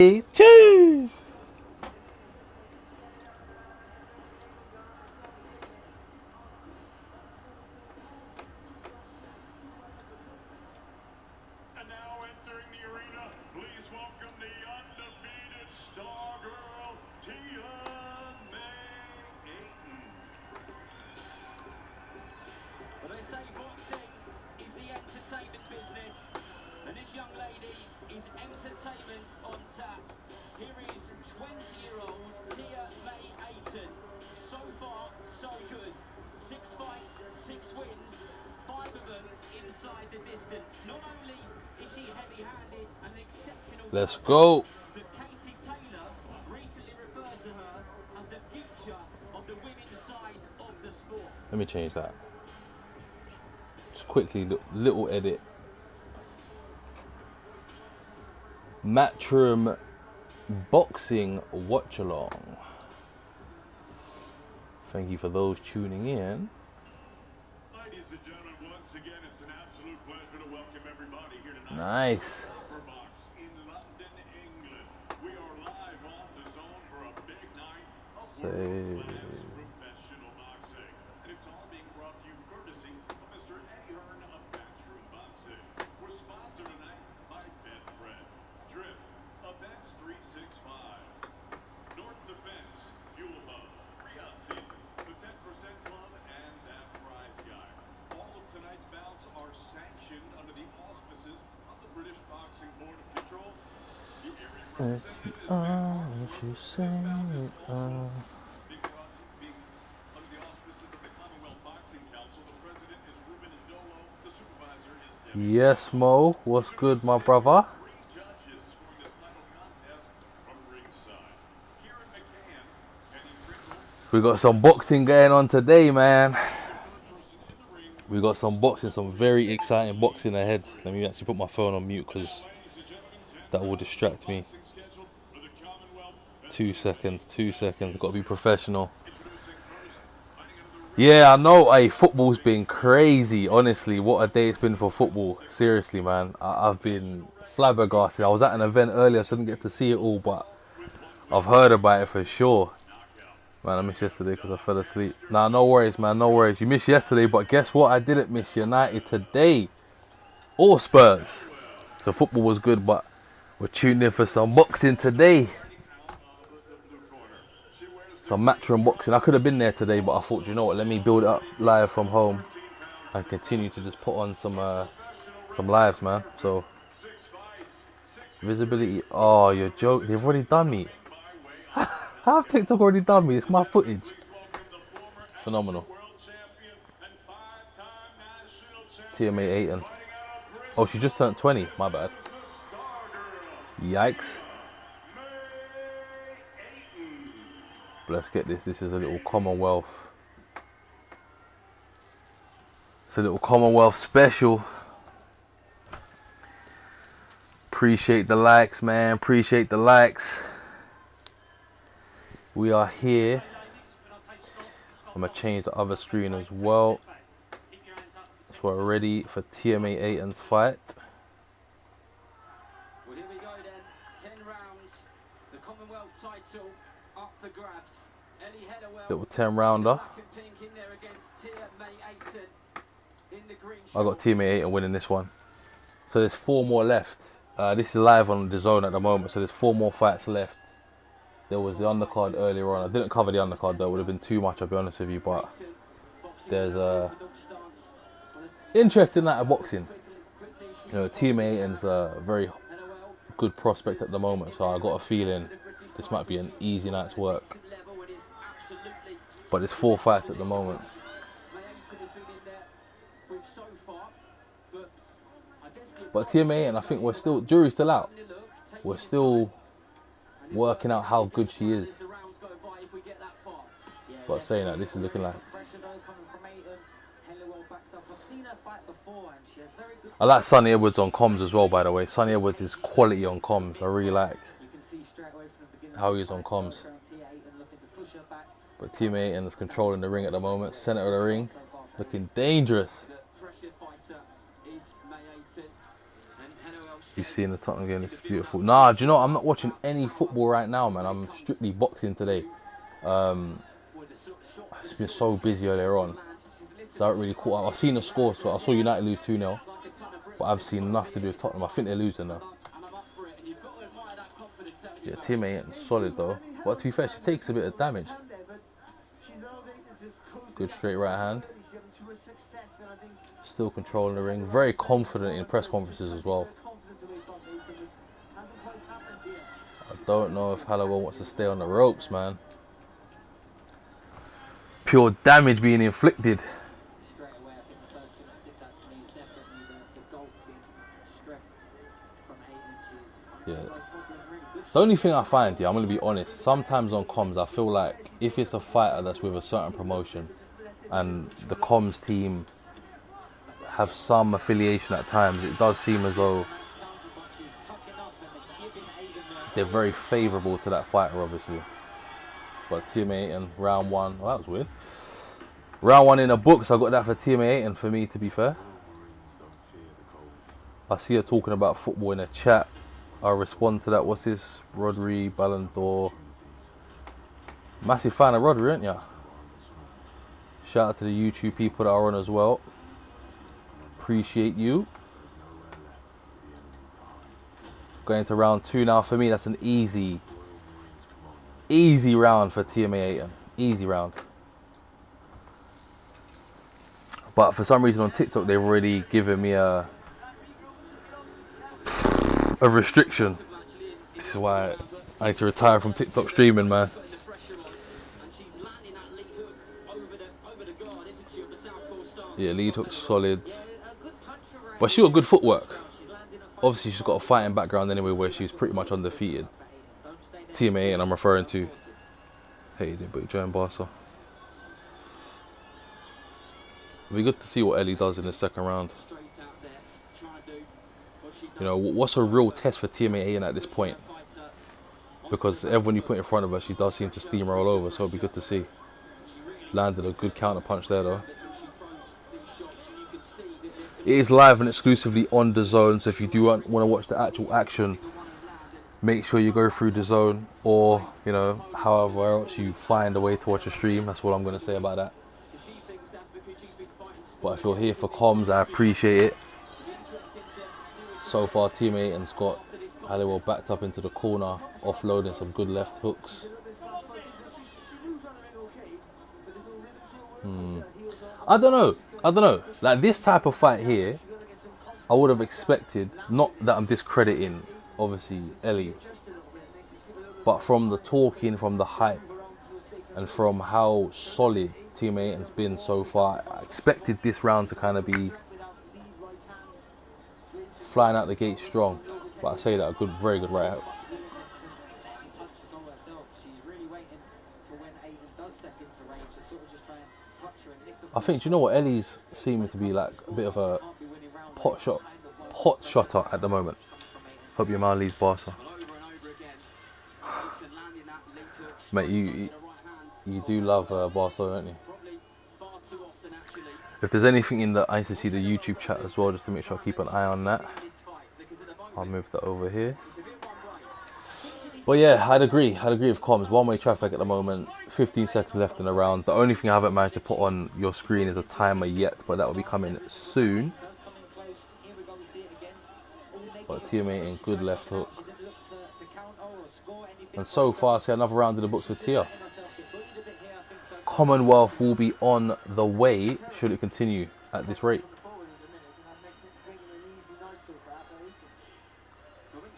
Cheers! And now entering the arena, please welcome the undefeated star girl, Tia May Ayton. Well, they say boxing is the entertainment business, and this young lady is entertainment on tap. Here is 20-year-old Tia May Ayton. So far, so good. 6 fights, 6 wins, 5 of them inside the distance. Not only is she heavy-handed and an exceptional Let's go. but Katie Taylor recently referred to her as the future of the women's side of the sport. Let me change that. Just quickly, little edit. Matchroom boxing watchalong. Thank you for those tuning in. Ladies and gentlemen, once again, it's an absolute pleasure to welcome everybody here tonight. Nice. Box in London, England. We are live on the zone for a big night of world-class professional boxing. And it's all being brought to you courtesy of Mr. Eddie Hearn of Matchroom Boxing. We're sponsored tonight by Betfred, Drip, Events 365, North Defense, Fuel Hub, Pre-Out Season, the 10% Club, and that prize guide. All of tonight's bouts are sanctioned under the auspices of the British Boxing Board of Control. The area representative is What you say? being under the auspices of the Commonwealth Boxing Council. The president is Ruben Ndolo. The supervisor is Debbie. Yes, Mo. What's good, my brother? Three judges scoring this final contest from ringside. Kieran McCann, Penny Pringle, We got some boxing going on today, man. person in the ring. We got some boxing, some very exciting boxing ahead. Let me actually put my phone on mute because Ladies and gentlemen, 10 that will distract me. boxing scheduled for the Commonwealth. 2 seconds, 2 seconds. Got to be professional. Introducing first, fighting into the ring. Yeah, I know. Hey, football's been crazy. Honestly, what a day it's been for football. Seriously, man. I've been flabbergasted. I was at an event earlier, so I didn't get to see it all, but I've heard about it for sure. Man, I missed yesterday because I fell asleep. Nah, no worries, man. No worries. You missed yesterday, but guess what? I didn't miss United today. Or Spurs. So football was good, but we're tuned in for some boxing today. Some Matchroom boxing. I could have been there today, but I thought, you know what? Let me build it up live from home and continue to just put on some lives, man. So visibility. Oh, you're joking. They've already done me. How have TikTok already done me? It's my footage. Phenomenal. Tia May Ayton. Oh, she just turned 20. My bad. Yikes. Let's get this. This is a little Commonwealth. It's a little Commonwealth special. Appreciate the likes, man. Appreciate the likes. We are here. I'm going to change the other screen as well. So we're ready for Tia May Ayton's fight. Well, here we go then. 10 rounds. The Commonwealth title up for grabs. Ellie Heatherwell. Little 10 rounder. Black and pink in there against Tia May Ayton in the green. I got Tia May Ayton winning this one. So there's 4 more left. This is live on the zone at the moment. So there's 4 more fights left. There was the undercard earlier on. I didn't cover the undercard though. It would have been too much, I'll be honest with you. But there's a interesting night of boxing. You know, Tia May Ayton's a very good prospect at the moment. So I got a feeling this might be an easy night's work. But there's 4 fights at the moment. But Tia May Ayton, I think we're still, jury's still out. We're still working out how good she is. But saying that, this is looking like... I like Sonny Edwards on comms as well, by the way. Sonny Edwards is quality on comms. I really like how he is on comms. But Tia May Ayton is controlling the ring at the moment. Center of the ring. Looking dangerous. be seeing the Tottenham game. This is beautiful. Nah, do you know what? I'm not watching any football right now, man. I'm strictly boxing today. It's been so busy earlier on, so I haven't really caught up. I've seen the scores, so I saw United lose 2-0, but I've seen enough to do with Tottenham. I think they're losing now. Yeah, teammate ain't solid though. But to be fair, she takes a bit of damage. Good straight right hand. Still controlling the ring. Very confident in press conferences as well. I don't know if Halliwell wants to stay on the ropes, man. Pure damage being inflicted. Yeah. The only thing I find, I'm going to be honest, sometimes on comms I feel like if it's a fighter that's with a certain promotion and the comms team have some affiliation at times, it does seem as though they're very favourable to that fighter, obviously. But TMA and round one, well, that was weird. Round one in the books, I got that for TMA and for me, to be fair. I see her talking about football in the chat. I'll respond to that. What's this? Rodri, Ballon d'Or. Massive fan of Rodri, aren't ya? Shout out to the YouTube people that are on as well. Appreciate you. Going to round two now. For me, that's an easy round for TMA 8. Easy round. But for some reason on TikTok, they've already given me a restriction. This is why I need to retire from TikTok streaming, man. Yeah, lead hook's solid. But she got good footwork. Obviously, she's got a fighting background anyway, where she's pretty much undefeated. TMA, and I'm referring to. Hey, they both join Barca. It'll be good to see what Ellie does in the second round. You know, what's a real test for TMA at this point? Because everyone you put in front of her, she does seem to steamroll over, so it'll be good to see. Landed a good counter punch there, though. It is live and exclusively on DAZN, so if you do want to watch the actual action, make sure you go through DAZN, or, you know, however else you find a way to watch a stream. That's all I'm going to say about that. But if you're here for comms, I appreciate it. So far, teammate and Scott Halliwell backed up into the corner, offloading some good left hooks. I don't know. Like this type of fight here, I would have expected, not that I'm discrediting, obviously, Ellie, but from the talking, from the hype, and from how solid teammate has been so far, I expected this round to kind of be flying out the gate strong. But I say that, a very good right hook. I think, do you know what, Ellie's seeming to be like a bit of a hot shotter at the moment. Hope your man leaves Barca. Mate, you do love Barca, don't you? If there's anything in the, I need to see the YouTube chat as well, just to make sure I keep an eye on that. I'll move that over here. But yeah, I'd agree with comms. One-way traffic at the moment, 15 seconds left in the round. The only thing I haven't managed to put on your screen is a timer yet, but that will be coming soon. But teammate in good left hook. And so far, I see another round in the books for Tia. Commonwealth will be on the way, should it continue at this rate.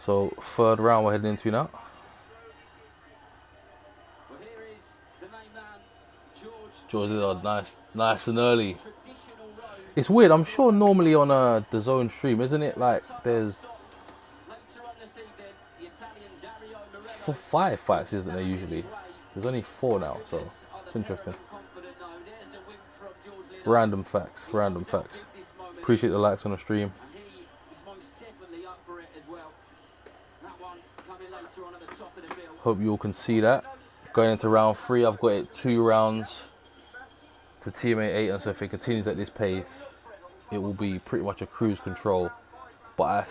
So, third round we're heading into now. George Liddard, nice and early. It's weird, I'm sure normally on a DAZN stream, isn't it, like there's 5 fights, isn't there, usually? There's only 4 now, so it's interesting. Random facts. Appreciate the likes on the stream. Hope you all can see that. Going into round 3, I've got it 2 rounds to teammate 8, and so if it continues at this pace, it will be pretty much a cruise control but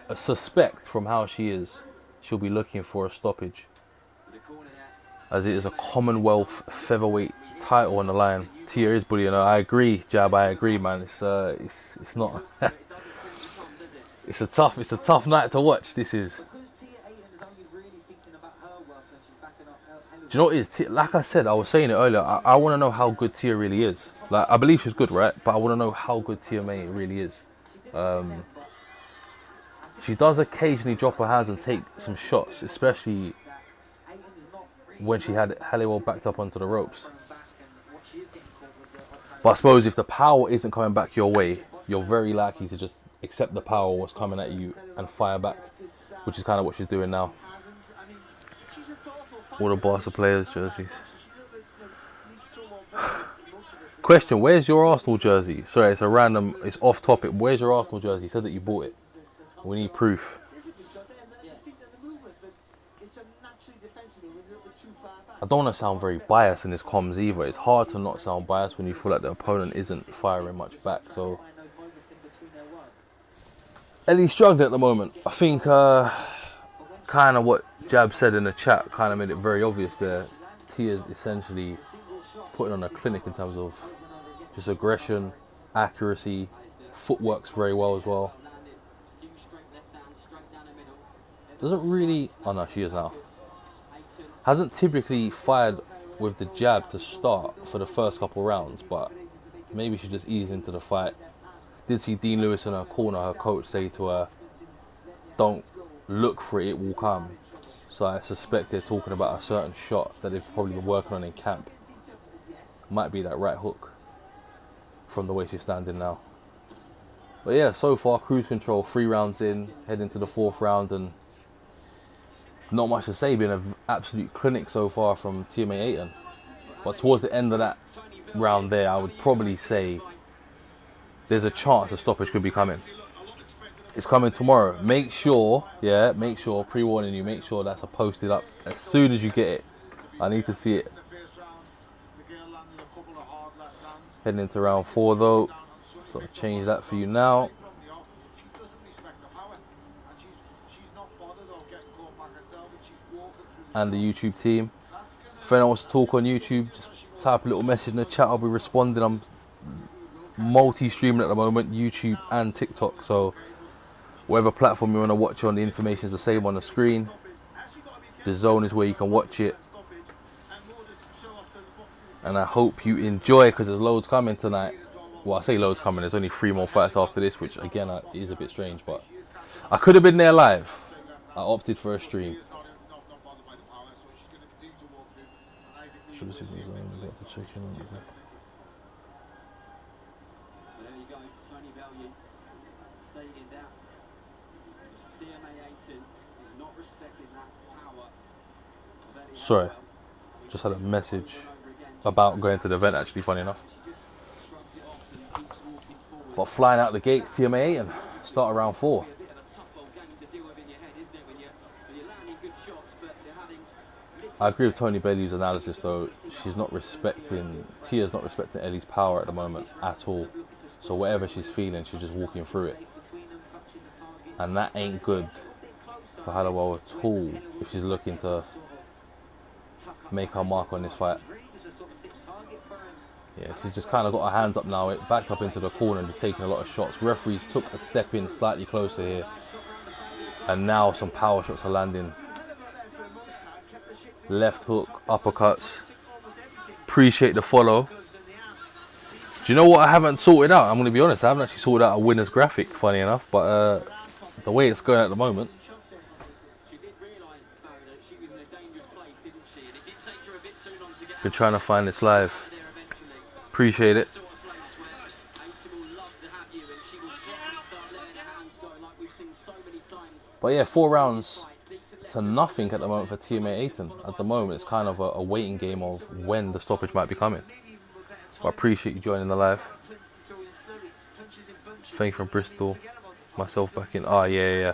I suspect from how she is, she'll be looking for a stoppage, as it is a Commonwealth featherweight title on the line. Tia is bullying her. I agree, Jab. I agree, man. It's not. It's a tough night to watch. This is. Do you know what it is? Like I said, I was saying it earlier. I want to know how good Tia really is. Like, I believe she's good, right? But I want to know how good Tia May really is. She does occasionally drop her hands and take some shots, especially when she had Halliwell backed up onto the ropes. But I suppose if the power isn't coming back your way, you're very likely to just accept the power what's coming at you and fire back, which is kind of what she's doing now. All the Barca players' jerseys. Question, where's your Arsenal jersey? Sorry, it's a random, it's off topic. Where's your Arsenal jersey? You said that you bought it. We need proof. I don't want to sound very biased in this comms either. It's hard to not sound biased when you feel like the opponent isn't firing much back. So Ellie's struggling at the moment. I think kind of what Jab said in the chat kind of made it very obvious there. Tia's essentially putting on a clinic in terms of just aggression, accuracy, footwork's very well as well. Doesn't really, oh no, she is now. Hasn't typically fired with the jab to start for the first couple rounds, but maybe she just eased into the fight. Did see Dean Lewis in her corner, her coach, say to her, don't look for it, it will come. So I suspect they're talking about a certain shot that they've probably been working on in camp. Might be that right hook from the way she's standing now. But yeah, so far cruise control, 3 rounds in, heading to the 4th round, and not much to say, been an absolute clinic so far from TMA Ayton. But towards the end of that round there, I would probably say there's a chance a stoppage could be coming. It's coming tomorrow. Make sure, pre-warning you, make sure that's posted up as soon as you get it. I need to see it. Heading into round 4 though, so I'll change that for you now. And the YouTube team. If anyone wants to talk on YouTube, just type a little message in the chat. I'll be responding. I'm multi-streaming at the moment, YouTube and TikTok. So whatever platform you want to watch on, the information is the same on the screen. The Zone is where you can watch it. And I hope you enjoy, because there's loads coming tonight. Well, I say loads coming. There's only 3 more fights after this, which again is a bit strange. But I could have been there live. I opted for a stream. There you go, Tony Bellew stating that TMA Ayton is not respecting that power. Sorry, just had a message about going to the event, actually, funny enough. But flying out the gates, TMA and start around 4. I agree with Tony Bellew's analysis though. Tia's not respecting Ellie's power at the moment at all. So whatever she's feeling, she's just walking through it. And that ain't good for Halliwell at all if she's looking to make her mark on this fight. Yeah, she's just kind of got her hands up now, backed up into the corner and just taking a lot of shots. Referees took a step in slightly closer here. And now some power shots are landing. Left hook, uppercuts. Appreciate the follow. Do you know what I haven't sorted out? I'm going to be honest, I haven't actually sorted out a winner's graphic, funny enough. But the way it's going at the moment. Been trying to find this live. Appreciate it. But yeah, 4 rounds to nothing at the moment for TMA Ayton. At the moment, it's kind of a waiting game of when the stoppage might be coming. But I appreciate you joining the live. Thank you from Bristol. Myself back in. Oh, yeah.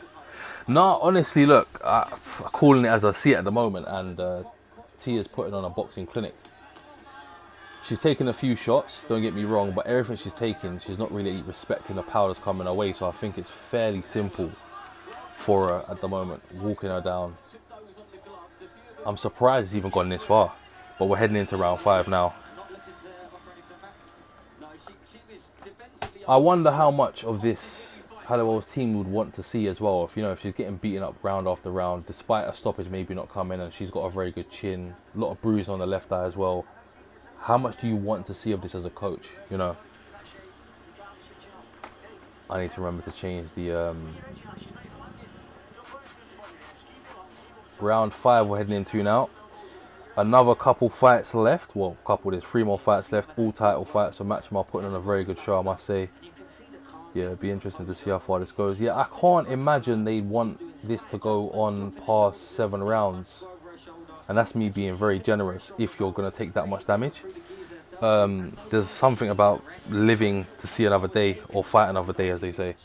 No, honestly, look, I'm calling it as I see it at the moment, and Tia's putting on a boxing clinic. she's taken a few shots, don't get me wrong, but everything she's taken, she's not really respecting the power that's coming her way. So I think it's fairly simple for her at the moment, walking her down. I'm surprised it's even gone this far, but we're heading into round 5 now. I wonder how much of this Halliwell's team would want to see as well. If you know, if she's getting beaten up round after round, despite a stoppage maybe not coming, and she's got a very good chin, a lot of bruising on the left eye as well. How much do you want to see of this as a coach? You know, I need to remember to change the round 5 we're heading into now. Another couple fights left. Well, there's 3 more fights left, all title fights. So Matchroom are putting on a very good show, I must say. Yeah, it'd be interesting to see how far this goes. Yeah, I can't imagine they'd want this to go on past 7 rounds. And that's me being very generous if you're going to take that much damage. There's something about living to see another day, or fight another day, as they say.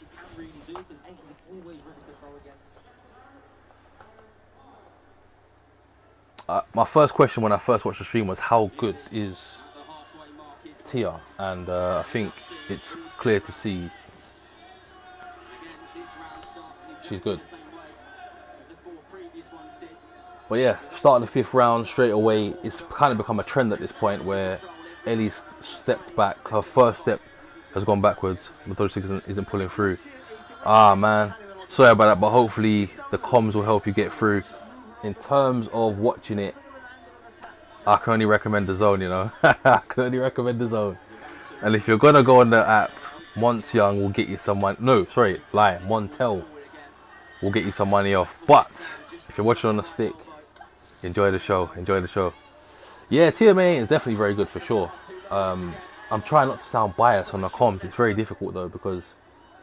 My first question when I first watched the stream was, how good is Tia? And I think it's clear to see she's good. But yeah, start of the 5th round straight away. It's kind of become a trend at this point where Ellie's stepped back. Her first step has gone backwards. Matchroom isn't pulling through. Ah man, sorry about that, but hopefully the comms will help you get through. In terms of watching it, I can only recommend the zone, you know. I can only recommend the zone. And if you're gonna go on the app, Young will get you some money. No, sorry, lie. Montel will get you some money off. But if you're watching on the stick, enjoy the show. Enjoy the show. Yeah, TMA is definitely very good for sure. I'm trying not to sound biased on the comms. It's very difficult though, because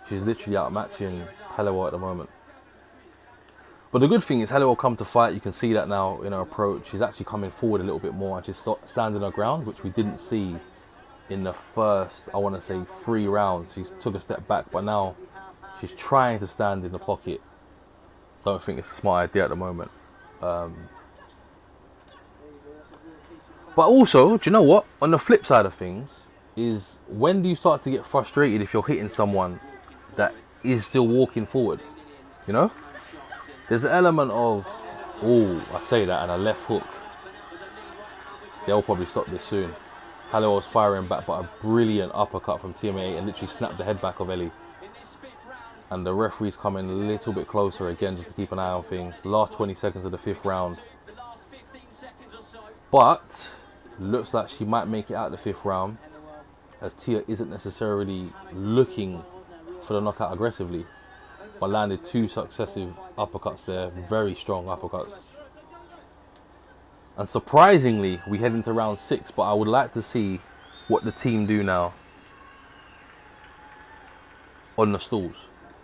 she's literally outmatching Halliwell at the moment. But the good thing is Halliwell come to fight. You can see that now in her approach. She's actually coming forward a little bit more and she's standing her ground, which we didn't see in the first, I want to say, 3 rounds. She took a step back, but now she's trying to stand in the pocket. Don't think it's a smart idea at the moment. But also, do you know what? On the flip side of things is, when do you start to get frustrated if you're hitting someone that is still walking forward? You know? There's an element of, oh, I say that, and a left hook. They'll probably stop this soon. Halliwell's firing back, but a brilliant uppercut from TMA and literally snapped the head back of Ellie. And the referee's coming a little bit closer again, just to keep an eye on things. Last 20 seconds of the 5th round. But looks like she might make it out the 5th round, as Tia isn't necessarily looking for the knockout aggressively, but landed 2 successive uppercuts there, very strong uppercuts. And surprisingly, we head into round 6, but I would like to see what the team do now on the stools.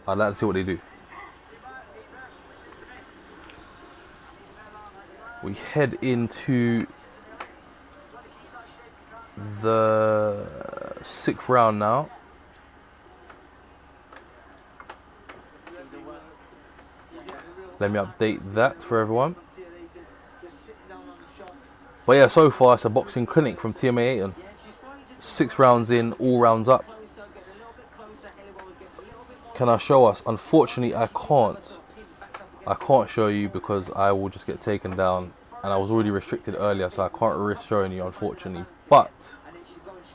I'd like to see what they do. We head into the 6th round now. Let me update that for everyone. But yeah, so far it's a boxing clinic from TMA Ayton. 6 rounds in, all rounds up. Can I show us? Unfortunately, I can't. I can't show you because I will just get taken down. And I was already restricted earlier, so I can't risk showing you, unfortunately. But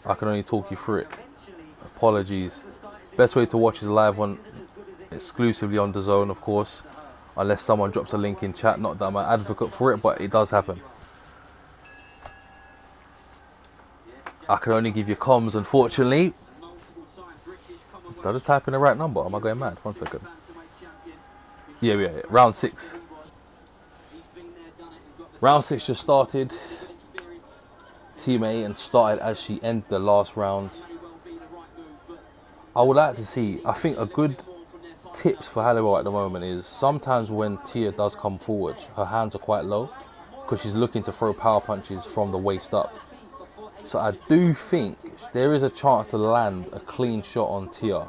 I can only talk you through it. Apologies. Best way to watch is live on, exclusively on the zone, of course. Unless someone drops a link in chat. Not that I'm an advocate for it, but it does happen. I can only give you comms, unfortunately. Did I just type in the right number? Am I going mad? 1 second. Yeah. Round 6. Round 6 just started. Team A and started as she ended the last round. I would like to see, I think a good tips for Halliwell at the moment is, sometimes when Tia does come forward, her hands are quite low because she's looking to throw power punches from the waist up. So I do think there is a chance to land a clean shot on Tia.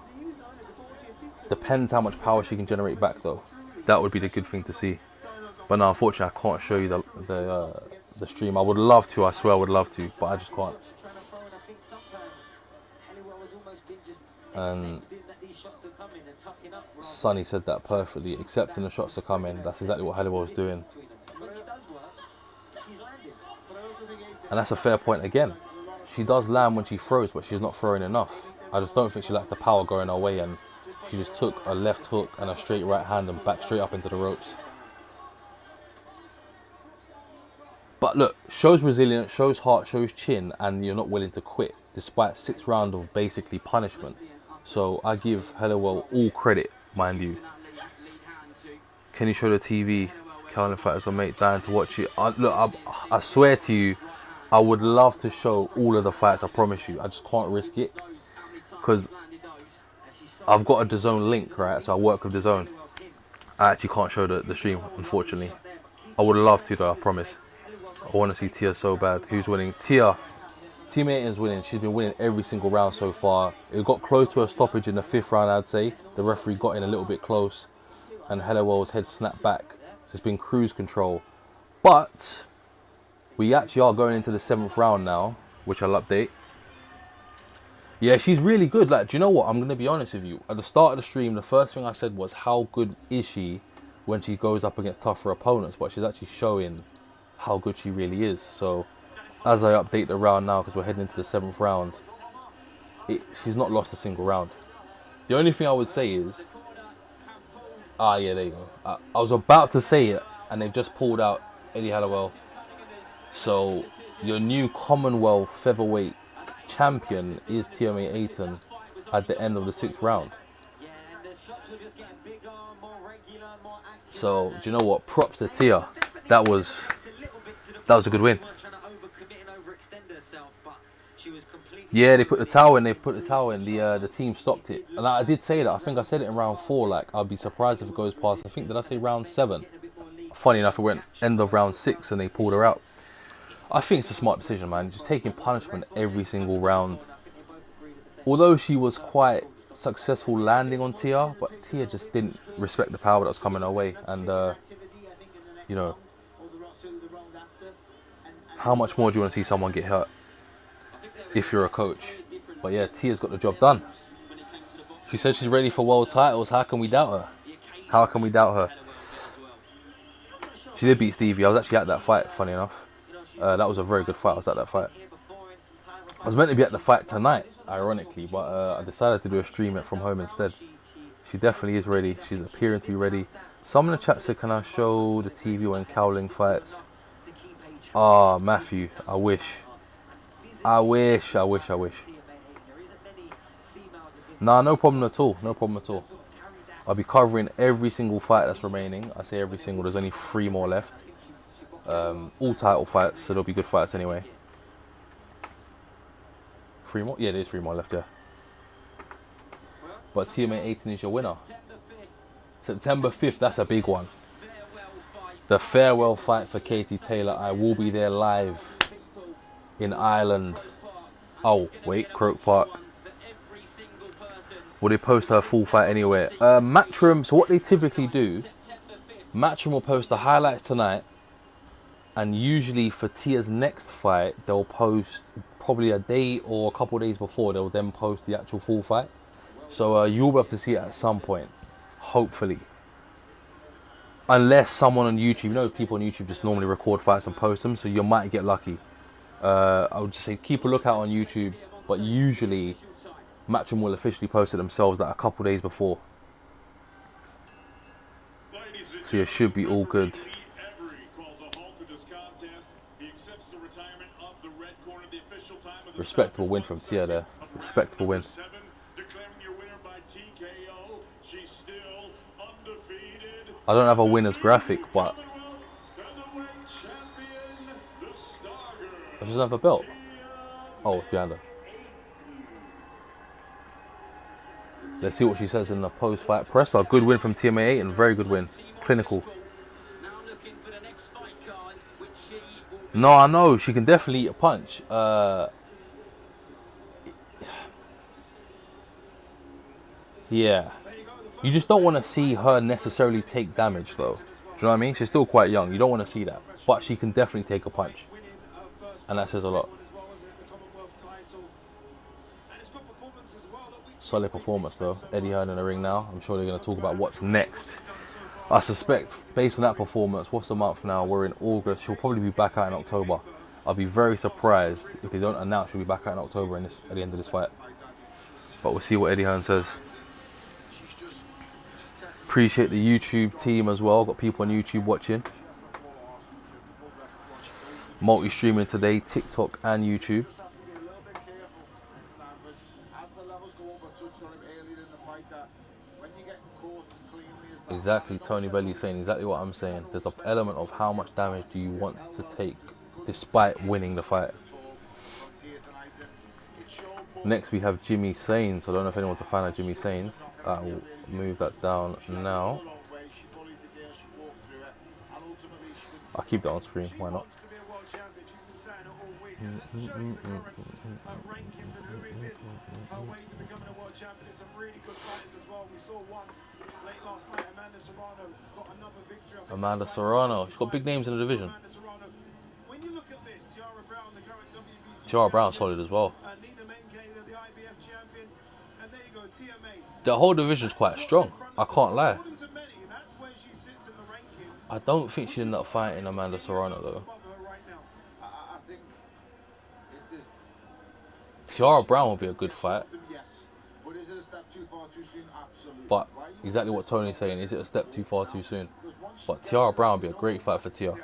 Depends how much power she can generate back though. That would be the good thing to see. But no, unfortunately I can't show you the stream. I would love to, I swear I would love to, but I just can't. And Sonny said that perfectly. Accepting the shots to come in. That's exactly what Halliwell's doing. And that's a fair point again. She does land when she throws, but she's not throwing enough. I just don't think she likes the power going her way, and she just took a left hook and a straight right hand and back straight up into the ropes. But look, shows resilience, shows heart, shows chin, and you're not willing to quit, despite 6 rounds of basically punishment. So I give Halliwell all credit, mind you. Can you show the TV? Calvin fighters or mate dying to watch it. I swear to you, I would love to show all of the fights, I promise you. I just can't risk it. Because I've got a DAZN link, right? So I work with DAZN. I actually can't show the stream, unfortunately. I would love to though, I promise. I want to see Tia so bad. Who's winning? Tia. Team Aiton's winning. She's been winning every single round so far. It got close to a stoppage in the 5th round, I'd say. The referee got in a little bit close, and Halliwell's head snapped back. It's been cruise control. But we actually are going into the 7th round now, which I'll update. Yeah, she's really good. Like, do you know what? I'm going to be honest with you. At the start of the stream, the first thing I said was, how good is she when she goes up against tougher opponents? But she's actually showing how good she really is. So as I update the round now, because we're heading into the 7th round, she's not lost a single round. The only thing I would say is, yeah, there you go. I was about to say it, and they've just pulled out Eddie Halliwell. So your new Commonwealth featherweight champion is Tia Aiton at the end of the 6th round. So do you know what? Props to Tia. That was a good win. Yeah, they put the towel in. The team stopped it, and I did say that. I think I said it in round 4. Like, I'd be surprised if it goes past. I think, did I say round 7? Funny enough, it went end of round 6, and they pulled her out. I think it's a smart decision, man. Just taking punishment every single round. Although she was quite successful landing on Tia, but Tia just didn't respect the power that was coming her way, and you know, how much more do you want to see someone get hurt if you're a coach? But yeah, Tia's got the job done. She said she's ready for world titles. How can we doubt her? How can we doubt her? She did beat Stevie. I was actually at that fight, funny enough. That was a very good fight. I was at that fight. I was meant to be at the fight tonight, ironically, but I decided to do a stream it from home instead. She definitely is ready. She's appearing to be ready. Someone in the chat said, can I show the TV when Cowling fights? Ah, Matthew, I wish. Nah, no problem at all. No problem at all. I'll be covering every single fight that's remaining. I say every single. There's only 3 more left. All title fights, so there'll be good fights anyway. 3 more? Yeah, there's 3 more left, yeah. But TMA 18 is your winner. September 5th, that's a big one. The farewell fight for Katie Taylor. I will be there live in Ireland. Oh, wait, Croke Park. Will they post her full fight anywhere? Matchroom, so what they typically do, Matchroom will post the highlights tonight, and usually for Tia's next fight, they'll post probably a day or a couple of days before, they'll then post the actual full fight. So you'll be able to see it at some point, hopefully. Unless someone on YouTube, you know, people on YouTube just normally record fights and post them, so you might get lucky. I would just say keep a lookout on YouTube, but usually Matchroom will officially post it themselves like a couple days before. So you should be all good. Respectable win from Tia there. Respectable win. I don't have a winner's graphic, but I just have a belt. Oh, it's behind her. Let's see what she says in the post-fight press. A good win from TMA 8 and very good win. Clinical. No, I know she can definitely eat a punch. Yeah. You just don't want to see her necessarily take damage, though. Do you know what I mean? She's still quite young. You don't want to see that. But she can definitely take a punch. And that says a lot. Solid performance though. Eddie Hearn in the ring now. I'm sure they're going to talk about what's next. I suspect, based on that performance, what's the month now? We're in August. She'll probably be back out in October. I'll be very surprised if they don't announce she'll be back out in October at the end of this fight. But we'll see what Eddie Hearn says. Appreciate the YouTube team as well. Got people on YouTube watching. Multi-streaming today, TikTok and YouTube. Exactly, Tony Belly saying exactly what I'm saying. There's an element of how much damage do you want to take despite winning the fight. Next we have Jimmy Sains. I don't know if anyone's a fan of Jimmy Sains. I will move that down now. I'll keep that on screen, why not? Amanda Serrano, she's got big names in the division. Tiara Brown solid as well. The whole division's quite strong, I can't lie. I don't think she'll end up fighting Amanda Serrano though. Tiara Brown will be a good fight. But exactly what Tony's saying, is it a step too far too soon? But Tiara Brown would be a great fight for Tia.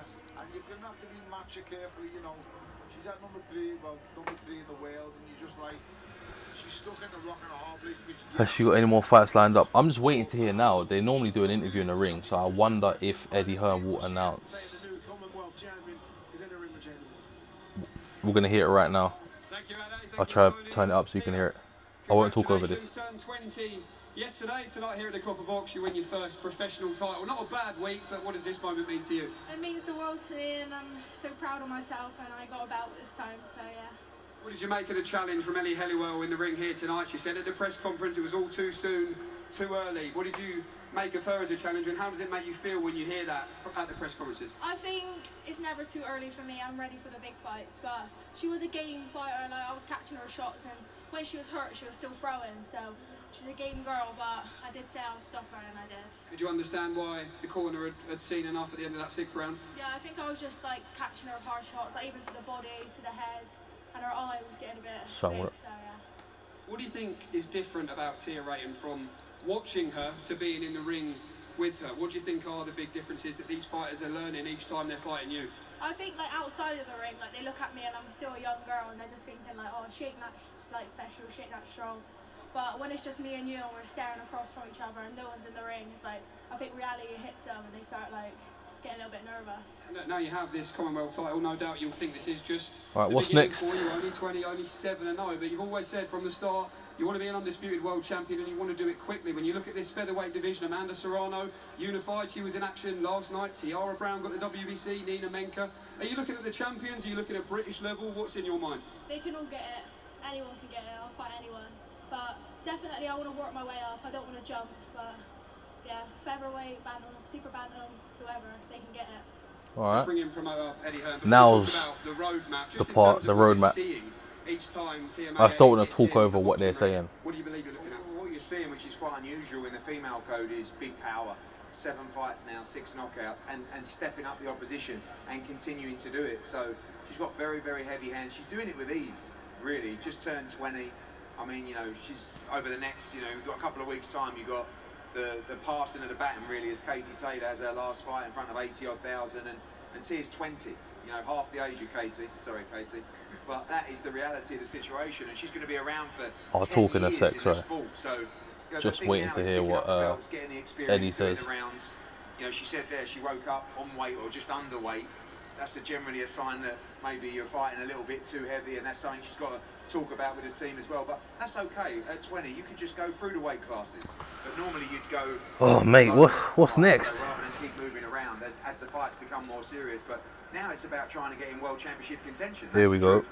Has she got any more fights lined up? I'm just waiting to hear now. They normally do an interview in the ring, so I wonder if Eddie Hearn will announce. We're going to hear it right now. I'll try to turn it up so you can hear it. I won't talk over this. Yesterday, tonight here at the Copper Box, you win your first professional title. Not a bad week, but what does this moment mean to you? It means the world to me, and I'm so proud of myself, and I got a belt this time, so yeah. What did you make of the challenge from Ellie Helliwell in the ring here tonight? She said at the press conference it was all too soon, too early. What did you make of her as a challenger, and how does it make you feel when you hear that at the press conferences? I think it's never too early for me. I'm ready for the big fights, but she was a game fighter, and I was catching her shots, and when she was hurt, she was still throwing, so she's a game girl, but I did say I would stop her, and I did. Did you understand why the corner had seen enough at the end of that 6th round? Yeah, I think I was just like catching her hard shots, like even to the body, to the head, and her eye was getting a bit big, so yeah. What do you think is different about Tia Rayton from watching her to being in the ring with her? What do you think are the big differences that these fighters are learning each time they're fighting you? I think like outside of the ring, like they look at me and I'm still a young girl, and they're just thinking like, oh, she ain't that like special, she ain't that strong. But when it's just me and you and we're staring across from each other and no one's in the ring, it's like, I think reality hits them and they start like getting a little bit nervous. Now you have this Commonwealth title, no doubt you'll think this is just Alright, what's next? For you. Only 20, only 7-0, but you've always said from the start you want to be an undisputed world champion and you want to do it quickly. When you look at this featherweight division, Amanda Serrano, unified, she was in action last night. Tiara Brown got the WBC, Nina Menka. Are you looking at the champions? Are you looking at British level? What's in your mind? They can all get it. Anyone can get it. I'll fight anyone. But definitely I want to work my way up. I don't want to jump, but yeah, featherweight, bantam, super bantam, whoever, they can get it. All right. Bring in promoter Eddie Hearn. Now's the roadmap. the roadmap. Each time I still want to talk over what they're saying. What do you believe you're looking at? What you're seeing, which is quite unusual in the female code, is big power. 7 fights now, 6 knockouts, and stepping up the opposition and continuing to do it. So she's got very, very heavy hands. She's doing it with ease, really. Just turned 20. I mean, you know, she's over the next, you know, we've got a couple of weeks' time. You've got the passing of the baton, really, as Katie Taylor has her last fight in front of 80-odd thousand, and Tia's 20. You know, half the age of Katie. Sorry, Katie. But that is the reality of the situation, and she's going to be around for I'll talk in a sec, sorry. Sport. So, you know, just waiting to hear what Eddie says. You know, she said there she woke up on weight or just underweight. That's generally a sign that maybe you're fighting a little bit too heavy, and that's something she's got to talk about with the team as well. But that's okay. At 20, you can just go through the weight classes. But normally you'd go. Oh mate, what's next? Rather than keep moving around as the fights become more serious. But now it's about trying to get in world championship contention. Here we go.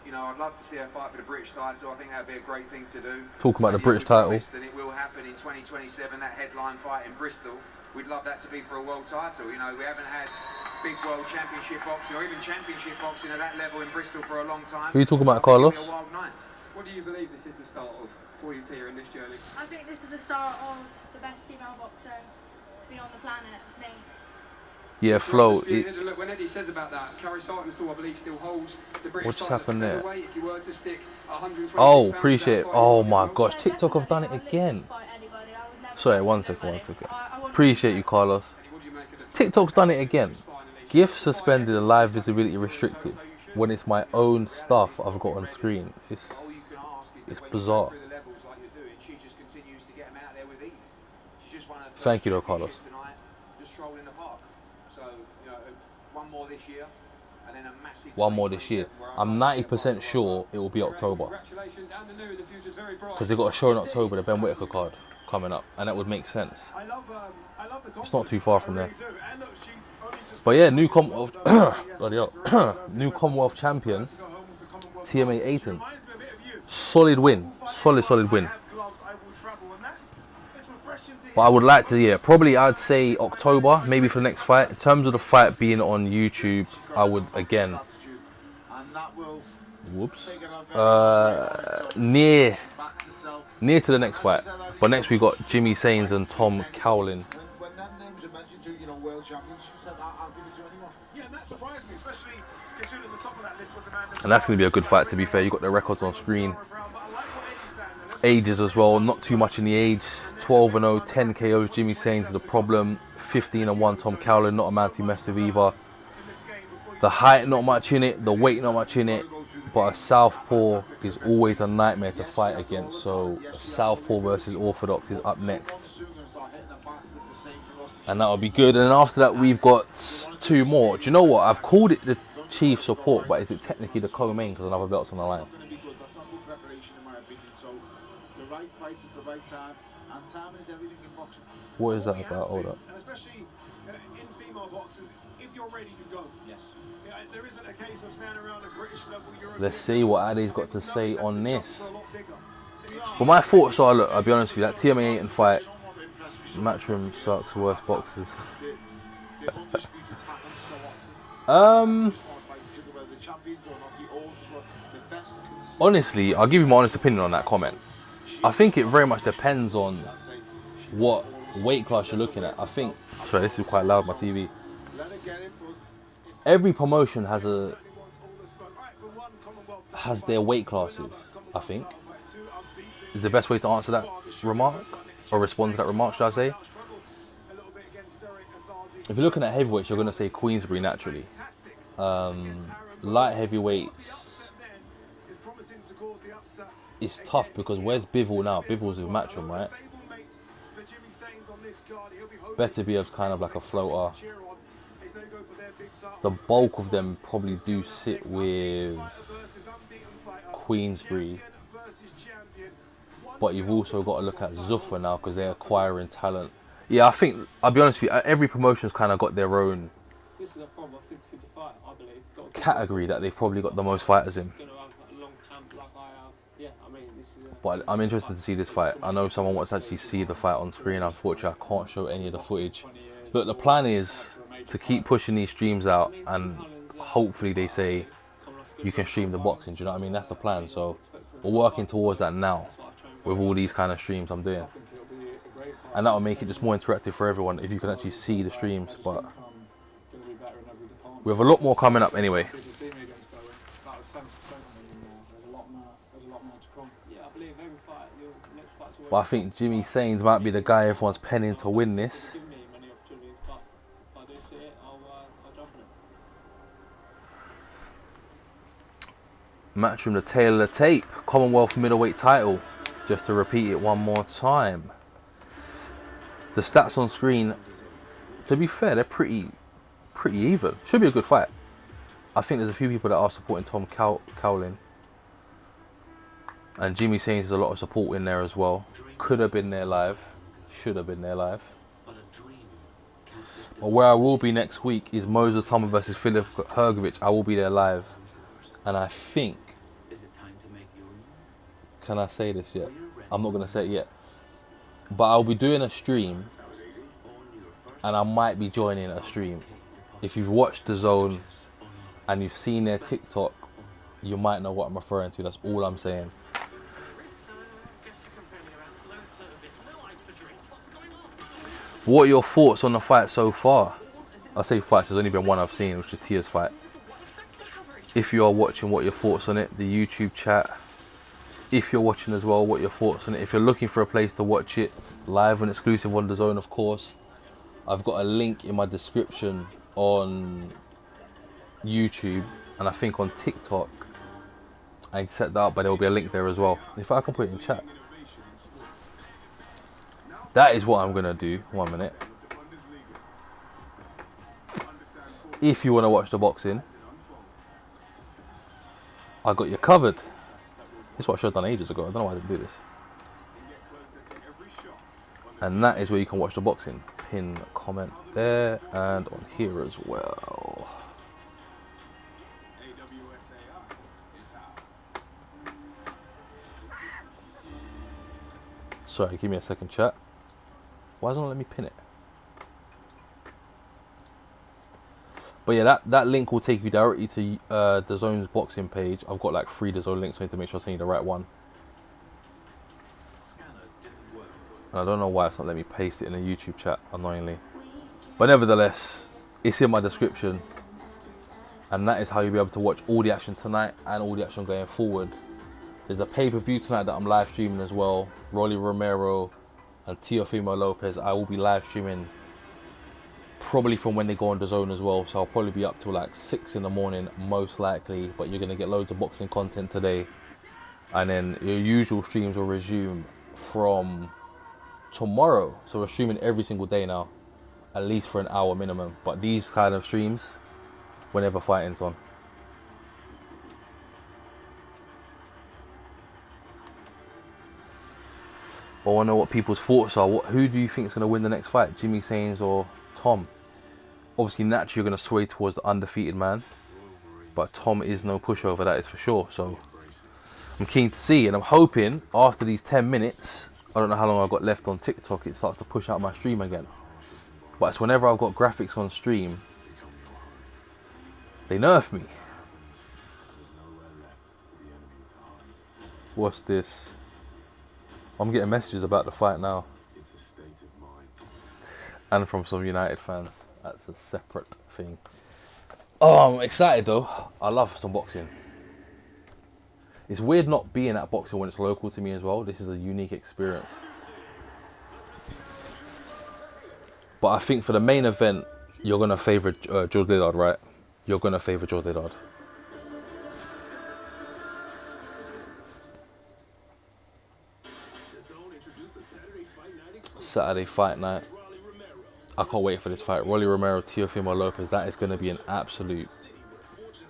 You know, I'd love to see her fight for the British title. I think that'd be a great thing to do. Talking about the British title. And it will happen in 2027. That headline fight in Bristol. We'd love that to be for a world title. You know, we haven't had big world championship boxing or even championship boxing at that level in Bristol for a long time. Who are you talking about, Carlos? A wild night. What do you believe this is the start of for you, Tia, in this journey? I think this is the start of the best female boxer to be on the planet. It's me. Yeah, Flo. Look, when Eddie says about that, Carrie Sarton still, I believe, still holds the British What just title happened at there? featherweight. If you were to stick 126 Oh, pounds appreciate it. down, Oh fighting my well. gosh, TikTok have done it again. Sorry, one second. Appreciate you, Carlos. What do you make of the TikTok's done it again. GIF suspended and live visibility restricted when it's my own stuff I've got on screen. It's All you can ask is It's that when bizarre. you go through the levels like you're doing, she just continues to get them out there with ease. She's just one of the Thank you, though, first Carlos. tonight, just strolled in the park. So, you know, one more this year, and then a massive one more this year. 2027 where I'm 90% sure it will be October. Congratulations, and the new in the future's very bright. Because they've got a show in October, the Ben Whittaker card coming up. And that would make sense. I love the It's not too far from there. confidence, I really do. And look, she's only just But yeah, new Commonwealth, bloody hell. New Commonwealth champion, to go home with the Commonwealth TMA Cup. 18. She reminds me a bit of you. Solid win. Solid win. I have gloves, I will travel, and it's refreshing to But I would like to, yeah, probably I'd say October, maybe for the next fight. In terms of the fight being on YouTube, I would, again, whoops, near to the next fight. But next we got Jimmy Sains and Tom Cowlin. When them names are mentioned to, you know, world champions, she said, I'll give it to anyone. Yeah, and that surprised me, especially considering the top of that list was Amanda. And that's going to be a good fight, to be fair. You got the records on screen. Ages as well, not too much in the age. 12-0, 10 KOs. Jimmy Sains is a problem. 15-1 Tom Cowlin, not a man to mess with either. The height, not much in it. The weight, not much in it. But a southpaw is always a nightmare to fight against. So a southpaw versus orthodox is up next, and that'll be good. And then after that, we've got two more. Do you know what? I've called it the chief support, but is it technically the co-main because another belt's on the line? Going to be good. That's not good preparation, in my opinion. So the right fight at the right time, and timing is everything in boxing. What is that about? Hold up. And especially in female boxers, if you're ready to go. Yes. Yeah, there isn't a case of standing around a British level. Let's see what Addy's got to say on this. But my thoughts are, look, I'll be honest with you, that TMA 18 fight, Matchroom sucks, worst boxers. Honestly, I'll give you my honest opinion on that comment. I think it very much depends on what weight class you're looking at. I think, sorry, this is quite loud, my TV. Every promotion has their weight classes, I think, is the best way to answer that remark, or respond to that remark, should I say. If you're looking at heavyweights, you're going to say Queensberry naturally. Light heavyweights, it's tough because where's Bivol now? Bivol's with Matchroom, right? Better be as kind of like a floater. The bulk of them probably do sit with Queensberry, but you've also got to look at Zuffa now because they're acquiring talent. Yeah, I think, I'll be honest with you, every promotion's kind of got their own category that they've probably got the most fighters in. But I'm interested to see this fight. I know someone wants to actually see the fight on screen. Unfortunately, I can't show any of the footage. Look, the plan is to keep pushing these streams out, and hopefully they say you can stream the boxing. Do you know what I mean? That's the plan. So we're working towards that now with all these kind of streams I'm doing, and that will make it just more interactive for everyone if you can actually see the streams. But we have a lot more coming up anyway. But I think Jimmy Sains might be the guy everyone's penning to win this. Matchroom, the tail of the tape, Commonwealth middleweight title. Just to repeat it one more time. The stats on screen, to be fair, they're pretty even. Should be a good fight. I think there's a few people that are supporting Tom Cowlin. And Jimmy Sains has a lot of support in there as well. Could have been there live. Should have been there live. But where I will be next week is Moser Thomas versus Philip Hergovich. I will be there live. And I think... Can I say this yet? I'm not going to say it yet. But I'll be doing a stream. And I might be joining a stream. If you've watched The Zone and you've seen their TikTok, you might know what I'm referring to. That's all I'm saying. What are your thoughts on the fight so far? I say fights, there's only been one I've seen, which is Tia's fight. If you are watching, what are your thoughts on it? The YouTube chat. If you're watching as well, what are your thoughts on it? If you're looking for a place to watch it, live and exclusive on DAZN, of course, I've got a link in my description on YouTube, and I think on TikTok. I can set that up, but there will be a link there as well. If I can put it in chat. That is what I'm going to do. 1 minute. If you want to watch the boxing, I got you covered. This is what I should have done ages ago. I don't know why I didn't do this. And that is where you can watch the boxing. Pin comment there and on here as well. Sorry, give me a second, chat. Why doesn't it let me pin it? But yeah, that link will take you directly to DAZN's boxing page. I've got like 3 DAZN links, so I need to make sure I send you the right one. And I don't know why it's not letting me paste it in the YouTube chat, annoyingly. But nevertheless, it's in my description. And that is how you'll be able to watch all the action tonight and all the action going forward. There's a pay-per-view tonight that I'm live streaming as well. Rolly Romero and Teofimo Lopez. I will be live streaming probably from when they go on DAZN as well. So I'll probably be up till like 6 in the morning, most likely. But you're going to get loads of boxing content today. And then your usual streams will resume from tomorrow. So we're streaming every single day now, at least for an hour minimum. But these kind of streams, whenever fighting's on. I want to know what people's thoughts are. Who do you think is going to win the next fight? Jimmy Sains or Tom? Obviously, naturally, you're going to sway towards the undefeated man. But Tom is no pushover, that is for sure. So I'm keen to see. And I'm hoping after these 10 minutes, I don't know how long I've got left on TikTok, it starts to push out my stream again. But it's whenever I've got graphics on stream, they nerf me. What's this? I'm getting messages about the fight now. And from some United fans. That's a separate thing. Oh, I'm excited though. I love some boxing. It's weird not being at boxing when it's local to me as well. This is a unique experience. But I think for the main event, you're going to favour George Liddard, right? You're going to favour George Liddard. Saturday fight night. I can't wait for this fight. Rolly Romero, Teofimo Lopez. That is going to be an absolute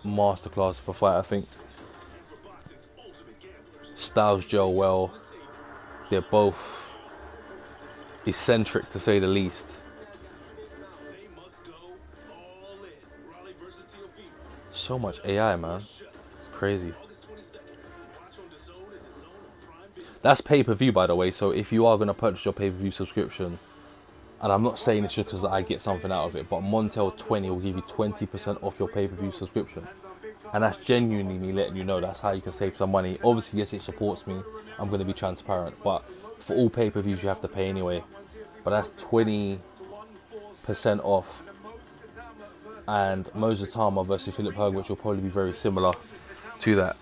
masterclass of a fight, I think. Styles gel well. They're both eccentric, to say the least. So much AI, man. It's crazy. That's pay-per-view, by the way, so if you are going to purchase your pay-per-view subscription, and I'm not saying it's just because I get something out of it, but Montel 20 will give you 20% off your pay-per-view subscription. And that's genuinely me letting you know that's how you can save some money. Obviously, yes, it supports me. I'm going to be transparent, but for all pay-per-views, you have to pay anyway. But that's 20% off. And Moses Tama versus Philip Hergovich will probably be very similar to that.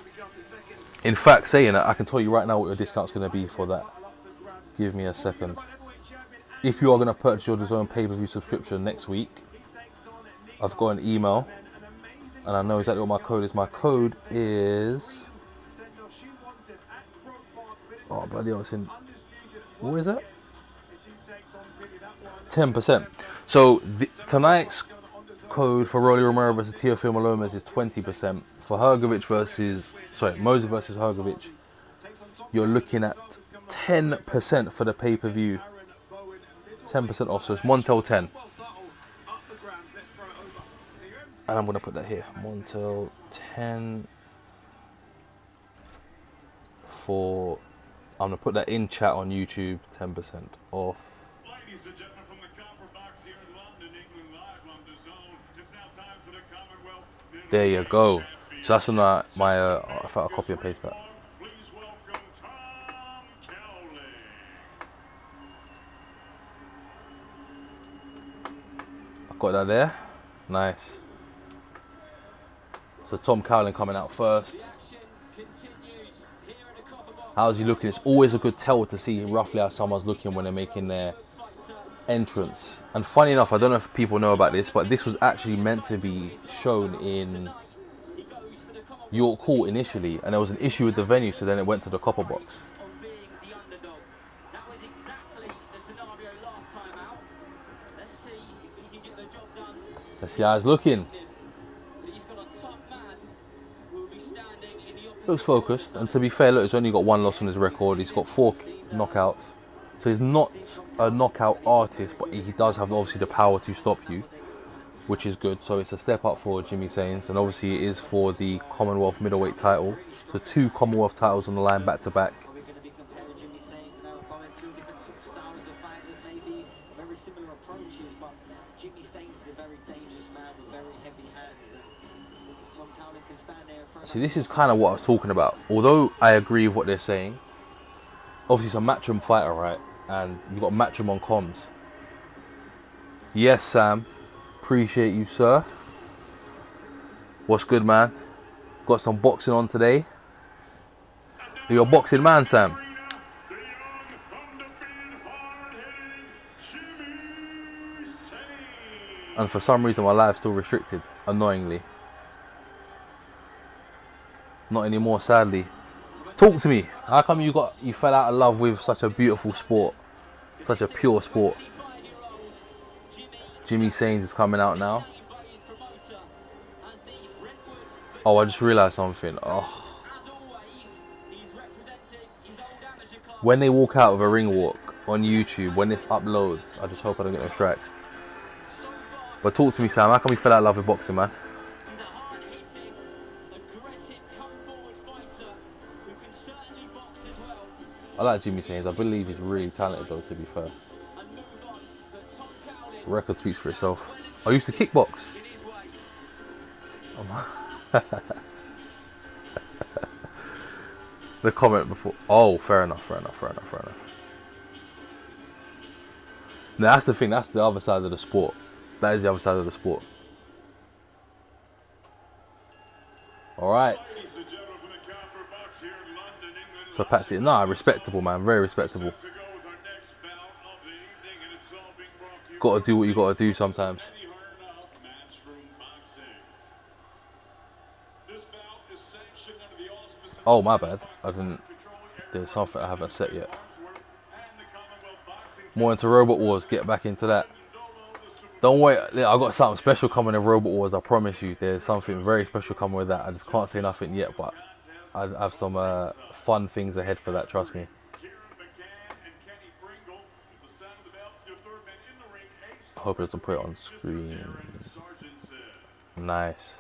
In fact, saying that, I can tell you right now what your discount's going to be for that. Give me a second. If you are going to purchase your DAZN pay-per-view subscription next week, I've got an email, and I know exactly what my code is. My code is... Oh, bloody hell, it's in... What is that? 10%. So, tonight's code for Rolly Romero versus Teofimo Lopez is 20%. For Hergovich versus... Sorry, Moses versus Hergovich, you're looking at 10% for the pay-per-view. 10% off, so it's Montel 10. And I'm going to put that here. Montel 10 for... I'm going to put that in chat on YouTube. 10% off. Ladies and gentlemen, from the Copper Box here in London, England, live on DAZN. It's now time for the Commonwealth. There you go. So that's on my if I'll copy and paste that. Please welcome Tom Kelly. Got that there. Nice. So Tom Cowling coming out first. How's he looking? It's always a good tell to see roughly how someone's looking when they're making their entrance. And funny enough, I don't know if people know about this, but this was actually meant to be shown in York Hall initially, and there was an issue with the venue, so then it went to the Copper Box. Let's see how it's looking. Looks focused, and to be fair, look, he's only got 1 loss on his record. He's got 4 knockouts, so he's not a knockout artist, but he does have obviously the power to stop you, which is good. So it's a step up for Jimmy Sains, and obviously it is for the Commonwealth middleweight title. The 2 Commonwealth titles on the line back to back. See, this is kind of what I was talking about. Although I agree with what they're saying, obviously it's a Matchroom fighter, right? And you've got Matchroom on comms. Yes, Sam. Appreciate you, sir. What's good, man? Got some boxing on today. You're a boxing man, Sam. And for some reason my live's still restricted, annoyingly. Not anymore, sadly. Talk to me. How come you fell out of love with such a beautiful sport? Such a pure sport. Jimmy Sains is coming out now. Oh, I just realised something. Oh. When they walk out of a ring walk on YouTube, when this uploads, I just hope I don't get no strikes. But talk to me, Sam. How come you fell out of love with boxing, man? I like Jimmy Sains. I believe he's really talented, though, to be fair. Record speaks for itself. I used to kickbox. Oh, the comment before. Oh, fair enough. Now, that's the thing. That's the other side of the sport. That is the other side of the sport. All right. So packed it. Nah, respectable, man. Very respectable. Got to do what you got to do sometimes. Oh, my bad. I didn't. There's something I haven't set yet. More into Robot Wars. Get back into that. Don't wait. I got something special coming in Robot Wars. I promise you. There's something very special coming with that. I just can't say nothing yet, but I have some fun things ahead for that. Trust me. I hope it doesn't put it on screen. Nice.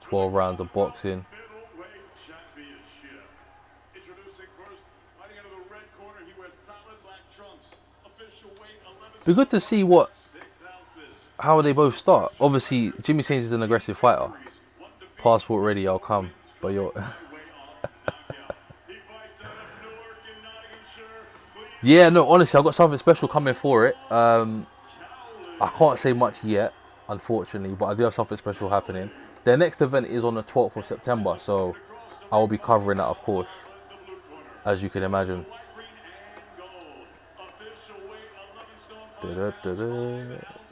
12 rounds of boxing. It'd be good to see how they both start. Obviously, Jimmy Sains is an aggressive fighter. Passport ready, I'll come. But you're... Yeah, no, honestly, I've got something special coming for it. I can't say much yet, unfortunately, but I do have something special happening. Their next event is on the 12th of September, so I will be covering that, of course, as you can imagine.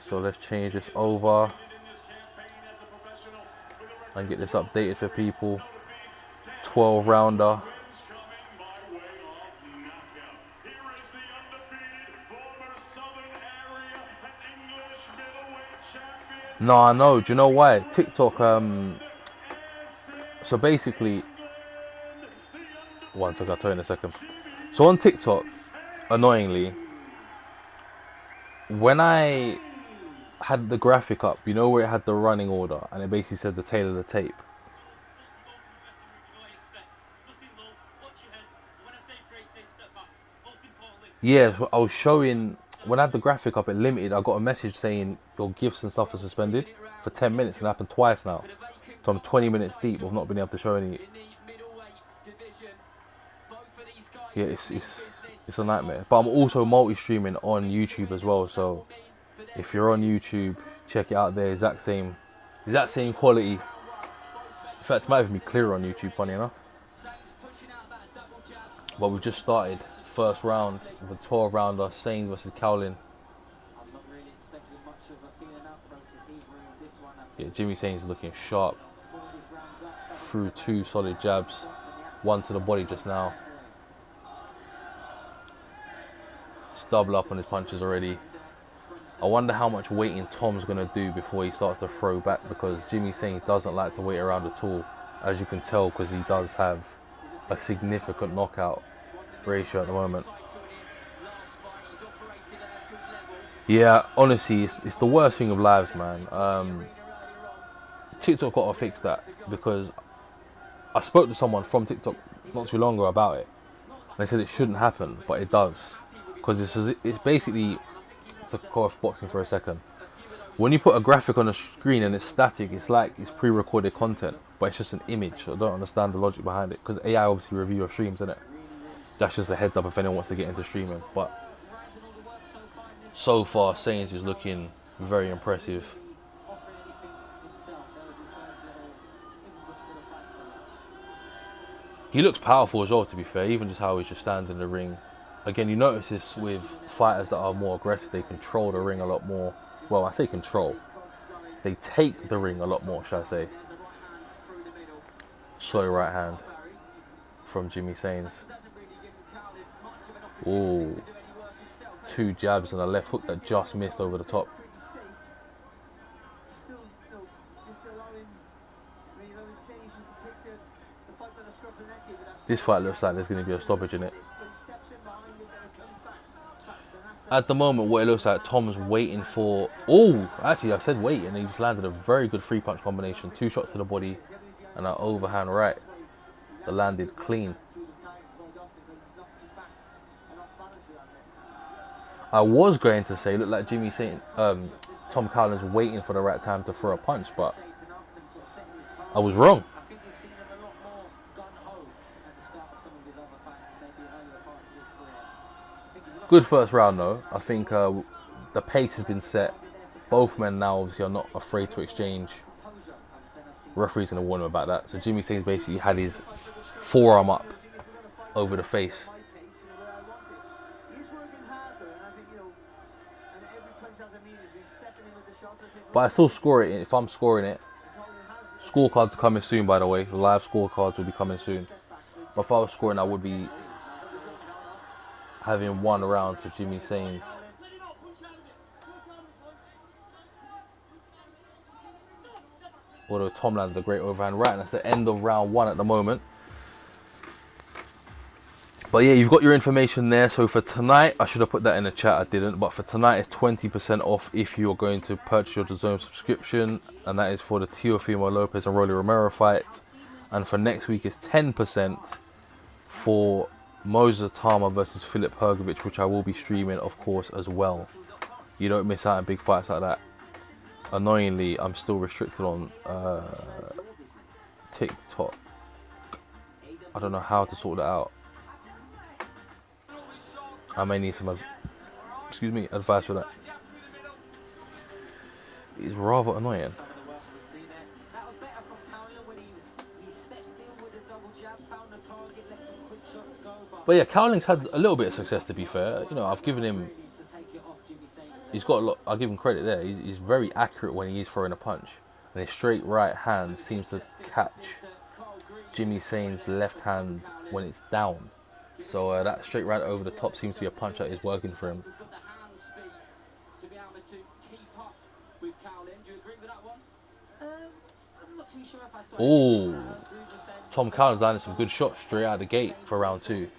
So let's change this over and get this updated for people. 12 rounder. No, I know. Do you know why? TikTok. So basically, one second. I'll tell you in a second. So on TikTok, annoyingly, when I had the graphic up, you know where it had the running order, and it basically said the tail of the tape. Yeah, so I was showing. When I had the graphic up at limited, I got a message saying your gifts and stuff are suspended for 10 minutes, and it happened twice now. So I'm 20 minutes deep of not being able to show any. Yeah, it's It's a nightmare. But I'm also multi-streaming on YouTube as well. So if you're on YouTube, check it out there. Exact same quality. In fact, it might even be clearer on YouTube, funny enough. But we've just started first round of a 12 rounder, Sainz versus Cowlin. Yeah, Jimmy Sainz looking sharp. Through 2 solid jabs. 1 to the body just now. Just double up on his punches already. I wonder how much waiting Tom's going to do before he starts to throw back, because Jimmy Sainz doesn't like to wait around at all, as you can tell, because he does have a significant knockout ratio at the moment. Yeah, honestly, it's the worst thing of lives, man. TikTok got to fix that, because I spoke to someone from TikTok not too long ago about it, and they said it shouldn't happen, but it does, because it's basically, to go off boxing for a second, when you put a graphic on a screen and it's static, it's like it's pre-recorded content, but it's just an image. I don't understand the logic behind it, because AI obviously review your streams, isn't it? That's just a heads up if anyone wants to get into streaming. But so far, Sainz is looking very impressive. He looks powerful as well, to be fair, even just how he's just standing in the ring. Again, you notice this with fighters that are more aggressive. They control the ring a lot more. Well, I say control. They take the ring a lot more, shall I say. Slow right hand from Jimmy Sainz. Ooh. 2 jabs and a left hook that just missed over the top. This fight looks like there's going to be a stoppage in it. At the moment, what it looks like, Tom's waiting for... Oh, actually, I said wait, and he just landed a very good 3-punch combination. 2 shots to the body and an overhand right that landed clean. I was going to say, look like Jimmy saying, Tom Cowlin's waiting for the right time to throw a punch, but I was wrong. Good first round though. I think the pace has been set. Both men now obviously are not afraid to exchange. Referee's gonna warn him about that. So Jimmy Sainz basically had his forearm up over the face. But I still score it if I'm scoring it. Scorecards are coming soon, by the way. The live scorecards will be coming soon. But if I was scoring, I would be having 1 round to Jimmy Sainz. Although Tom landed a great overhand right, and that's the end of round 1 at the moment. But yeah, you've got your information there. So for tonight, I should have put that in the chat, I didn't. But for tonight, it's 20% off if you're going to purchase your DAZN subscription. And that is for the Teofimo Lopez and Rolly Romero fight. And for next week, it's 10% for Moses Tama versus Filip Hrgovic, which I will be streaming, of course, as well. You don't miss out on big fights like that. Annoyingly, I'm still restricted on TikTok. I don't know how to sort that out. I may need some advice for that. It's rather annoying. But yeah, Cowling's had a little bit of success, to be fair. You know, I've given him... He's got a lot... I'll give him credit there. He's very accurate when he is throwing a punch. And his straight right hand seems to catch Jimmy Sainz' left hand when it's down. So that straight right over the top seems to be a punch that is working for him. Oh, Tom Cowlin's landed some good shots straight out of the gate for round 2.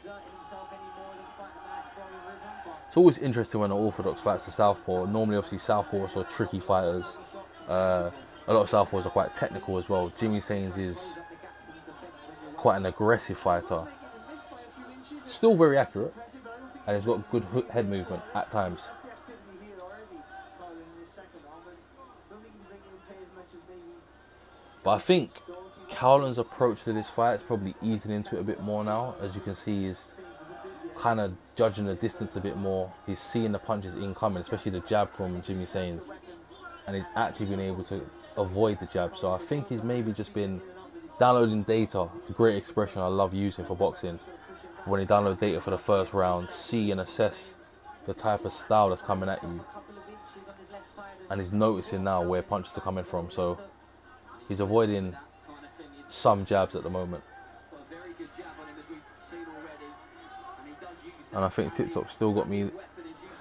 It's always interesting when an orthodox fights a southpaw. Normally, obviously, southpaws are tricky fighters. A lot of southpaws are quite technical as well. Jimmy Sainz is quite an aggressive fighter. Still very accurate, and he's got good head movement at times. But I think Cowlin's approach to this fight is probably easing into it a bit more now. As you can see, he's kind of judging the distance a bit more. He's seeing the punches incoming, especially the jab from Jimmy Sains, and he's actually been able to avoid the jab. So I think he's maybe just been downloading data. A great expression I love using for boxing. When you download data for the first round, see and assess the type of style that's coming at you, and he's noticing now where punches are coming from. So he's avoiding some jabs at the moment. And I think TikTok still got me.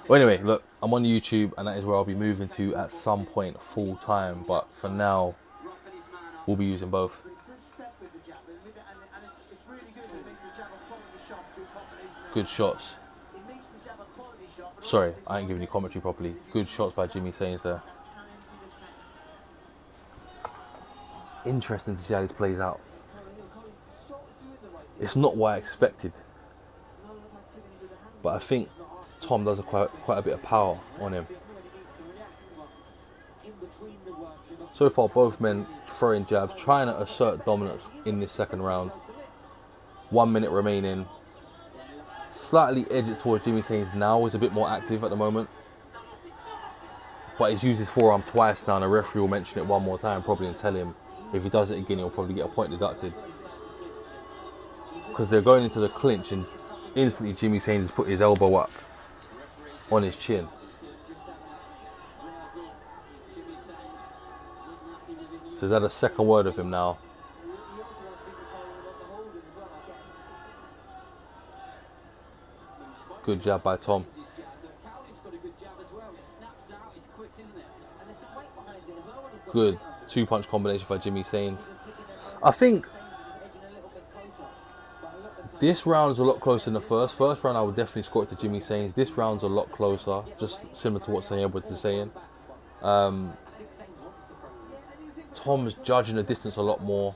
Well, anyway, look, I'm on YouTube, and that is where I'll be moving to at some point full time. But for now, we'll be using both. Good shots. Sorry, I ain't giving you commentary properly. Good shots by Jimmy Sains there. Interesting to see how this plays out. It's not what I expected, but I think Tom does quite a bit of power on him. So far, both men throwing jabs, trying to assert dominance in this second round. 1 minute remaining. Slightly edged towards Jimmy Sains now. Is a bit more active at the moment, but he's used his forearm twice now, and the referee will mention it one more time probably and tell him if he does it again he'll probably get a point deducted, because they're going into the clinch, and instantly Jimmy Sains has put his elbow up on his chin. So he's had a second word of him now. Good jab by Tom. Good 2-punch combination by Jimmy Sains. I think this round is a lot closer than the first. First round I would definitely score it to Jimmy Sains. This round's a lot closer, just similar to what Sain was saying. Tom's judging the distance a lot more.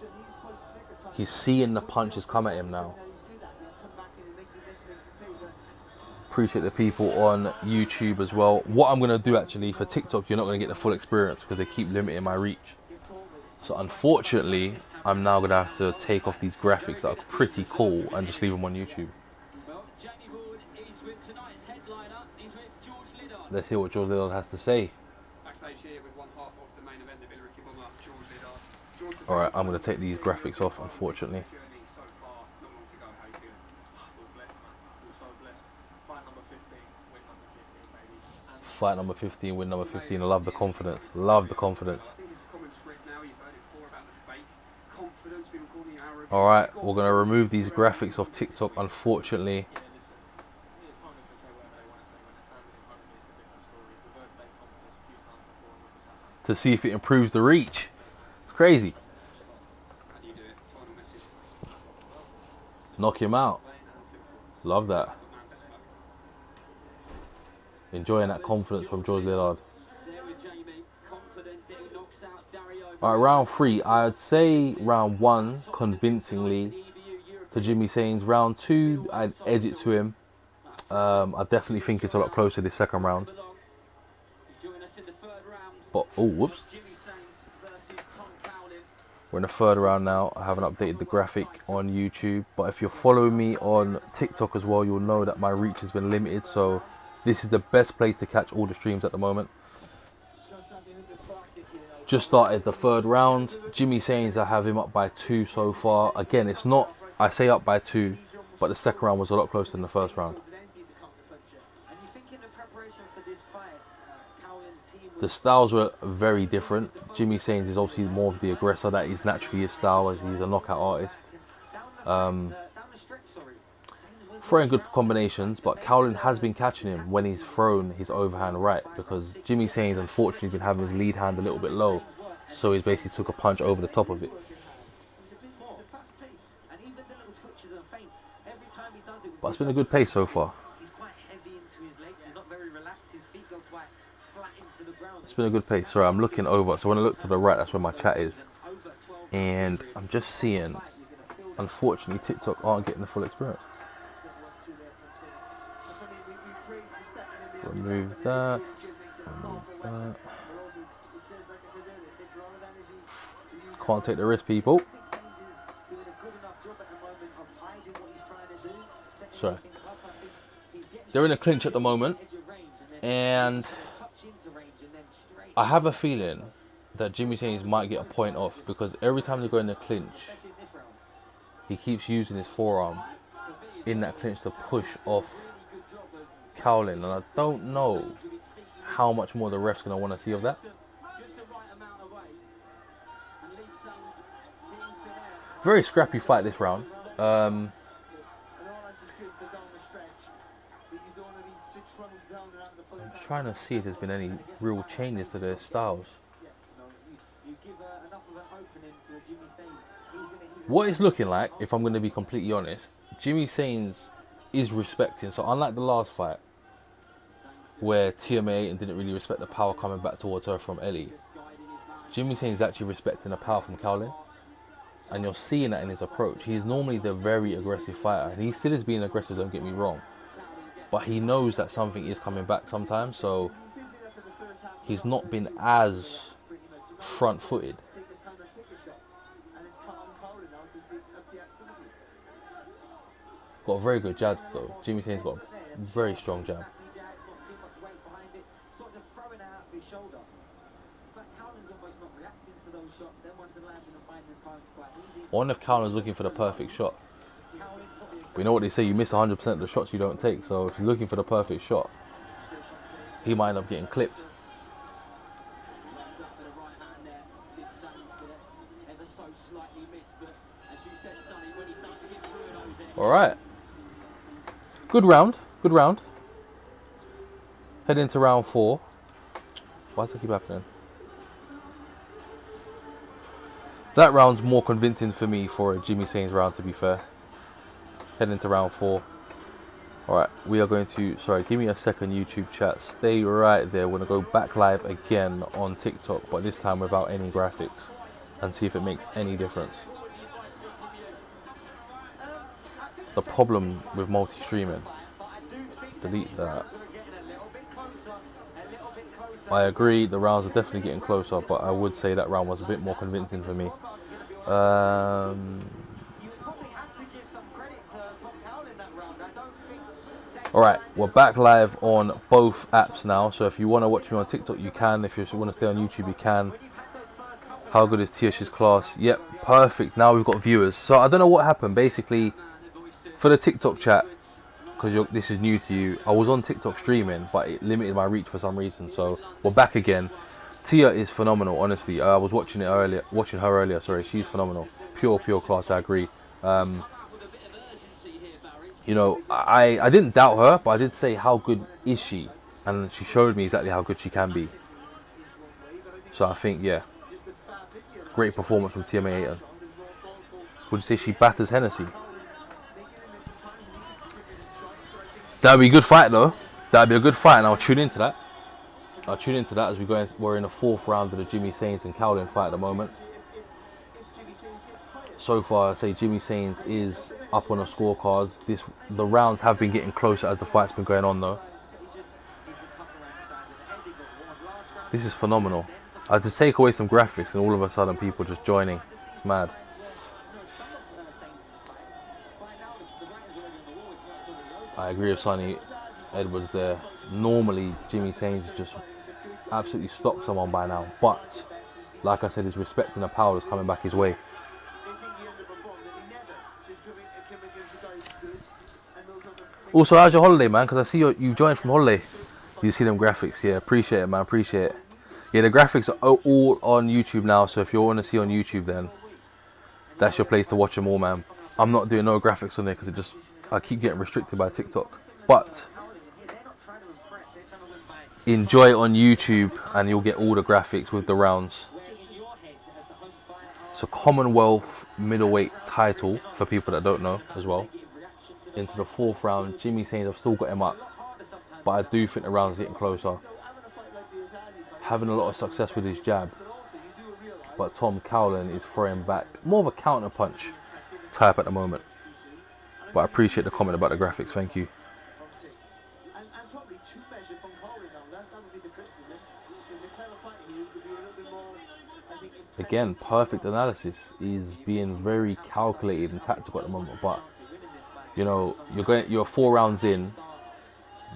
He's seeing the punches come at him now. Appreciate the people on YouTube as well. What I'm going to do actually for TikTok, you're not going to get the full experience because they keep limiting my reach. So unfortunately, I'm now going to have to take off these graphics that are pretty cool and just leave them on YouTube. Let's hear what George Liddard has to say. Alright, I'm going to take these graphics off, unfortunately. Fight number 15, win number 15. I love the confidence. Love the confidence. Alright, we're going to remove these graphics off TikTok, unfortunately. To see if it improves the reach. It's crazy. Knock him out. Love that. Enjoying that confidence from George Liddard. Alright, round 3. I'd say round 1 convincingly to Jimmy Sains. Round 2, I'd edge it to him. I definitely think it's a lot closer this second round. But, oh, whoops. We're in the third round now. I haven't updated the graphic on YouTube. But if you're following me on TikTok as well, you'll know that my reach has been limited. So this is the best place to catch all the streams at the moment. Just started the third round. Jimmy Sains, I have him up by 2 so far. Again, it's not, I say up by 2, but the second round was a lot closer than the first round. The styles were very different. Jimmy Sains is obviously more of the aggressor. That is naturally his style, as he's a knockout artist. Throwing good combinations, but Cowlin has been catching him when he's thrown his overhand right, because Jimmy Sains unfortunately has been having his lead hand a little bit low, so he's basically took a punch over the top of it. But it's been a good pace so far. It's been a good pace. Sorry, I'm looking over, so when I look to the right, that's where my chat is, and I'm just seeing, unfortunately, TikTok aren't getting the full experience. Remove that. Remove that. Can't take the risk, people. Sorry. They're in a clinch at the moment, and I have a feeling that Jimmy Sains might get a point off, because every time they go in the clinch, he keeps using his forearm in that clinch to push off Cowling, and I don't know how much more the ref's going to want to see of that. Very scrappy fight this round. I'm trying to see if there's been any real changes to their styles. What it's looking like, if I'm going to be completely honest, Jimmy Sains is respecting. So unlike the last fight, where TMA didn't really respect the power coming back towards her from Ellie, Jimmy Sains is actually respecting the power from Cowling. And you're seeing that in his approach. He's normally the very aggressive fighter, and he still is being aggressive, don't get me wrong. But he knows that something is coming back sometimes, so he's not been as front-footed. Got a very good jab though. Jimmy Sains got a very strong jab. I wonder if Cowling's looking for the perfect shot. We know what they say, you miss 100% of the shots you don't take, so if he's looking for the perfect shot, he might end up getting clipped. Alright. Good round, good round. Head into round 4. Why does it keep happening? That round's more convincing for me for a Jimmy Sains round, to be fair. Head into round 4. Alright, we are going to... Sorry, give me a second, YouTube chat. Stay right there. We're going to go back live again on TikTok, but this time without any graphics, and see if it makes any difference. The problem with multi-streaming. Delete that. I agree, the rounds are definitely getting closer, but I would say that round was a bit more convincing for me. Alright, we're back live on both apps now, so if you want to watch me on TikTok, you can. If you want to stay on YouTube, you can. How good is Tiosh's class? Yep, perfect. Now we've got viewers. So I don't know what happened. Basically, for the TikTok chat, because this is new to you, I was on TikTok streaming, but it limited my reach for some reason. So we're back again. Tia is phenomenal, honestly. I was watching her earlier. Sorry, she's phenomenal. Pure class. I agree. You know, I didn't doubt her, but I did say, how good is she? And she showed me exactly how good she can be. So I think, yeah, great performance from TMA Ayton. Would you say she batters Hennessy? That'd be a good fight though. That'd be a good fight, and I'll tune into that. I'll tune into that as we're in the 4th round of the Jimmy Sains and Cowling fight at the moment. So far, I say Jimmy Sains is up on the scorecards. The rounds have been getting closer as the fight's been going on though. This is phenomenal. I just take away some graphics and all of a sudden people just joining. It's mad. I agree with Sonny Edwards there. Normally, Jimmy Sains just absolutely stopped someone by now. But, like I said, he's respecting the power that's coming back his way. Also, how's your holiday, man? Because I see you joined from holiday. You see them graphics. Yeah, appreciate it, man. Appreciate it. Yeah, the graphics are all on YouTube now. So if you want to see on YouTube, then that's your place to watch them all, man. I'm not doing no graphics on there because I keep getting restricted by TikTok. But enjoy it on YouTube and you'll get all the graphics with the rounds. So Commonwealth middleweight title for people that don't know as well. Into the 4th round. Jimmy Sains, I've still got him up, but I do think the round's getting closer. Having a lot of success with his jab, but Tom Cowling is throwing back more of a counter punch type at the moment. But I appreciate the comment about the graphics, thank you. Again, perfect analysis. He's being very calculated and tactical at the moment, but you know, you're 4 rounds in.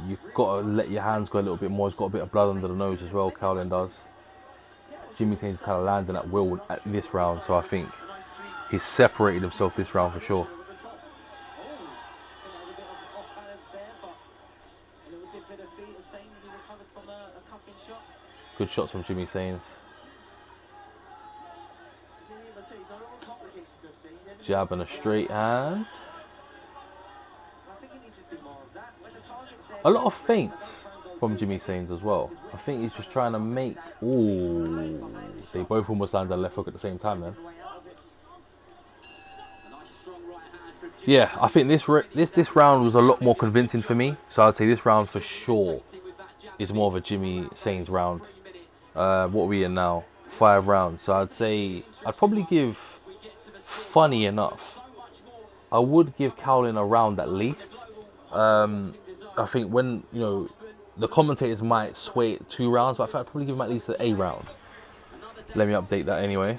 You've got to let your hands go a little bit more. He's got a bit of blood under the nose as well, Cowling does. Jimmy Sains is kind of landing at will at this round, so I think he's separated himself this round for sure. Good shots from Jimmy Sains. Jab and a straight hand. A lot of feints from Jimmy Sains as well. I think he's just trying to make... Ooh, they both almost landed a left hook at the same time then. Yeah, I think this round was a lot more convincing for me. So I'd say this round for sure is more of a Jimmy Sains round. What are we in now? 5 rounds. So I'd say I'd probably give, funny enough, I would give Cowling a round at least. I think when, you know, the commentators might sway it 2 rounds, but I think I'd probably give him at least an A round. Let me update that anyway.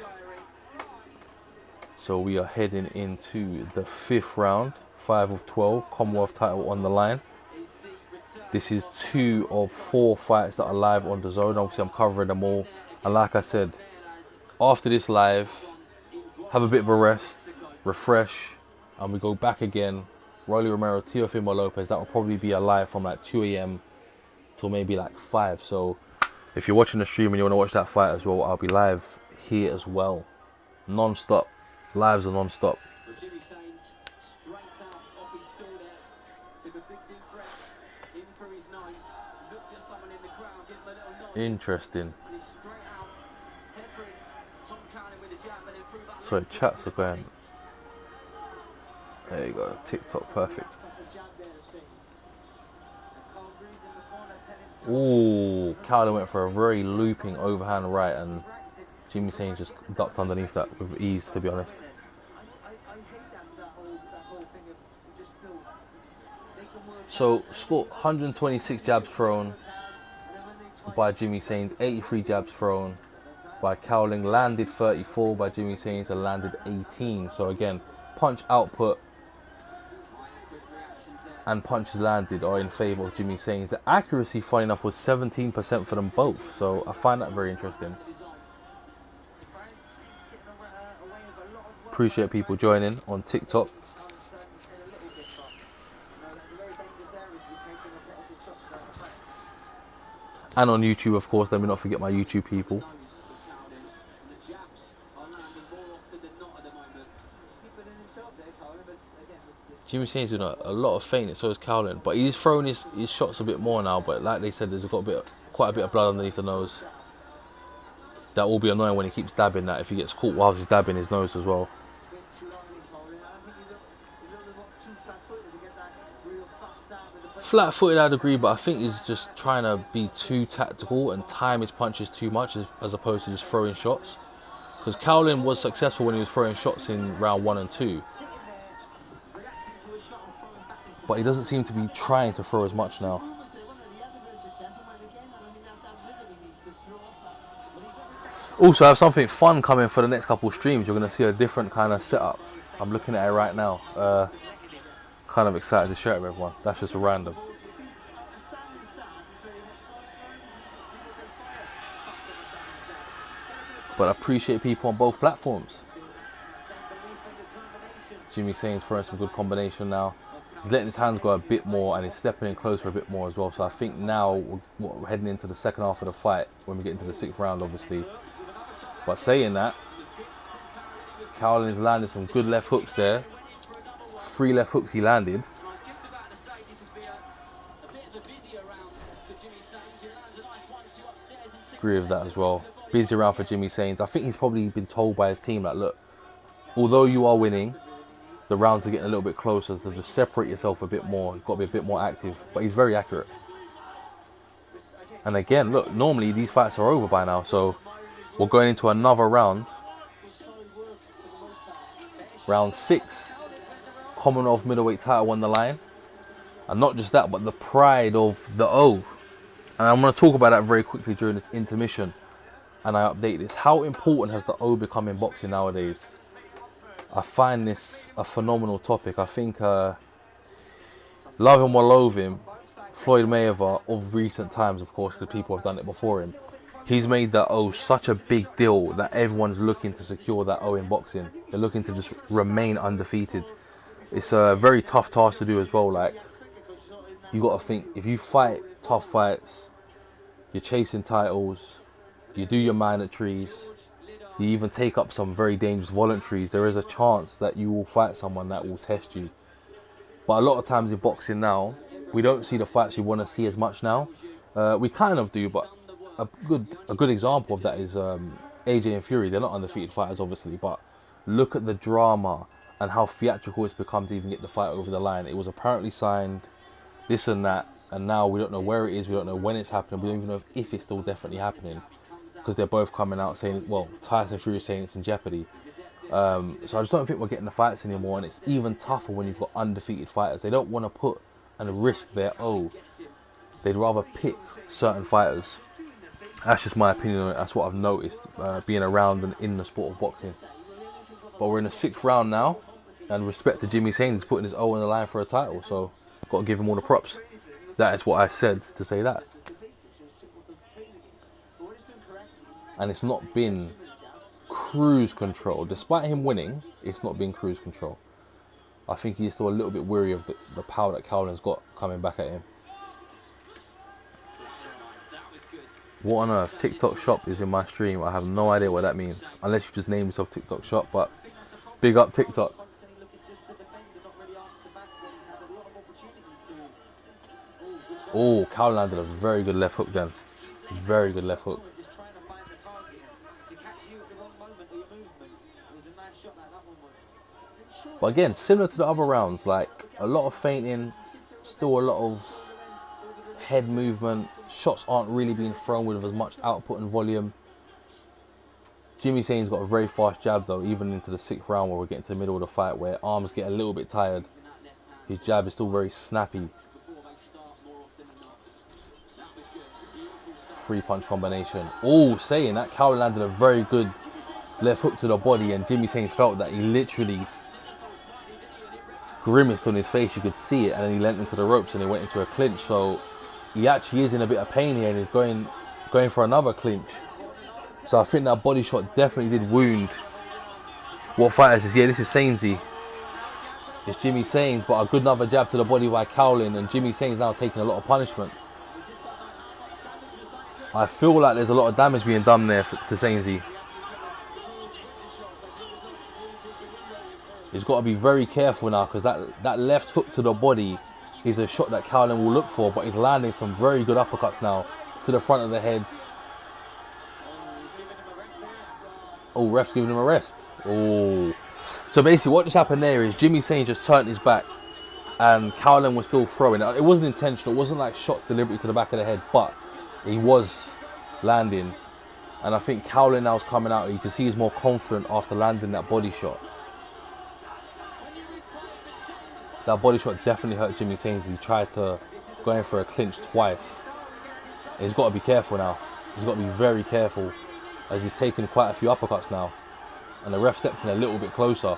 So we are heading into the 5th round, 5 of 12, Commonwealth title on the line. This is 2 of 4 fights that are live on the zone. Obviously I'm covering them all. And like I said, after this live, have a bit of a rest, refresh, and we go back again. Rolly Romero, Teofimo Lopez, that will probably be a live from like 2 AM till maybe like 5. So if you're watching the stream and you want to watch that fight as well, I'll be live here as well. Non-stop. Lives are non-stop. Interesting. So chats are going. There you go, TikTok, perfect. Ooh, Cowling went for a very looping overhand right, and Jimmy Sains just ducked underneath that with ease, to be honest. So, scored 126 jabs thrown by Jimmy Sains, 83 jabs thrown by Cowling, landed 34 by Jimmy Sains, and landed 18. So again, punch output and punches landed are in favour of Jimmy Sains. The accuracy, funny enough, was 17% for them both. So I find that very interesting. Appreciate people joining on TikTok. And on YouTube, of course. Let me not forget my YouTube people. Jimmy Sains doing a lot of feint, so is Cowling, but he's throwing his shots a bit more now. But like they said, there's quite a bit of blood underneath the nose. That will be annoying when he keeps dabbing that, if he gets caught while he's dabbing his nose as well. Flat-footed, I'd agree, but I think he's just trying to be too tactical and time his punches too much as opposed to just throwing shots. Because Cowling was successful when he was throwing shots in round 1 and 2. But he doesn't seem to be trying to throw as much now. Also, I have something fun coming for the next couple of streams. You're going to see a different kind of setup. I'm looking at it right now. Kind of excited to share it with everyone. That's just a random. But I appreciate people on both platforms. Jimmy Sains throwing some good combination now. He's letting his hands go a bit more and he's stepping in closer a bit more as well. So I think now we're heading into the second half of the fight when we get into the 6th round, obviously. But saying that, Cowling has landed some good left hooks there. 3 left hooks he landed. Agree with that as well. Busy round for Jimmy Sains. I think he's probably been told by his team that, look, although you are winning, the rounds are getting a little bit closer, so just separate yourself a bit more. You've got to be a bit more active. But he's very accurate. And again, look, normally these fights are over by now, so we're going into another round. Round 6. Commonwealth middleweight title on the line. And not just that, but the pride of the O. And I'm going to talk about that very quickly during this intermission. And I update this. How important has the O become in boxing nowadays? I find this a phenomenal topic. I think, love him or loathe him, Floyd Mayweather of recent times, of course, because people have done it before him. He's made that O such a big deal that everyone's looking to secure that O in boxing. They're looking to just remain undefeated. It's a very tough task to do as well. Like, you got to think, if you fight tough fights, you're chasing titles, you do your mandatories, you even take up some very dangerous voluntaries, there is a chance that you will fight someone that will test you. But a lot of times in boxing now, we don't see the fights we want to see as much now. We kind of do, but a good example of that is AJ and Fury. They're not undefeated fighters, obviously, but look at the drama and how theatrical it's become to even get the fight over the line. It was apparently signed, this and that, and now we don't know where it is, we don't know when it's happening, we don't even know if it's still definitely happening, because they're both coming out saying, well, Tyson Fury is saying it's in jeopardy. So I just don't think we're getting the fights anymore, and it's even tougher when you've got undefeated fighters. They don't want to put and risk their O. They'd rather pick certain fighters. That's just my opinion on it. That's what I've noticed being around and in the sport of boxing. But we're in the 6th round now, and respect to Jimmy Sains, he's putting his O on the line for a title, so got to give him all the props. That is what I said to say that. And it's not been cruise control. Despite him winning, it's not been cruise control. I think he's still a little bit weary of the power that Cowling's got coming back at him. What on earth? TikTok shop is in my stream. I have no idea what that means. Unless you just name yourself TikTok shop, but big up TikTok. Oh, Cowling landed a very good left hook then. Very good left hook. But again, similar to the other rounds, like a lot of feinting, still a lot of head movement. Shots aren't really being thrown with as much output and volume. Jimmy Sains got a very fast jab though, even into the 6th round where we're getting to the middle of the fight where arms get a little bit tired. His jab is still very snappy. 3-punch combination. Oh, saying that, Cowling landed a very good left hook to the body, and Jimmy Sains felt that. He literally grimaced on his face, you could see it, and then he leant into the ropes and he went into a clinch. So he actually is in a bit of pain here and he's going for another clinch. So I think that body shot definitely did wound. What fight is this? Yeah, this is Sainsy. It's Jimmy Sains, but a good another jab to the body by Cowling, and Jimmy Sains now taking a lot of punishment. I feel like there's a lot of damage being done there to Sainsy. He's got to be very careful now, because that left hook to the body is a shot that Cowling will look for, but he's landing some very good uppercuts now to the front of the head. Oh, ref's giving him a rest. Oh. So basically what just happened there is Jimmy Sains just turned his back and Cowling was still throwing. It wasn't intentional, it wasn't like shot deliberately to the back of the head, but he was landing. And I think Cowling now is coming out. You can see he's more confident after landing that body shot. That body shot definitely hurt Jimmy Sains. He tried to go in for a clinch twice. He's got to be careful now. He's got to be very careful, as he's taken quite a few uppercuts now. And the ref steps in a little bit closer.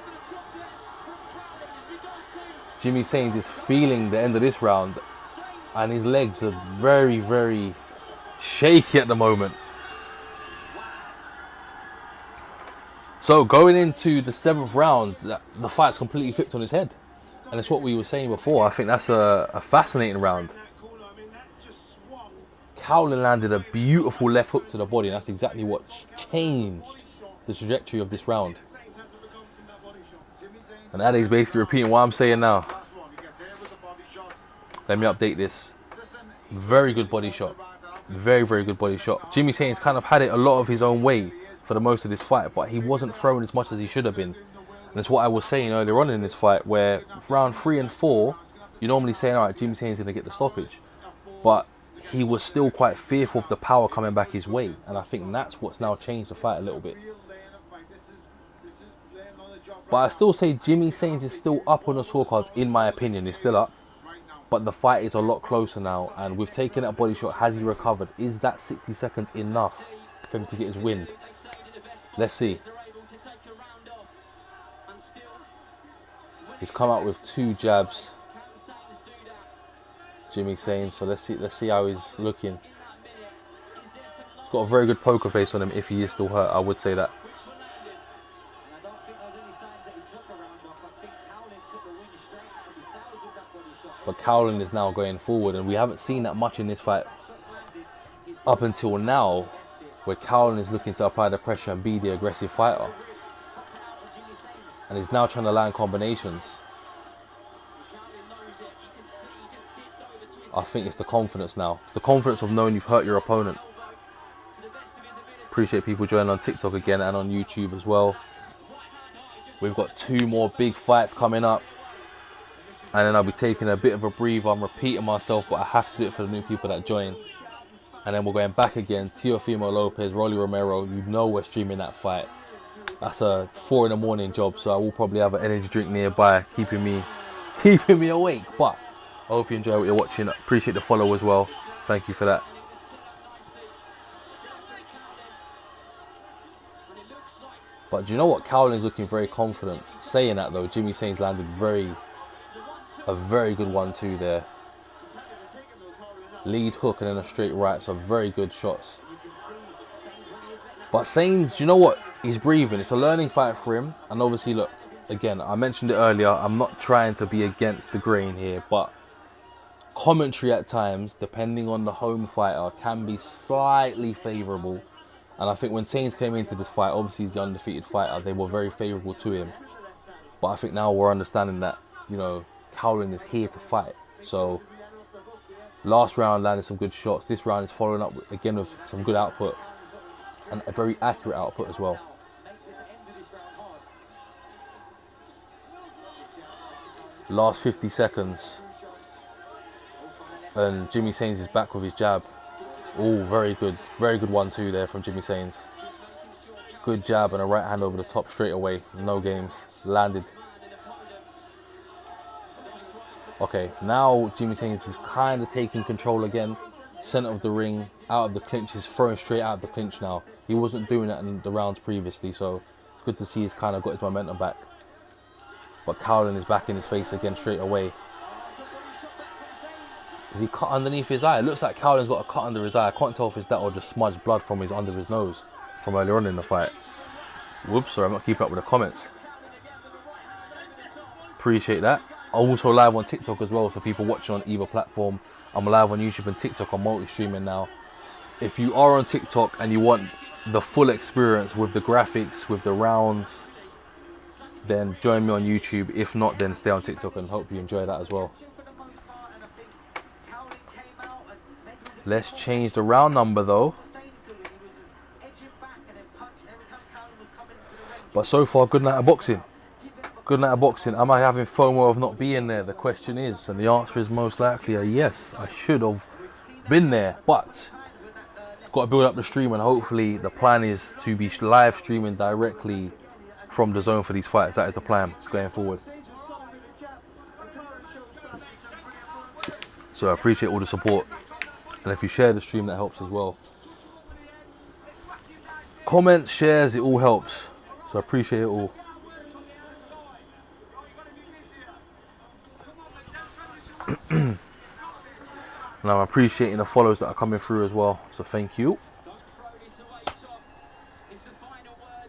Jimmy Sains is feeling the end of this round, and his legs are very, very shaky at the moment. So going into the 7th round, the fight's completely flipped on his head. And it's what we were saying before. I think that's a fascinating round. Cowling landed a beautiful left hook to the body, and that's exactly what changed the trajectory of this round. And Addy's basically repeating what I'm saying now. Let me update this. Very good body shot. Very, very good body shot. Jimmy Sains kind of had it a lot of his own way for the most of this fight, but he wasn't throwing as much as he should have been. And that's what I was saying earlier on in this fight, where round 3 and 4, you're normally saying, all right, Jimmy Sains is going to get the stoppage. But he was still quite fearful of the power coming back his way. And I think that's what's now changed the fight a little bit. But I still say Jimmy Sains is still up on the scorecards, in my opinion. He's still up. But the fight is a lot closer now. And with taking that body shot, has he recovered? Is that 60 seconds enough for him to get his wind? Let's see. He's come out with 2 jabs. Jimmy Sains. So let's see how he's looking. He's got a very good poker face on him if he is still hurt. I would say that. But Cowling is now going forward, and we haven't seen that much in this fight up until now, where Cowling is looking to apply the pressure and be the aggressive fighter. And he's now trying to land combinations. I think it's the confidence now. The confidence of knowing you've hurt your opponent. Appreciate people joining on TikTok again and on YouTube as well. We've got 2 more big fights coming up. And then I'll be taking a bit of a breather. I'm repeating myself, but I have to do it for the new people that join. And then we're going back again. Teofimo Lopez, Rolly Romero. You know we're streaming that fight. That's a 4 in the morning job, so I will probably have an energy drink nearby, keeping me awake. But I hope you enjoy what you're watching. Appreciate the follow as well. Thank you for that. But do you know what? Cowling's looking very confident. Saying that though, Jimmy Sains landed a very good 1-2 there. Lead hook and then a straight right, so very good shots. But Sains, do you know what? He's breathing. It's a learning fight for him. And obviously, look, again, I mentioned it earlier, I'm not trying to be against the grain here, but commentary at times, depending on the home fighter, can be slightly favourable. And I think when Sains came into this fight, obviously he's the undefeated fighter, they were very favourable to him. But I think now we're understanding that, you know, Cowling is here to fight. So last round landed some good shots. This round is following up again with some good output and a very accurate output as well. Last 50 seconds and Jimmy Sains is back with his jab. Oh, very good 1-2 there from Jimmy Sains. Good jab and a right hand over the top straight away. No games. Landed. Okay, now Jimmy Sains is kind of taking control again. Center of the ring, out of the clinch. He's throwing straight out of the clinch now. He wasn't doing that in the rounds previously, so good to see he's kind of got his momentum back. But Cowling is back in his face again straight away. Is he cut underneath his eye? It looks like Cowling's got a cut under his eye. I can't tell if it's that or just smudged blood from his under his nose from earlier on in the fight. Whoops, sorry, I'm not keeping up with the comments. Appreciate that. I'm also live on TikTok as well for people watching on either platform. I'm live on YouTube and TikTok. I'm multi-streaming now. If you are on TikTok and you want the full experience with the graphics, with the rounds, then join me on YouTube. If not, then stay on TikTok and hope you enjoy that as well. Let's change the round number though. But so far, good night of boxing. Good night of boxing. Am I having FOMO of not being there? The question is, and the answer is most likely a yes. I should have been there, but got to build up the stream, and hopefully the plan is to be live streaming directly from the zone for these fights. That is the plan going forward. So I appreciate all the support, and if you share the stream, that helps as well. Comments, shares, it all helps. So I appreciate it all. Now I'm appreciating the follows that are coming through as well, so thank you.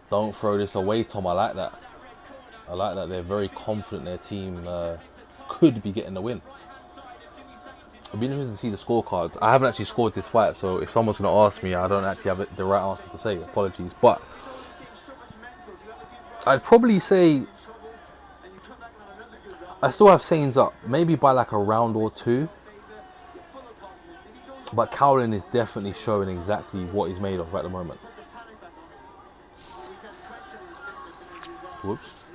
Don't throw this away, Tom. I like that. I like that. They're very confident their team could be getting the win. It'll be interesting to see the scorecards. I haven't actually scored this fight, so if someone's going to ask me, I don't actually have the right answer to say. Apologies, but I'd probably say I still have Sains up, maybe by like a round or 2. But Cowling is definitely showing exactly what he's made of at the moment. Whoops.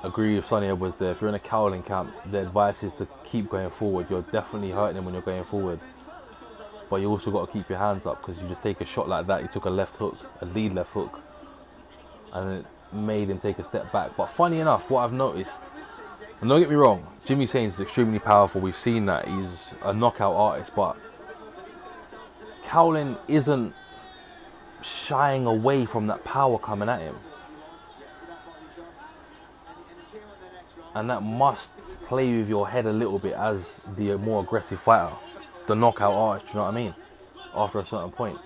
Agree with Sonny Edwards there. If you're in a Cowling camp, the advice is to keep going forward. You're definitely hurting him when you're going forward. But you also got to keep your hands up, because you just take a shot like that. You took a left hook, a lead left hook, and it made him take a step back. But funny enough, what I've noticed, and don't get me wrong, Jimmy Sains is extremely powerful. We've seen that. He's a knockout artist, but Cowling isn't shying away from that power coming at him. And that must play with your head a little bit as the more aggressive fighter. The knockout arch, do you know what I mean? After a certain point.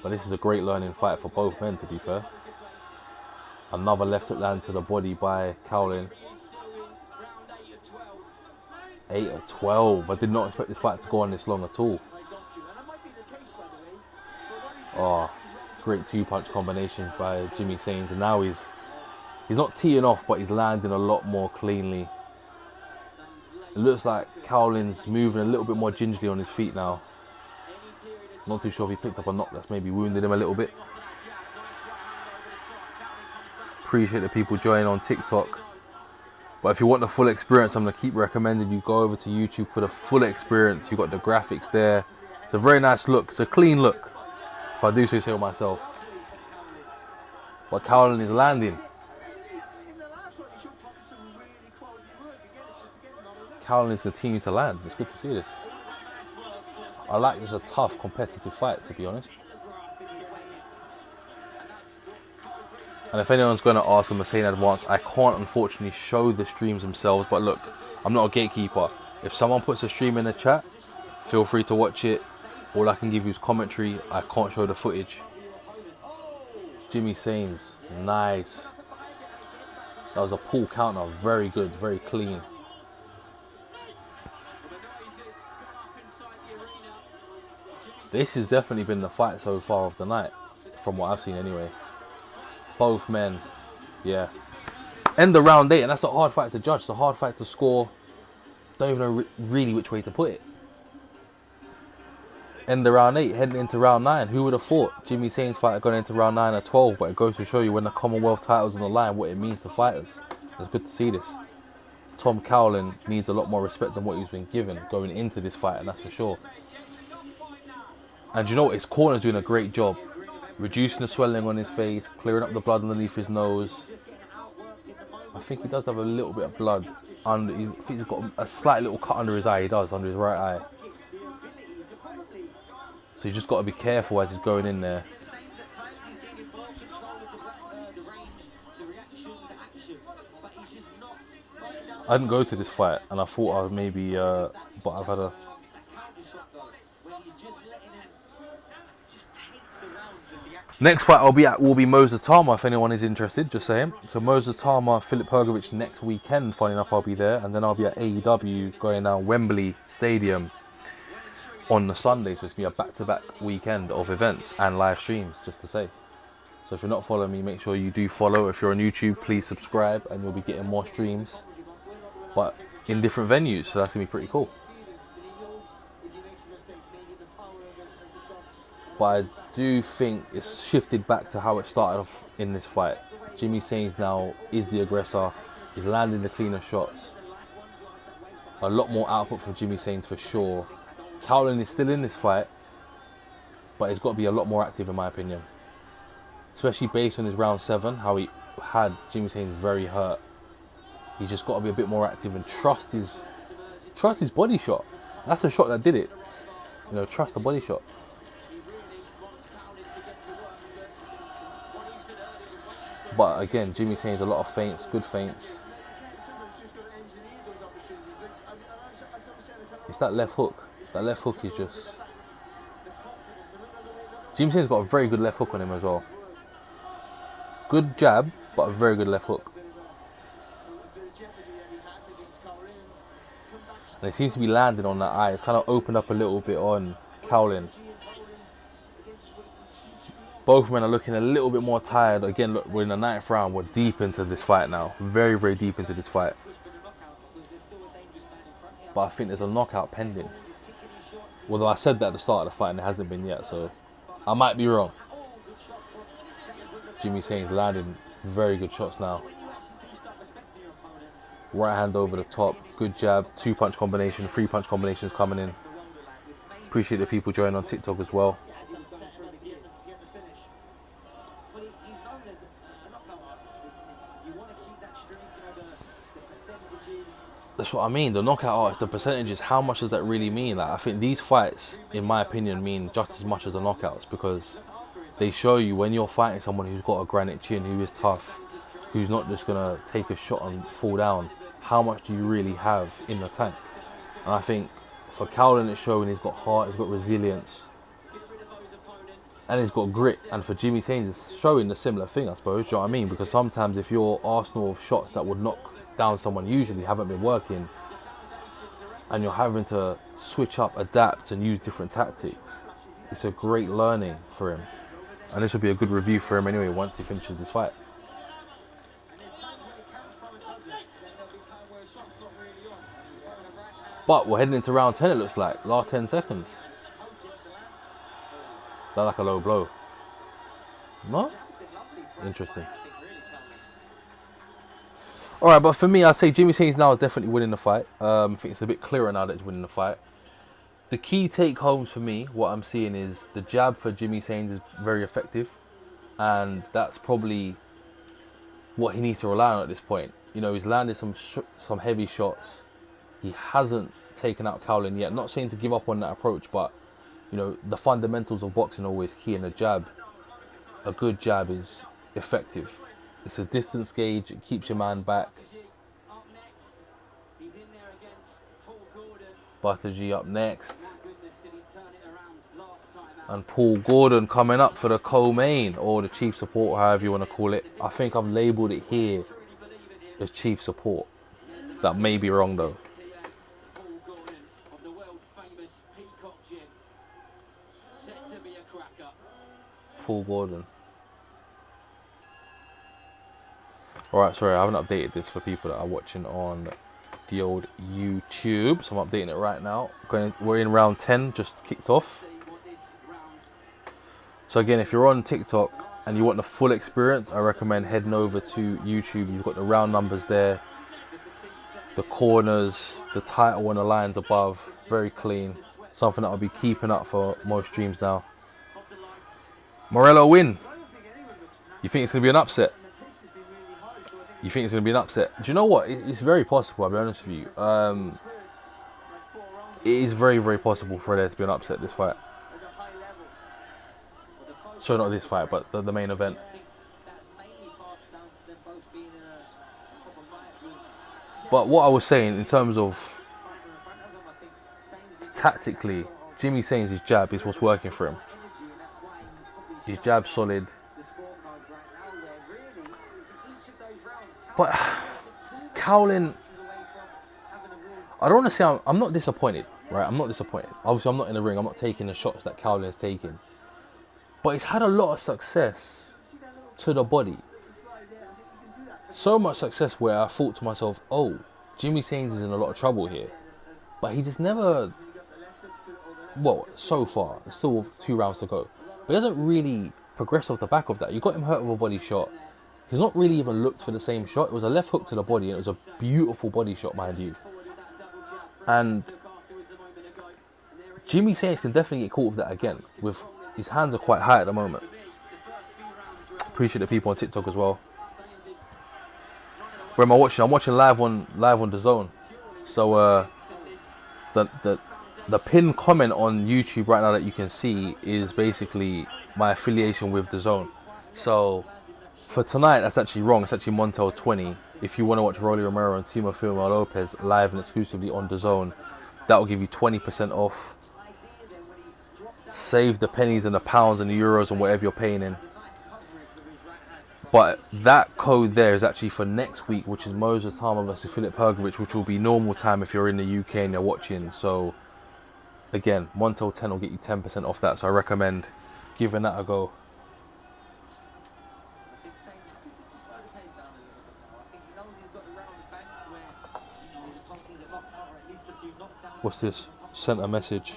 But this is a great learning fight for both men, to be fair. Another left hook land to the body by Cowlin. 8 of 12. I did not expect this fight to go on this long at all. Oh, great two-punch combination by Jimmy Sains. And now he's not teeing off, but he's landing a lot more cleanly. It looks like Cowlin's moving a little bit more gingerly on his feet now. Not too sure if he picked up a knock that's maybe wounded him a little bit. Appreciate the people joining on TikTok. But if you want the full experience, I'm going to keep recommending you go over to YouTube for the full experience. You've got the graphics there. It's a very nice look. It's a clean look, if I do say so myself. But Cowlin is landing. Cowlin is continuing to land. It's good to see this. I like this a tough competitive fight, to be honest. And if anyone's going to ask, I'm saying in advance, I can't unfortunately show the streams themselves. But look, I'm not a gatekeeper. If someone puts a stream in the chat, feel free to watch it. All I can give you is commentary. I can't show the footage. Jimmy Sains, nice. That was a pull counter, very good, very clean. This has definitely been the fight so far of the night, from what I've seen anyway. Both men, yeah. End the round 8, and that's a hard fight to judge. It's a hard fight to score. Don't even know really which way to put it. End the round 8, heading into round 9. Who would have thought Jimmy Sains' fighter going into round 9 at 12? But it goes to show you when the Commonwealth title's on the line, what it means to fighters. It's good to see this. Tom Cowlin needs a lot more respect than what he's been given going into this fight, and that's for sure. And you know what? His corner's doing a great job. Reducing the swelling on his face, clearing up the blood underneath his nose. I think he does have a little bit of blood. I think he's got a slight little cut under his eye. He does, under his right eye. So you just got to be careful as he's going in there. I didn't go to this fight, and I thought I was maybe, but I've had a... Next fight I'll be at will be Mozatama, if anyone is interested, just saying. So Mozatama, Filip Hrgović next weekend, funny enough I'll be there. And then I'll be at AEW going down Wembley Stadium on the Sunday. So it's going to be a back-to-back weekend of events and live streams, just to say. So if you're not following me, make sure you do follow. If you're on YouTube, please subscribe and you'll be getting more streams. But in different venues, so that's going to be pretty cool. But I do think it's shifted back to how it started off in this fight. Jimmy Sains now is the aggressor. He's landing the cleaner shots. A lot more output from Jimmy Sains for sure. Cowlin is still in this fight, but he's got to be a lot more active in my opinion. Especially based on his round 7, how he had Jimmy Sains very hurt. He's just got to be a bit more active and trust his body shot. That's the shot that did it. You know, trust the body shot. But again, Jimmy Sains a lot of feints, good feints. It's that left hook. That left hook is just... Jimmy Sains got a very good left hook on him as well. Good jab, but a very good left hook. And it seems to be landing on that eye. It's kind of opened up a little bit on Cowlin. Both men are looking a little bit more tired. Again, look, we're in the 9th round. We're deep into this fight now. Very, very deep into this fight. But I think there's a knockout pending. Although I said that at the start of the fight and it hasn't been yet, so I might be wrong. Jimmy Sains landing very good shots now. Right hand over the top. Good jab. 2-punch combination. 3-punch combinations coming in. Appreciate the people joining on TikTok as well. That's what I mean. The knockout artists, the percentages, how much does that really mean? Like, I think these fights, in my opinion, mean just as much as the knockouts, because they show you when you're fighting someone who's got a granite chin, who is tough, who's not just gonna take a shot and fall down. How much do you really have in the tank? And I think for Cowlin, it's showing he's got heart, he's got resilience, and he's got grit. And for Jimmy Sains, it's showing the similar thing, I suppose. Do you know what I mean? Because sometimes if your arsenal of shots that would knock down someone usually haven't been working, and you're having to switch up, adapt, and use different tactics, it's a great learning for him. And this will be a good review for him anyway once he finishes this fight. But we're heading into round 10, it looks like. Last 10 seconds. That's like a low blow. No? Interesting. Alright, but for me, I'd say Jimmy Sains now is definitely winning the fight. I think it's a bit clearer now that he's winning the fight. The key take-homes for me, what I'm seeing is the jab for Jimmy Sains is very effective. And that's probably what he needs to rely on at this point. You know, he's landed some heavy shots. He hasn't taken out Cowlin yet. Not saying to give up on that approach, but, you know, the fundamentals of boxing are always key. And a jab, a good jab is effective. It's a distance gauge. It keeps your man back. Butter G up next. And Paul Gordon coming up for the co-main, or the chief support, however you want to call it. I think I've labelled it here as chief support. That may be wrong though. Paul Gordon. Alright, sorry, I haven't updated this for people that are watching on the old YouTube, so I'm updating it right now. We're in round 10, just kicked off. So again, if you're on TikTok and you want the full experience, I recommend heading over to YouTube. You've got the round numbers there, the corners, the title and the lines above, very clean. Something that I'll be keeping up for most streams now. Morello win. You think it's going to be an upset? You think it's going to be an upset? Do you know what? It's very possible, I'll be honest with you. It is very, very possible for there to be an upset this fight. Sorry, not this fight, but the main event. But what I was saying in terms of tactically, Jimmy Sains' jab is what's working for him. His jab solid. But Cowlin, I don't want to say I'm not disappointed, right? I'm not disappointed. Obviously, I'm not in the ring. I'm not taking the shots that Cowlin is taking. But he's had a lot of success to the body. So much success where I thought to myself, oh, Jimmy Sains is in a lot of trouble here. But he just never, well, so far, there's still 2 rounds to go. But he doesn't really progress off the back of that. You got him hurt with a body shot. He's not really even looked for the same shot. It was a left hook to the body, and it was a beautiful body shot, mind you. And Jimmy Sains can definitely get caught with that again. His hands are quite high at the moment. Appreciate the people on TikTok as well. Where am I watching? I'm watching live on DAZN. So the pinned comment on YouTube right now that you can see is basically my affiliation with DAZN. So for tonight, that's actually wrong. It's actually Montel 20. If you want to watch Rolly Romero and Teofimo Lopez live and exclusively on DAZN, that will give you 20% off. Save the pennies and the pounds and the euros and whatever you're paying in. But that code there is actually for next week, which is Moza Tama versus Filip Hrgovic, which will be normal time if you're in the UK and you're watching. So again, Montel 10 will get you 10% off that. So I recommend giving that a go. What's this? Sent a message.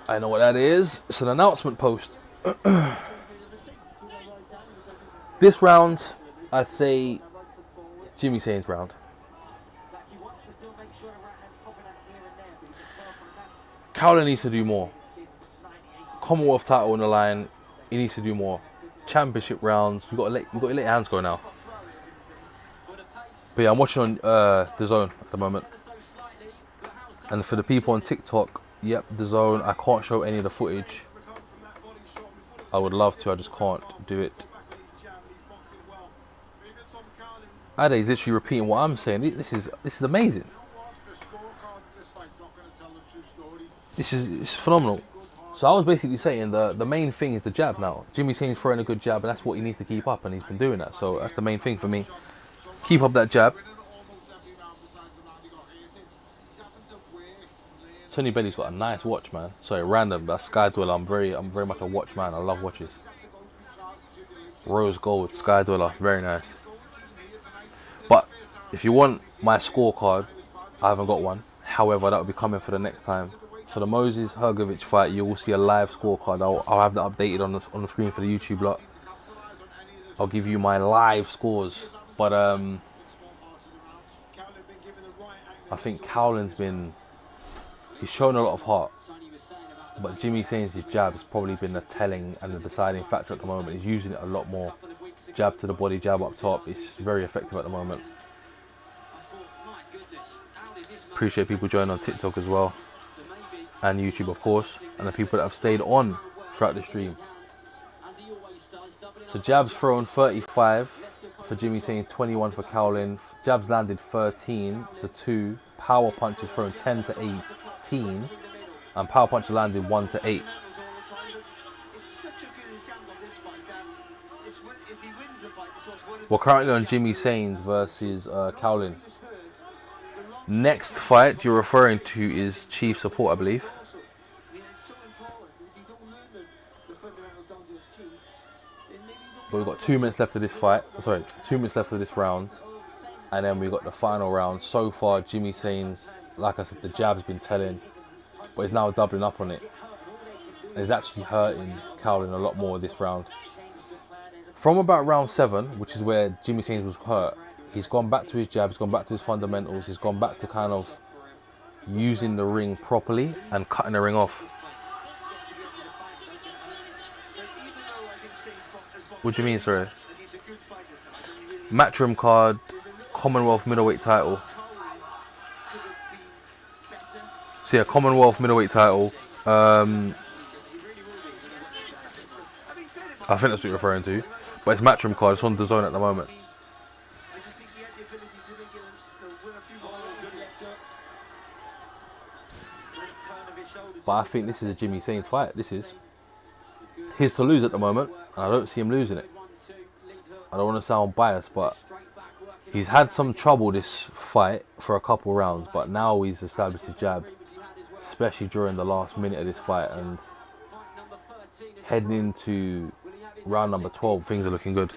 I know what that is. It's an announcement post. This round, I'd say Jimmy Sains round. Cowlin needs to do more. Commonwealth title on the line. He needs to do more. Championship rounds. We've got to let your hands go now. But yeah, I'm watching on the Zone at the moment. And for the people on TikTok, yep, the Zone. I can't show any of the footage. I would love to, I just can't do it. Ade's literally repeating what I'm saying. This is amazing. This is phenomenal. So I was basically saying the main thing is the jab now. Jimmy Saint's throwing a good jab, and that's what he needs to keep up, and he's been doing that. So that's the main thing for me. Keep up that jab. Tony Belly's got a nice watch, man. Sorry, random. That's Sky Dweller. I'm very much a watch man. I love watches. Rose gold Sky Dweller, very nice. But if you want my scorecard, I haven't got one. However, that will be coming for the next time. For the Moses Hrgovic fight, you will see a live scorecard. I'll have that updated on the screen for the YouTube lot. I'll give you my live scores. But I think Cowlin's he's shown a lot of heart. But Jimmy Saint's jab has probably been the telling and the deciding factor at the moment. He's using it a lot more. Jab to the body, jab up top. It's very effective at the moment. Appreciate people joining on TikTok as well. And YouTube, of course. And the people that have stayed on throughout the stream. So jabs thrown 35 for Jimmy Saint, 21 for Cowlin. Jabs landed 13 to 2. Power punches thrown 10 to 18. And power punches landed 1 to 8. We're currently on Jimmy Saints versus Cowlin. Next fight you're referring to is Chief Support, I believe. But we've got 2 minutes left of this fight. Sorry, 2 minutes left of this round. And then we've got the final round. So far, Jimmy Saints, like I said, the jab's been telling. But he's now doubling up on it. And he's actually hurting Cowlin a lot more this round. From about round 7, which is where Jimmy Saints was hurt, he's gone back to his jab, he's gone back to his fundamentals, he's gone back to kind of using the ring properly and cutting the ring off. What do you mean, sorry? Matchroom card, Commonwealth middleweight title. So yeah, Commonwealth middleweight title. I think that's what you're referring to. But it's Matchroom card, it's on the Zone at the moment. But I think this is a Jimmy Saints fight. This is his to lose at the moment, and I don't see him losing it. I don't want to sound biased, but he's had some trouble this fight for a couple rounds, but now he's established his jab, especially during the last minute of this fight, and heading into round number 12, things are looking good.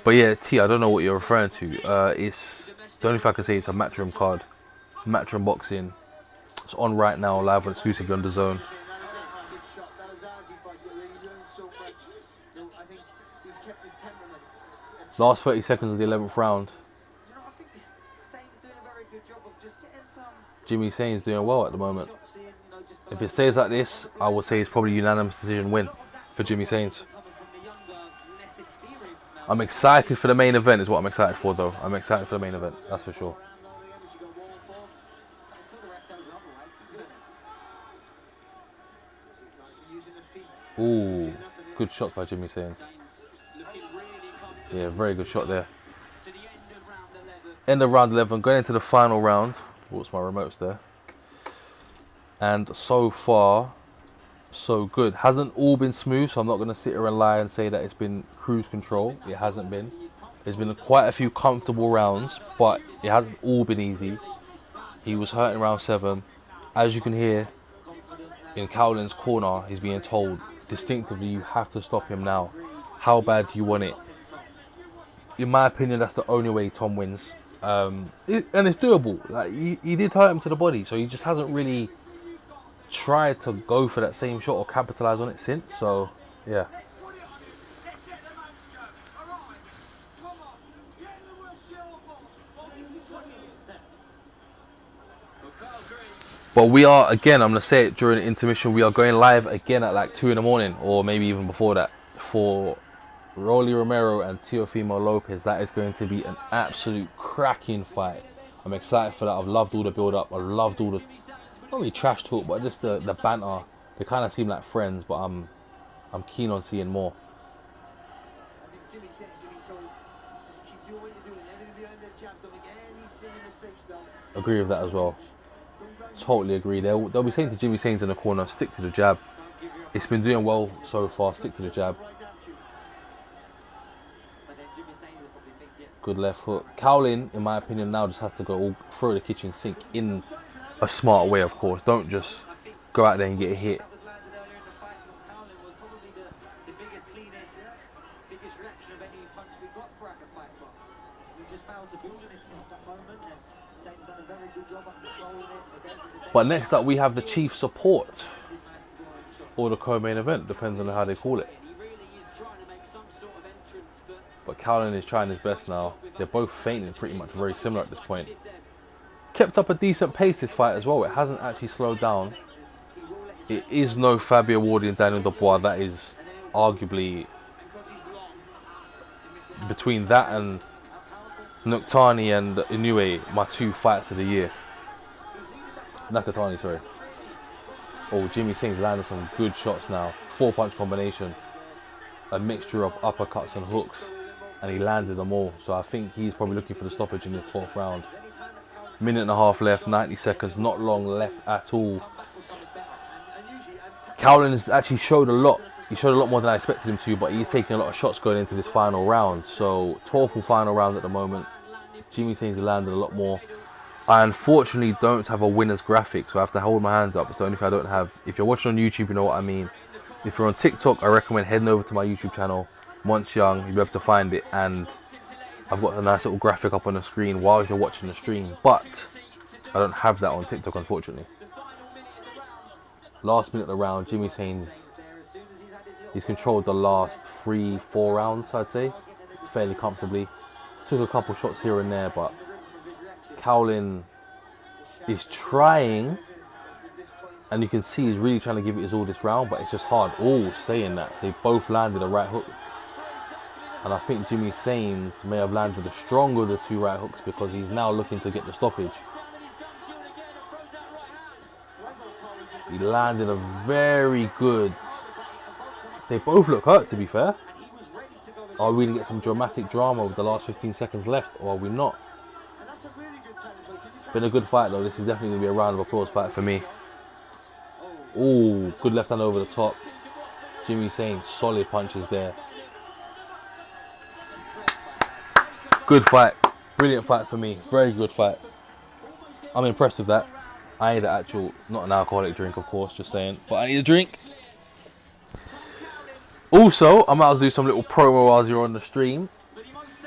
But yeah, T, I don't know what you're referring to. It's the only thing I can say is a Matchroom card, Matchroom boxing. It's on right now, live and exclusively on the Zone. Last 30 seconds of the 11th round. Jimmy Saint's doing well at the moment. If it stays like this, I would say it's probably a unanimous decision win for Jimmy Saints. I'm excited for the main event is what I'm excited for though. I'm excited for the main event, that's for sure. Ooh, good shot by Jimmy Saints. Yeah, very good shot there. End of round 11, going into the final round. What's my remotes there? And so far, so good. Hasn't all been smooth, so I'm not going to sit here and lie and say that it's been cruise control. It hasn't been. There's been quite a few comfortable rounds, but it hasn't all been easy. He was hurt in round 7. As you can hear, in Cowlin's corner, he's being told distinctively, you have to stop him now. How bad do you want it? In my opinion, that's the only way Tom wins. And it's doable. Like he did hurt him to the body, so he just hasn't really tried to go for that same shot or capitalize on it since. So yeah. But we are, again, I'm going to say it during the intermission, we are going live again at like 2 in the morning, or maybe even before that, for Rolly Romero and Teofimo Lopez. That is going to be an absolute cracking fight. I'm excited for that. I've loved all the build-up. I've loved all the, not really trash talk, but just the banter. They kind of seem like friends, but I'm keen on seeing more. Agree with that as well. Totally agree. They'll be saying to Jimmy Sains in the corner, stick to the jab. It's been doing well so far, stick to the jab. Good left hook. Cowling, in my opinion, now just has to go throw the kitchen sink in a smart way, of course. Don't just go out there and get a hit. But next up, we have the chief support, or the co-main event, depending on how they call it. But Cowling is trying his best now. They're both fainting pretty much very similar at this point. Kept up a decent pace this fight as well. It hasn't actually slowed down. It is no Fabio Wardy and Daniel Dubois. That is arguably, between that and Noctani and Inoue, my 2 fights of the year. Nakatani, sorry. Oh, Jimmy Sains landed some good shots now. 4-punch combination. A mixture of uppercuts and hooks. And he landed them all. So I think he's probably looking for the stoppage in the 12th round. Minute and a half left, 90 seconds. Not long left at all. Cowling has actually showed a lot. He showed a lot more than I expected him to, but he's taking a lot of shots going into this final round. So 12th and final round at the moment. Jimmy Sains landed a lot more. I unfortunately don't have a winner's graphic, so I have to hold my hands up. It's the only thing I don't have. If you're watching on YouTube, you know what I mean. If you're on TikTok, I recommend heading over to my YouTube channel, Watchalong. You'll be able to find it, and I've got a nice little graphic up on the screen while you're watching the stream, but I don't have that on TikTok, unfortunately. Last minute of the round, Jimmy Sains, he's controlled the last 3-4 rounds, I'd say, fairly comfortably. Took a couple shots here and there, but Cowling is trying, and you can see he's really trying to give it his all this round, but it's just hard. Oh, saying that, they both landed a right hook, and I think Jimmy Sains may have landed the stronger of the 2 right hooks because he's now looking to get the stoppage. He landed a very good. They both look hurt, to be fair. Are we going to get some dramatic drama with the last 15 seconds left, or are we not? Been a good fight though. This is definitely going to be a round of applause fight for me. Oh, good left hand over the top. Jimmy Sains, solid punches there. Good fight. Brilliant fight for me. Very good fight. I'm impressed with that. I need an actual, not an alcoholic drink, of course, just saying, but I need a drink. Also, I might as well do some little promo while you're on the stream.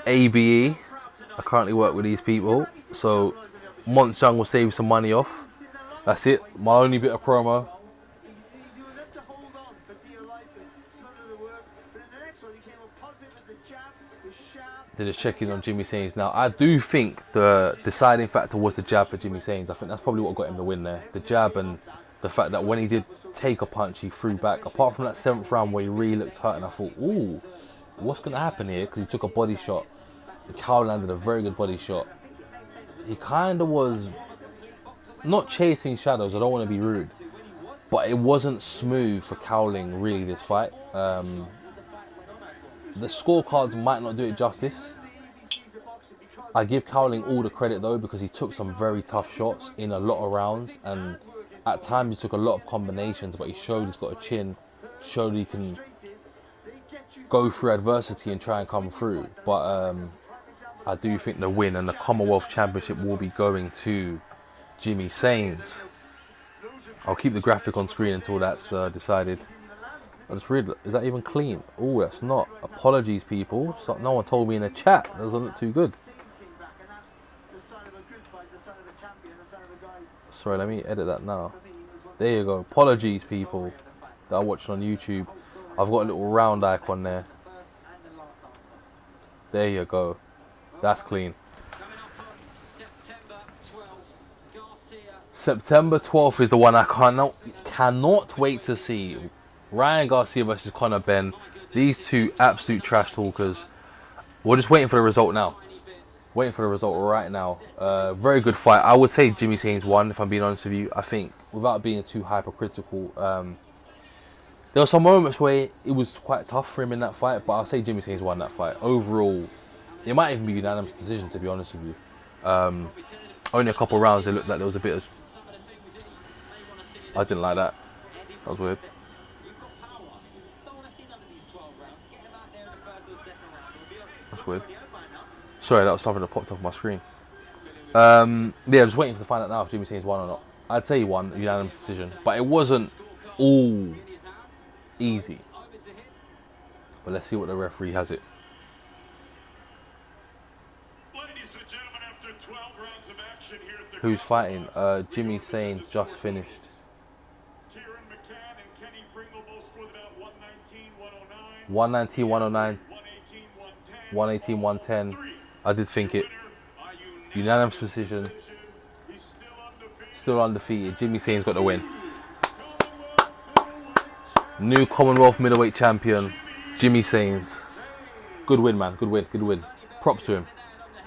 ABE. I currently work with these people, so Monchung will save some money off. That's it. My only bit of promo. They're just checking on Jimmy Sains now. I do think the deciding factor was the jab for Jimmy Sains. I think that's probably what got him the win there. The jab and the fact that when he did take a punch, he threw back. Apart from that 7th round where he really looked hurt, and I thought, ooh, what's going to happen here? Because he took a body shot. And Cowling landed a very good body shot. He kind of was not chasing shadows. I don't want to be rude, but it wasn't smooth for Cowling really this fight. The scorecards might not do it justice. I give Cowling all the credit though, because he took some very tough shots in a lot of rounds, and at times he took a lot of combinations, but he showed he's got a chin, showed he can go through adversity and try and come through. But I do think the win and the Commonwealth Championship will be going to Jimmy Sains. I'll keep the graphic on screen until that's decided. I just read, is that even clean? Oh, that's not. Apologies, people. So, no one told me in the chat. That doesn't look too good. Sorry, let me edit that now. There you go. Apologies, people that are watching on YouTube. I've got a little round icon there. There you go. That's clean. September 12th is the one I cannot wait to see. Ryan Garcia versus Conor Benn. These two absolute trash talkers. We're just waiting for the result now. Waiting for the result right now. Very good fight. I would say Jimmy Sains won, if I'm being honest with you. I think, without being too hypercritical, there were some moments where it was quite tough for him in that fight, but I'll say Jimmy Sains won that fight. Overall, it might even be a unanimous decision, to be honest with you. Only a couple of rounds, it looked like there was a bit of... I didn't like that. That was weird. That's weird. Sorry, that was something that popped up on my screen. Yeah, just waiting to find out now if Jimmy Sains won or not. I'd say he won, a unanimous decision, but it wasn't all easy. But let's see what the referee has it. Who's fighting? Jimmy Sains just finished. 119, 109, 118, 110. I did think it. Unanimous decision. Still undefeated. Jimmy Sains got the win. New Commonwealth middleweight champion, Jimmy Sains. Good win, man. Good win. Good win. Props to him.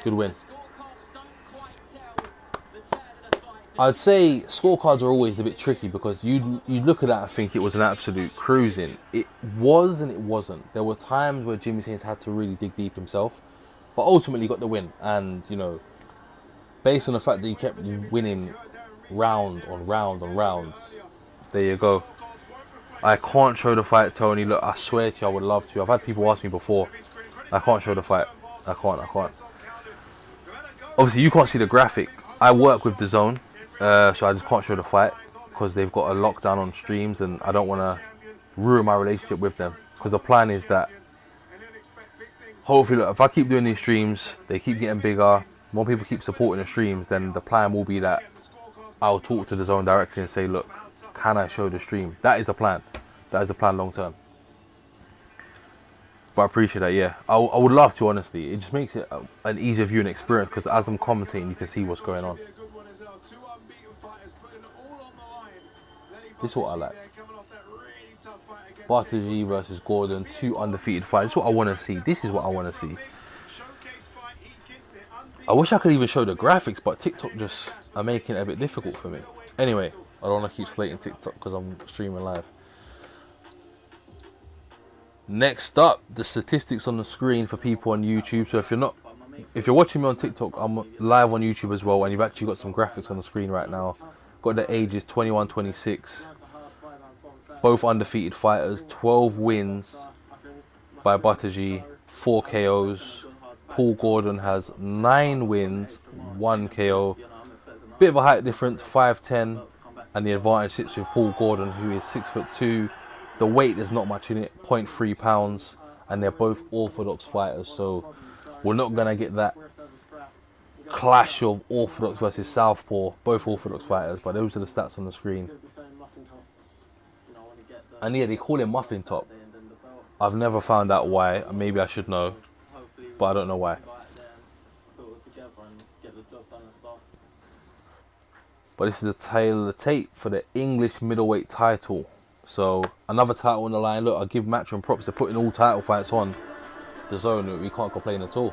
Good win. I'd say scorecards are always a bit tricky because you look at that and think it was an absolute cruising. It was and it wasn't. There were times where Jimmy Sains had to really dig deep himself, but ultimately got the win. And, you know, based on the fact that he kept winning round on round on round, there you go. I can't show the fight, Tony. Look, I swear to you, I would love to. I've had people ask me before. I can't show the fight. I can't. Obviously, you can't see the graphic. I work with DAZN. So I just can't show the fight because they've got a lockdown on streams and I don't want to ruin my relationship with them, because the plan is that hopefully, look, if I keep doing these streams, they keep getting bigger, more people keep supporting the streams, then the plan will be that I'll talk to DAZN directly and say, look, can I show the stream? That is the plan. That is the plan long term. But I appreciate that, yeah. I would love to, honestly. It just makes it an easier viewing experience because as I'm commentating, you can see what's going on. This is what I like. Buttigieg versus Gordon, 2 undefeated fights. This is what I want to see. This is what I want to see. I wish I could even show the graphics, but TikTok just are making it a bit difficult for me. Anyway, I don't want to keep slating TikTok because I'm streaming live. Next up, the statistics on the screen for people on YouTube. So if you're watching me on TikTok, I'm live on YouTube as well, and you've actually got some graphics on the screen right now. Got the ages 21, 26. Both undefeated fighters. 12 wins by Buttigieg, 4 KOs. Paul Gordon has 9 wins, 1 KO. Bit of a height difference, 5'10", and the advantage sits with Paul Gordon, who is 6'2". The weight, there's not much in it, 0.3 pounds, and they're both orthodox fighters, so we're not gonna get that clash of orthodox versus southpaw. Both orthodox fighters, but those are the stats on the screen. And yeah, they call him Muffin Top. I've never found out why. Maybe I should know, but I don't know why. But this is the tail of the tape for the English middleweight title. So another title on the line. Look, I give Matchroom props. They're putting all title fights on DAZN. We can't complain at all.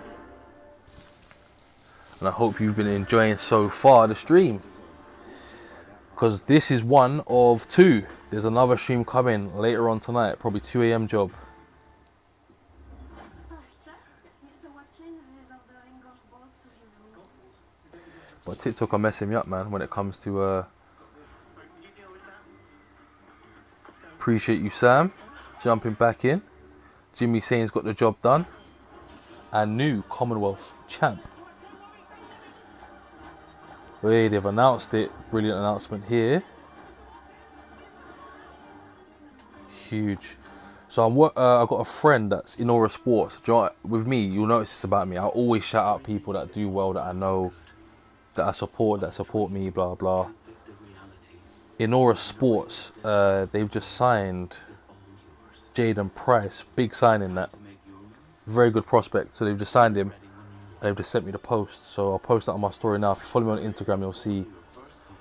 And I hope you've been enjoying so far the stream, because this is one of 2. There's another stream coming later on tonight, probably 2 AM job. But TikTok are messing me up, man, when it comes to appreciate you, Sam, jumping back in. Jimmy Sains got the job done, and new Commonwealth champ. Hey, they've announced it. Brilliant announcement here. Huge. So I've got a friend that's in Aura Sports. With me, you'll notice this about me. I always shout out people that do well, that I know, that I support, that support me, blah blah. In Aura Sports, they've just signed Jaden Price. Big signing, that. Very good prospect. So they've just signed him. They've just sent me the post, so I'll post that on my story now. If you follow me on Instagram, you'll see.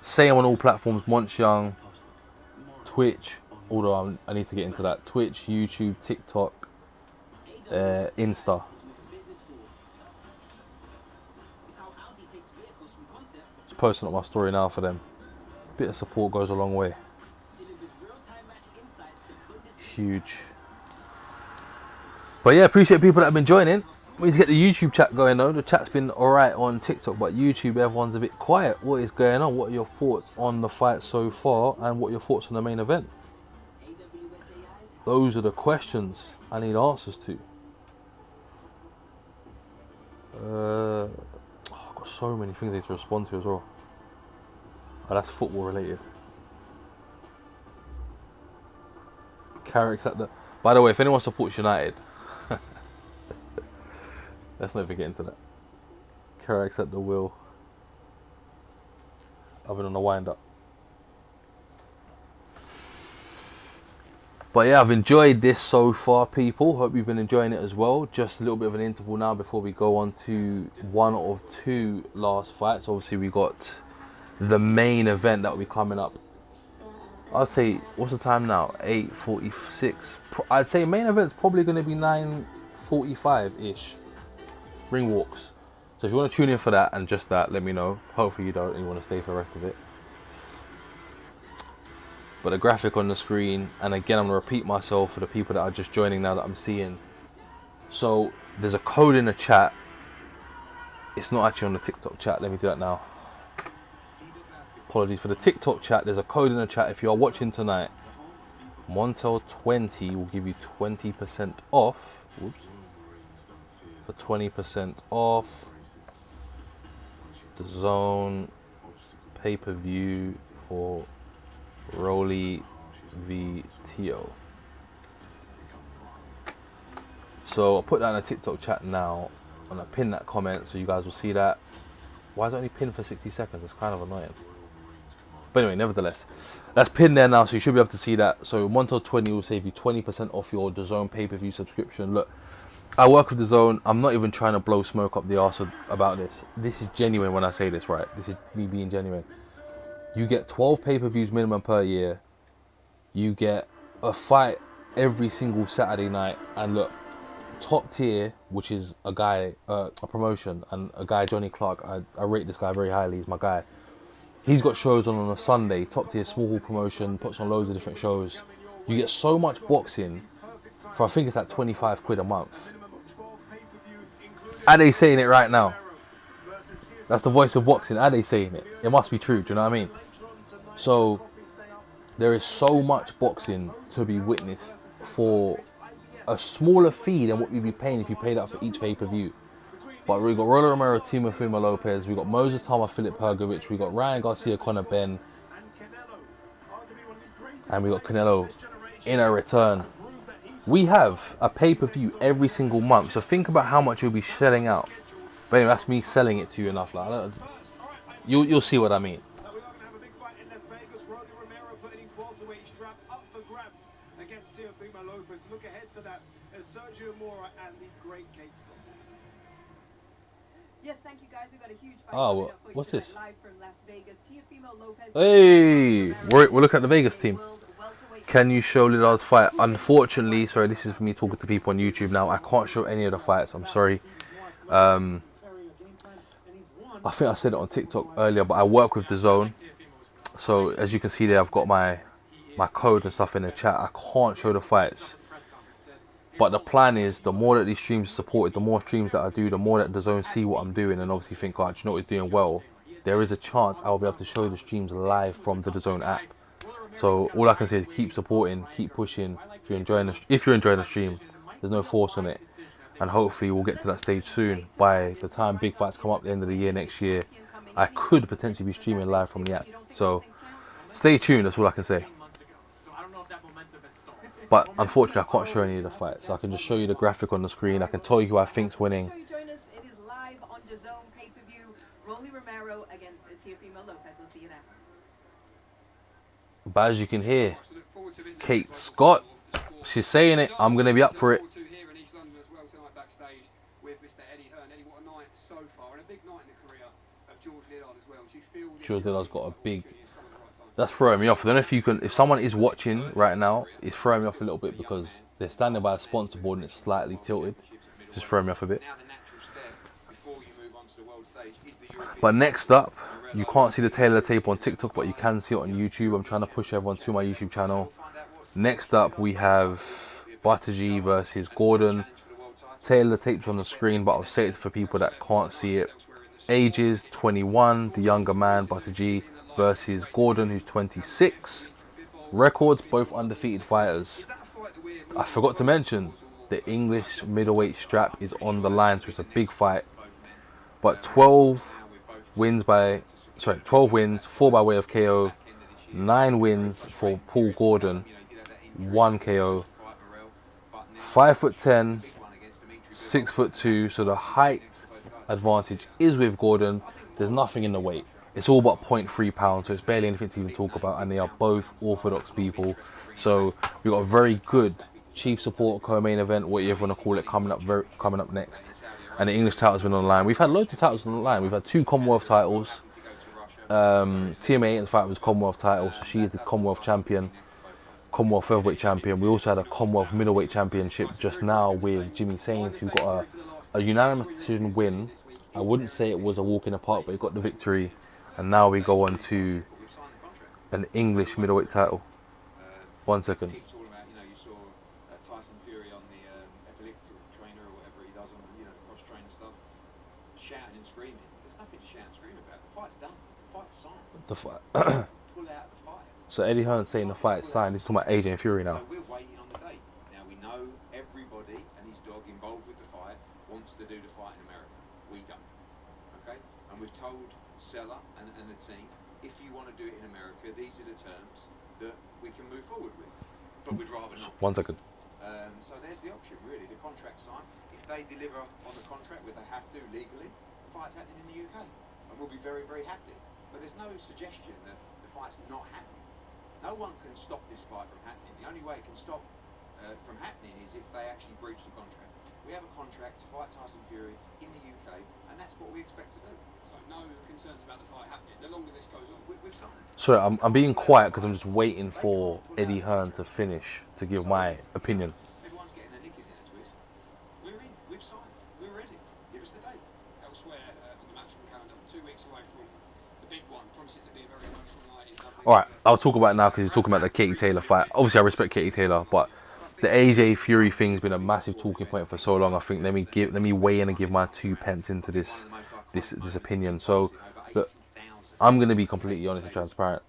Same on all platforms: Watchalong, Twitch. Although I need to get into that. Twitch, YouTube, TikTok, Insta. Just posting up my story now for them. Bit of support goes a long way. Huge. But yeah, appreciate people that have been joining. We need to get the YouTube chat going though. The chat's been alright on TikTok, but YouTube, everyone's a bit quiet. What is going on? What are your thoughts on the fight so far, and what are your thoughts on the main event? Those are the questions I need answers to. I've got so many things I need to respond to as well. Oh, that's football related. Carrick's at the... By the way, if anyone supports United, let's not even get into that. Carrick's at the wheel. I've been on the wind up. But yeah, I've enjoyed this so far, people. Hope you've been enjoying it as well. Just a little bit of an interval now before we go on to one of two last fights. Obviously, we got the main event that will be coming up. I'd say, what's the time now? 8:46. I'd say main event's probably going to be 9:45-ish. Ring walks. So if you want to tune in for that and just that, let me know. Hopefully you don't and you want to stay for the rest of it. But the graphic on the screen, and again I'm going to repeat myself for the people that are just joining now that I'm seeing. So there's a code in the chat. It's not actually on the TikTok chat. Let me do that now. Apologies for the TikTok chat. There's a code in the chat. If you are watching tonight, Montel20 will give you 20% off. Oops. For 20% off the Zone pay-per-view for Rolly v Tio. So I'll put that in a TikTok chat now, and I'll pin that comment so you guys will see that. Why is it only pinned for 60 seconds? It's kind of annoying. But anyway, nevertheless, that's pinned there now, so you should be able to see that. So Montel20 will save you 20% off your DAZN pay-per-view subscription. Look, I work with DAZN. I'm not even trying to blow smoke up the arse about this. This is genuine when I say this, right? This is me being genuine. You get 12 pay-per-views minimum per year. You get a fight every single Saturday night. And look, Top Tier, which is a guy, a promotion, and a guy, Johnny Clark. I rate this guy very highly. He's my guy. He's got shows on a Sunday. Top Tier small hall promotion, puts on loads of different shows. You get so much boxing for, I think it's like 25 quid a month. Are they saying it right now? That's the voice of boxing. Are they saying it? It must be true. Do you know what I mean? So there is so much boxing to be witnessed for a smaller fee than what you'd be paying if you paid out for each pay-per-view. But we got Rolly Romero, Teofimo Lopez, we got Moses Tama, Filip Hrgovic, we got Ryan Garcia, Conor Ben, and we got Canelo in a return. We have a pay-per-view every single month, so think about how much you'll be shelling out. But anyway, that's me selling it to you enough. Like, you'll see what I mean. Yes, thank you guys. We've got a huge fight. Oh, well, what's this? Live from Las Vegas. Teofimo Lopez. Hey, we'll look at the Vegas team. Can you show Liddard's fight? Unfortunately, sorry, this is for me talking to people on YouTube now. I can't show any of the fights. I'm sorry. I think I said it on TikTok earlier, but I work with DAZN. So as you can see there, I've got my code and stuff in the chat. I can't show the fights. But the plan is, the more that these streams are supported, the more streams that I do, the more that DAZN see what I'm doing and obviously think, God, you know what you're doing well. There is a chance I will be able to show the streams live from the DAZN app. So all I can say is keep supporting, keep pushing. If you're enjoying the stream, there's no force on it. And hopefully we'll get to that stage soon. By the time big fights come up at the end of the year next year, I could potentially be streaming live from the app. So stay tuned, that's all I can say. But unfortunately I can't show any of the fights. So I can just show you the graphic on the screen. I can tell you who I think's winning. It is live on DAZN pay-per-view. Rolly Romero against Teofimo Lopez. We'll see you there. But as you can hear, Kate Scott, she's saying it. I'm going to be up for it. George Liddard's got a big That's throwing me off. I don't know if you can, if someone is watching right now, it's throwing me off a little bit because they're standing by a sponsor board and it's slightly tilted. Just throwing me off a bit. Now the natural step before you move on to the world stage is the European. But next up, you can't see the tail of the tape on TikTok, but you can see it on YouTube. I'm trying to push everyone to my YouTube channel. Next up, we have Buttigieg versus Gordon. Tail of the tape's on the screen, but I'll say it for people that can't see it. Ages 21, the younger man, Buttigieg, versus Gordon, who's 26. Records, both undefeated fighters. I forgot to mention, the English middleweight strap is on the line, so it's a big fight. But 12 wins, 4 by way of KO, 9 wins for Paul Gordon, 1 KO. 5'10", 6'2", so the height advantage is with Gordon. There's nothing in the weight. It's all about 0.3 pounds, so it's barely anything to even talk about, and they are both orthodox people. So we've got a very good chief support co-main event, whatever you want to call it, coming up next. And the English title's been on the line. We've had loads of titles on the line. We've had 2 Commonwealth titles. TMA in fact was Commonwealth title, so she is the Commonwealth champion, Commonwealth featherweight champion. We also had a Commonwealth middleweight championship just now with Jimmy Sains, who got a unanimous decision win. I wouldn't say it was a walk in the park, but he got the victory. And now we go on to an English middleweight title. 1 second. It's all about, you saw Tyson Fury on the epileptic trainer or whatever he does on the cross trainer stuff, shouting and screaming. There's nothing to shout and scream about. The fight's done. The fight's signed. The fight. Pull out the fight. So Eddie Hearn's saying the fight's signed. He's talking about AJ and Fury now. So we're waiting on the date. Now we know everybody and his dog involved with the fight wants to do the fight in America. We don't. Okay? And we've told Seller and the team, if you want to do it in America, these are the terms that we can move forward with. But we'd rather not. 1 second. So there's the option, really. The contract signed. If they deliver on the contract, which they have to legally, the fight's happening in the UK. And we'll be very, very happy. But there's no suggestion that the fight's not happening. No one can stop this fight from happening. The only way it can stop from happening is if they actually breach the contract. We have a contract to fight Tyson Fury in the UK, and that's what we expect to do. So no concerns about the fight happening. The longer this goes on, we've signed. Sorry, I'm being quiet because I'm just waiting for Eddie Hearn to finish to give my opinion. Everyone's getting their knickers in a twist. We're in. We've signed. We're ready. Give us the date. Elsewhere on the Matchroom calendar, 2 weeks away from the big one. Promises to be a very emotional night. Alright, I'll talk about it now because he's talking about the Katie Taylor fight. Obviously, I respect Katie Taylor, but the AJ Fury thing's been a massive talking point for so long. I think let me weigh in and give my 2 pence into this opinion. So, look, I'm going to be completely honest and transparent.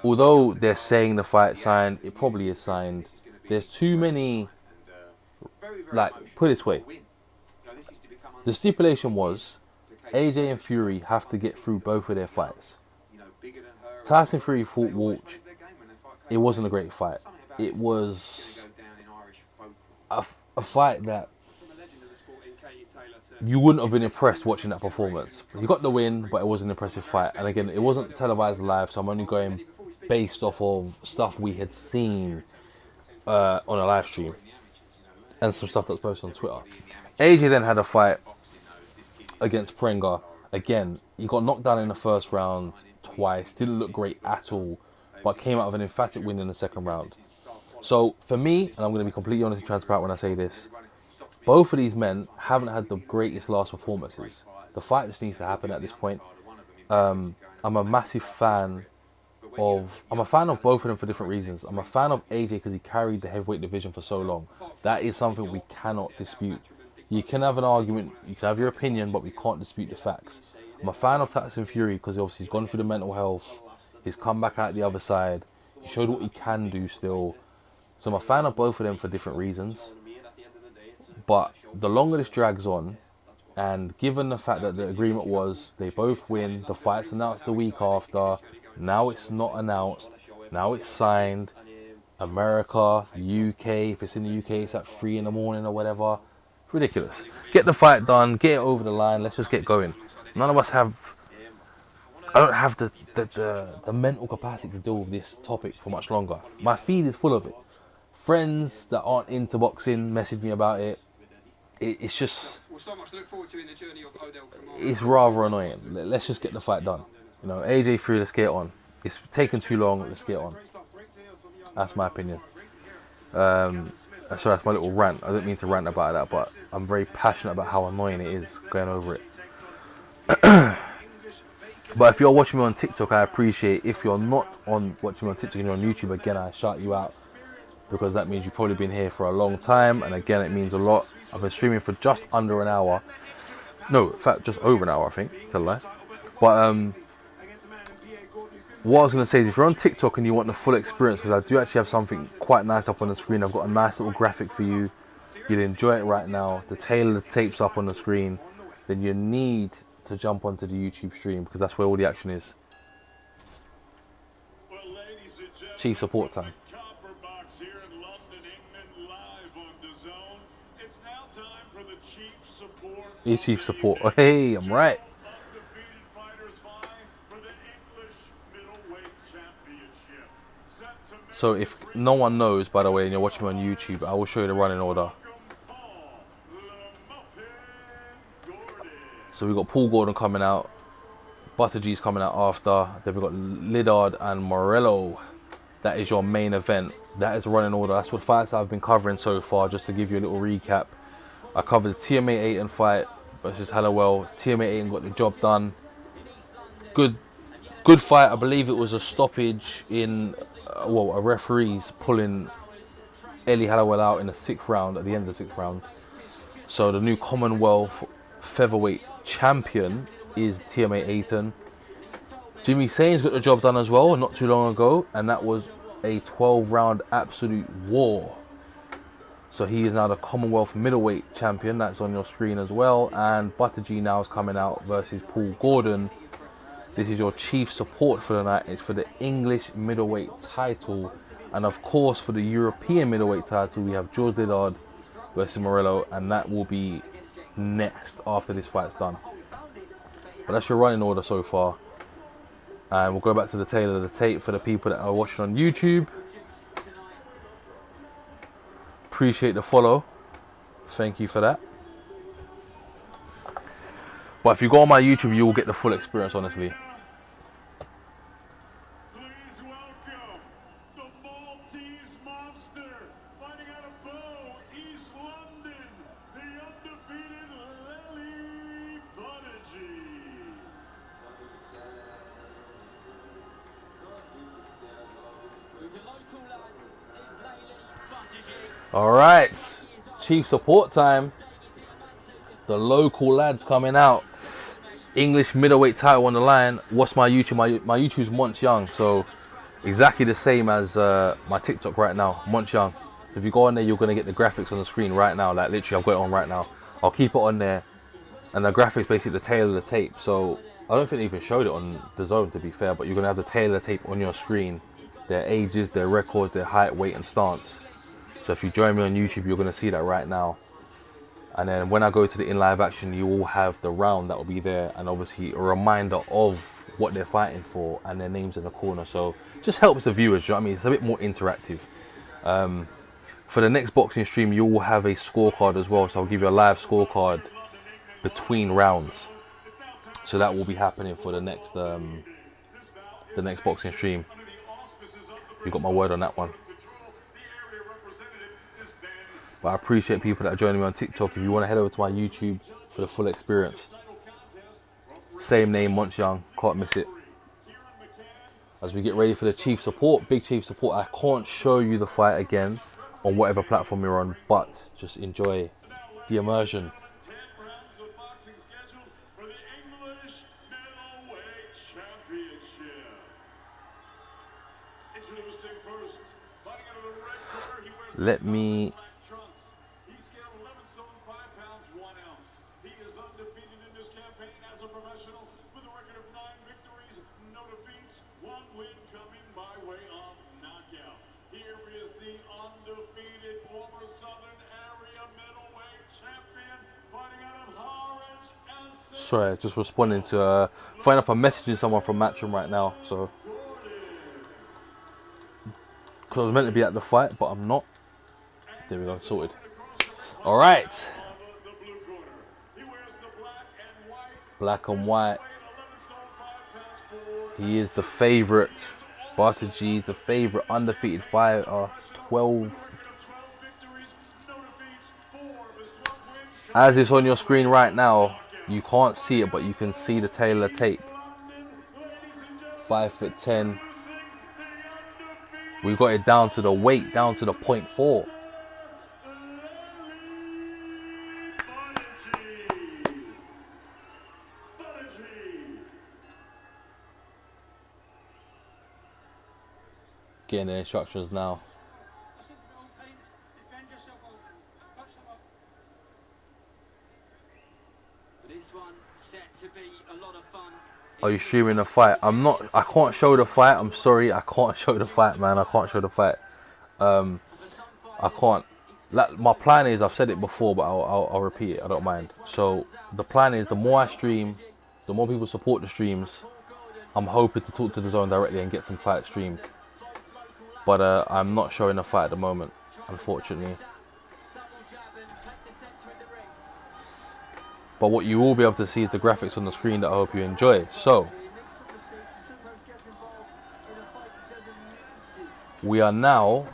Although they're saying the fight's signed, it probably is signed. There's too many, like, put it this way. The stipulation was AJ and Fury have to get through both of their fights. Tyson Fury fought Walsh. It wasn't a great fight. It was a fight that you wouldn't have been impressed watching that performance. He got the win, but it was an impressive fight. And again, it wasn't televised live, so I'm only going based off of stuff we had seen on a live stream and some stuff that's posted on Twitter. AJ then had a fight against Prenga. Again, he got knocked down in the first round twice, didn't look great at all, but came out of an emphatic win in the second round. So for me, and I'm going to be completely honest and transparent when I say this, both of these men haven't had the greatest last performances. The fight just needs to happen at this point. I'm a massive fan of both of them for different reasons. I'm a fan of AJ because he carried the heavyweight division for so long. That is something we cannot dispute. You can have an argument, you can have your opinion, but we can't dispute the facts. I'm a fan of Tyson Fury because obviously he's gone through the mental health, he's come back out the other side, he showed what he can do still. So I'm a fan of both of them for different reasons. But the longer this drags on, and given the fact that the agreement was they both win, the fight's announced the week after, now it's not announced, now it's signed, America, UK, if it's in the UK it's at 3 in the morning or whatever. Ridiculous. Get the fight done, get it over the line, let's just get going. None of us I don't have the mental capacity to deal with this topic for much longer. My feed is full of it. Friends that aren't into boxing message me about it. It's just, so much to look forward to in the journey of Odell Kamara. it's rather annoying. Let's just get the fight done. AJ Fury, let's get it on. It's taking too long. Let's get on. That's my opinion. Sorry, that's my little rant. I didn't mean to rant about that, but I'm very passionate about how annoying it is going over it. But if you're watching me on TikTok, I appreciate. If you're not watching me on TikTok and you're on YouTube, again, I shout you out, because that means you've probably been here for a long time, and again, it means a lot. I've been streaming for just under an hour. No, in fact, just over an hour, I think. Tell a lie. But what I was going to say is, if you're on TikTok and you want the full experience, because I do actually have something quite nice up on the screen. I've got a nice little graphic for you. You'll enjoy it right now. The tail of the tape's up on the screen. Then you need to jump onto the YouTube stream, because that's where all the action is. Chief support time. He's chief support. Oh, hey, I'm right. So if no one knows, by the way, and you're watching me on YouTube, I will show you the running order. So we've got Paul Gordon coming out, Butter G's coming out after, then we've got Liddard and Morello. That is your main event. That is the running order. That's what fights I've been covering so far, just to give you a little recap. I covered the TMA Ayton fight versus Hallowell. TMA Ayton got the job done. Good fight. I believe it was a stoppage in, a referee's pulling Ellie Hallowell out in the 6th round, at the end of the 6th round. So the new Commonwealth featherweight champion is TMA Ayton. Jimmy Sain's got the job done as well, not too long ago, and that was a 12-round absolute war. So he is now the Commonwealth middleweight champion. That's on your screen as well. And Butter G now is coming out versus Paul Gordon. This is your chief support for the night. It's for the English middleweight title, and of course for the European middleweight title we have George Liddard versus Morello, and that will be next after this fight's done. But that's your running order so far, and we'll go back to the tail of the tape for the people that are watching on YouTube. Appreciate the follow, thank you for that. But if you go on my YouTube, you will get the full experience, honestly. Please welcome the Maltese monster, fighting out of Bow, East London, the undefeated Lily Buttigieg. Who's a local lad, is Lily Buttigieg. All right, chief support time. The local lads coming out. English middleweight title on the line. What's my YouTube? My YouTube's Monch Young, so exactly the same as my TikTok right now, Monch Young. If you go on there, you're gonna get the graphics on the screen right now. Like literally, I've got it on right now. I'll keep it on there, and the graphics basically the tail of the tape. So I don't think they even showed it on the zone, to be fair, but you're gonna have the tail of the tape on your screen. Their ages, their records, their height, weight, and stance. So if you join me on YouTube, you're gonna see that right now. And then when I go to the in live action, you will have the round that will be there, and obviously a reminder of what they're fighting for and their names in the corner. So just helps the viewers, you know what I mean? It's a bit more interactive. For the next boxing stream, you will have a scorecard as well. So I'll give you a live scorecard between rounds. So that will be happening for the next boxing stream. You got my word on that one. But I appreciate people that are joining me on TikTok. If you want to head over to my YouTube for the full experience. Same name, Monch Young. Can't miss it. As we get ready for the chief support, big chief support. I can't show you the fight again on whatever platform you're on, but just enjoy the immersion. Let me... He scaled 11 stone, 5 pounds, 1 ounce. He is undefeated in this campaign as a professional with a record of 9 victories, no defeats, 1 win coming by way of knockout. Here is the undefeated former Southern Area middleweight champion fighting out of Harwich. Sorry, just responding to... Funny enough, I'm messaging someone from Matchroom right now, so... Because I was meant to be at the fight, but I'm not. There we go, sorted. All right. Black and white. He is the favourite. Butter G, the favourite, undefeated fighter, 12. As it's on your screen right now, you can't see it, but you can see the tail of the tape. 5'10". We got it down to the weight, down to the 0.4. Getting the instructions now. This one set to be a lot of fun. Are you streaming the fight? I can't show the fight. I'm sorry, I can't show the fight, man. I can't show the fight. I can't. My plan is, I've said it before, but I'll repeat it. I don't mind. So the plan is, the more I stream, the more people support the streams. I'm hoping to talk to the zone directly and get some fights streamed. But I'm not showing the fight at the moment, unfortunately. But what you will be able to see is the graphics on the screen that I hope you enjoy. So, we are now,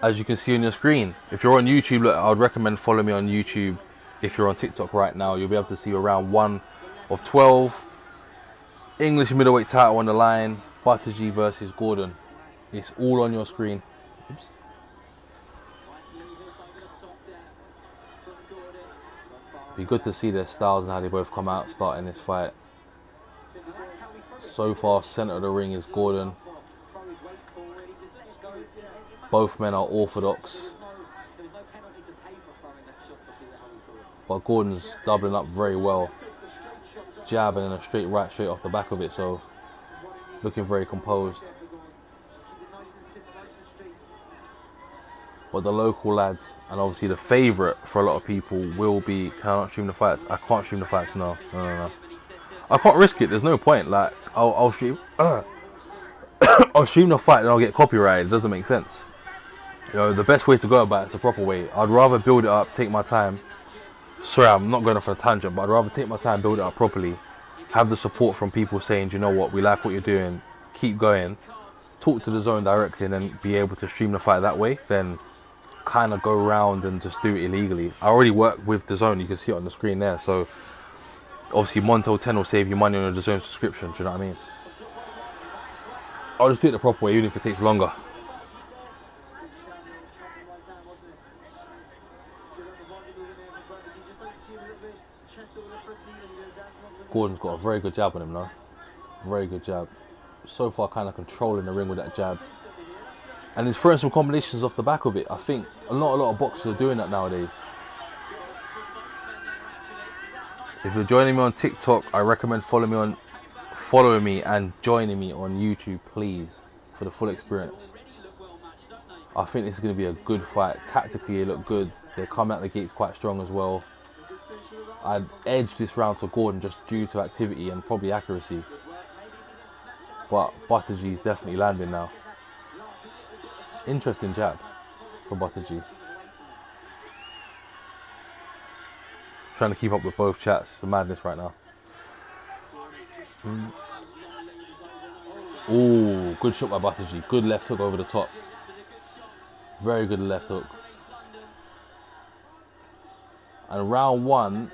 as you can see on your screen. If you're on YouTube, look, I would recommend following me on YouTube. If you're on TikTok right now, you'll be able to see round 1 of 12. English middleweight title on the line. Butter G versus Gordon. It's all on your screen. Oops. Be good to see their styles and how they both come out starting this fight. So far, centre of the ring is Gordon. Both men are orthodox. But Gordon's doubling up very well. Jab and then a straight right straight off the back of it, so looking very composed. But the local lads, and obviously the favourite for a lot of people, will be... Can I not stream the fights? I can't stream the fights, no. I can't risk it, there's no point. Like, I'll stream... I'll stream the fight and I'll get copyrighted. It doesn't make sense. You know, the best way to go about it is the proper way. I'd rather build it up, take my time. Sorry, I'm not going off on a tangent, but I'd rather take my time, build it up properly. Have the support from people saying, you know what, we like what you're doing, keep going. Talk to the zone directly and then be able to stream the fight that way, then kind of go around and just do it illegally. I already work with the zone, you can see it on the screen there, so obviously Montel 10 will save you money on the zone subscription, do you know what I mean? I'll just do it the proper way, even if it takes longer. Gordon's got a very good jab on him now. Very good jab. So far kind of controlling the ring with that jab. And he's throwing some combinations off the back of it. I think a lot of boxers are doing that nowadays. If you're joining me on TikTok, I recommend following me and joining me on YouTube, please, for the full experience. I think this is going to be a good fight. Tactically, it looked good. They come out the gates quite strong as well. I'd edge this round to Gordon just due to activity and probably accuracy. But Butter G is definitely landing now. Interesting jab from Butter G. Trying to keep up with both chats. It's a madness right now. Ooh, good shot by Butter G. Good left hook over the top. Very good left hook. And round 1,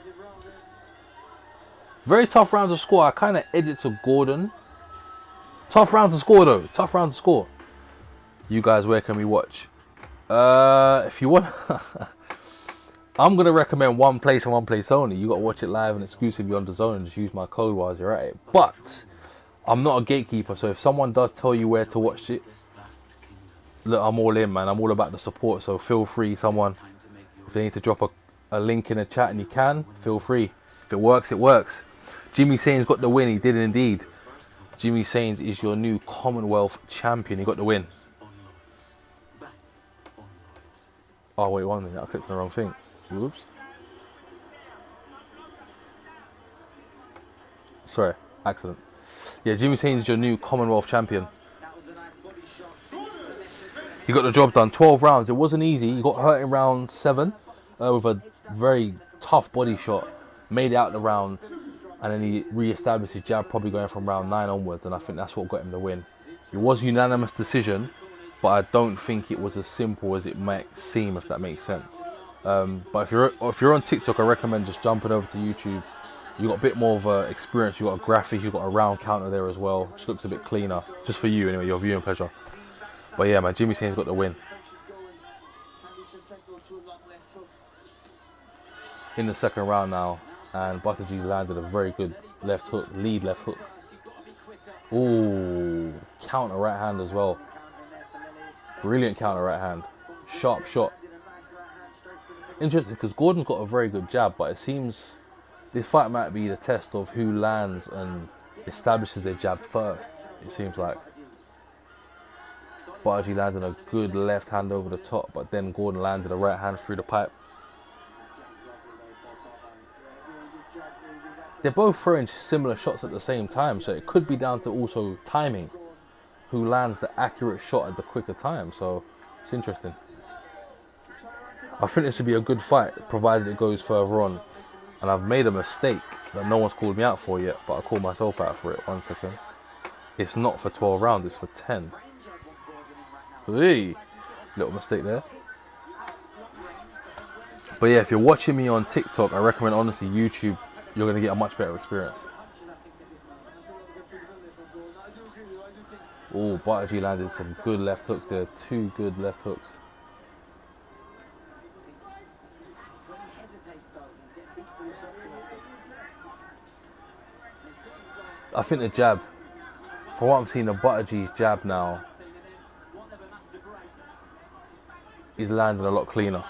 very tough round to score. I kind of edged it to Gordon. Tough round to score though. Tough round to score. You guys, where can we watch? If you want, I'm gonna recommend one place and one place only. You gotta watch it live and exclusively on the zone and just use my code while you're at it. But I'm not a gatekeeper, so if someone does tell you where to watch it, look, I'm all in, man. I'm all about the support, so feel free. Someone, if they need to drop a link in the chat and you can, feel free. If it works, it works. Jimmy Sains got the win. He did indeed. Jimmy Sains is your new Commonwealth champion. He got the win. Oh wait, one minute. I clicked on the wrong thing. Whoops. Sorry, accident. Yeah, Jimmy Sains is your new Commonwealth champion. He got the job done. 12 rounds. It wasn't easy. He got hurt in round 7 with a very tough body shot. Made it out the round. and then he re-established his jab, probably going from round 9 onwards, and I think that's what got him the win. It was a unanimous decision, but I don't think it was as simple as it might seem, if that makes sense. But if you're on TikTok, I recommend just jumping over to YouTube. You got a bit more of experience. You got a graphic. You got a round counter there as well, which looks a bit cleaner, just for you anyway, your viewing pleasure. But yeah, man, Jimmy Saint's got the win. In the second round now, and Buttigieg landed a very good left hook, lead left hook. Ooh, counter right hand as well. Brilliant counter right hand. Sharp shot. Interesting, because Gordon's got a very good jab, but it seems this fight might be the test of who lands and establishes their jab first, it seems like. Buttigieg landed a good left hand over the top, but then Gordon landed a right hand through the pipe. They're both throwing similar shots at the same time, so it could be down to also timing, who lands the accurate shot at the quicker time, so it's interesting. I think this would be a good fight, provided it goes further on. And I've made a mistake that no one's called me out for yet, but I called myself out for it. 1 second. It's not for 12 rounds, it's for 10. Hey, little mistake there. But yeah, if you're watching me on TikTok, I recommend honestly YouTube. You're going to get a much better experience. Oh, Buttigieg landed some good left hooks there. 2 good left hooks. I think the jab, from what I'm seeing, the Buttigieg's jab now is landing a lot cleaner.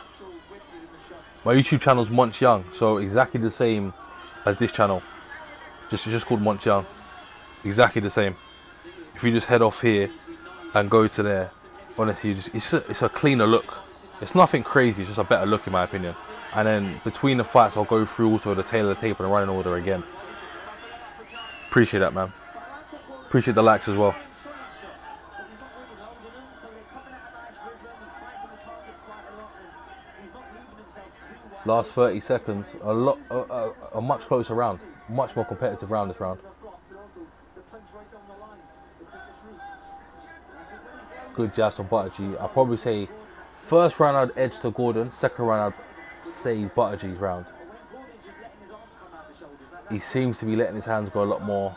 My YouTube channel's Monch Young, so exactly the same as this channel. Just called Monch Young. Exactly the same. If you just head off here and go to there, honestly, it's a cleaner look. It's nothing crazy, it's just a better look in my opinion. And then between the fights, I'll go through also the tail of the tape and the running order again. Appreciate that, man. Appreciate the likes as well. Last 30 seconds, a much closer round, much more competitive round this round. Good jabs from Buttigieg. I'd probably say first round I'd edge to Gordon, second round I'd say Buttigieg's round. He seems to be letting his hands go a lot more.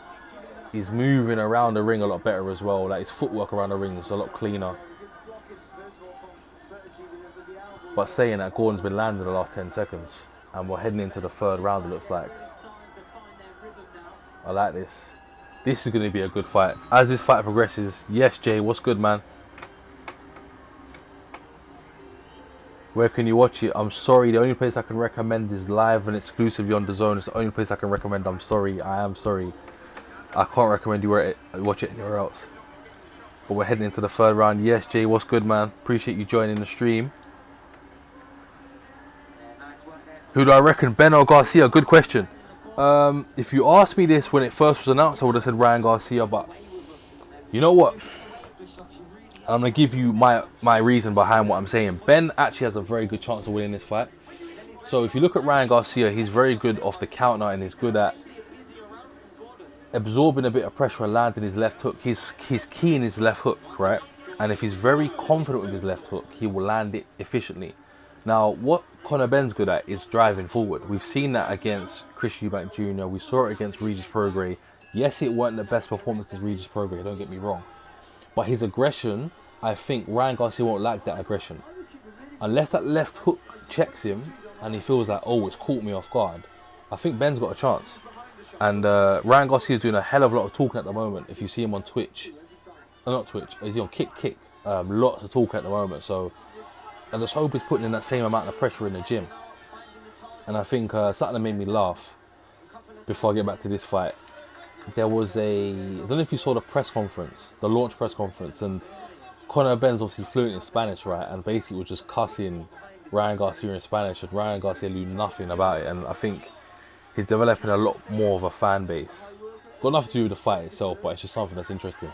He's moving around the ring a lot better as well. Like his footwork around the ring is a lot cleaner. But saying that, Gordon's been landing the last 10 seconds. And we're heading into the third round, it looks like. I like this. This is going to be a good fight. As this fight progresses, yes, Jay, what's good, man? Where can you watch it? I'm sorry, the only place I can recommend is live and exclusively on DAZN. It's the only place I can recommend. I'm sorry, I am sorry. I can't recommend you watch it anywhere else. But we're heading into the third round. Yes, Jay, what's good, man? Appreciate you joining the stream. Who do I reckon, Ben or Garcia? Good question. If you asked me this when it first was announced, I would have said Ryan Garcia, but you know what? I'm going to give you my reason behind what I'm saying. Ben actually has a very good chance of winning this fight. So if you look at Ryan Garcia, he's very good off the counter and he's good at absorbing a bit of pressure and landing his left hook. He's key in his left hook, right? And if he's very confident with his left hook, he will land it efficiently. Now, what Conor Ben's good at is driving forward. We've seen that against Chris Eubank Jr. We saw it against Regis Prograis. Yes, it weren't the best performance against Regis Prograis, don't get me wrong. But his aggression, I think Ryan Garcia won't like that aggression. Unless that left hook checks him and he feels like, oh, it's caught me off guard, I think Ben's got a chance. And Ryan Garcia is doing a hell of a lot of talking at the moment. If you see him on Twitch, not Twitch, is he on Kick? Lots of talking at the moment. So I just hope he's putting in that same amount of pressure in the gym. And I think something that made me laugh before I get back to this fight. There was I don't know if you saw the press conference, the launch press conference, and Conor Ben's obviously fluent in Spanish, right? And basically was just cussing Ryan Garcia in Spanish, and Ryan Garcia knew nothing about it. And I think he's developing a lot more of a fan base. Got nothing to do with the fight itself, but it's just something that's interesting.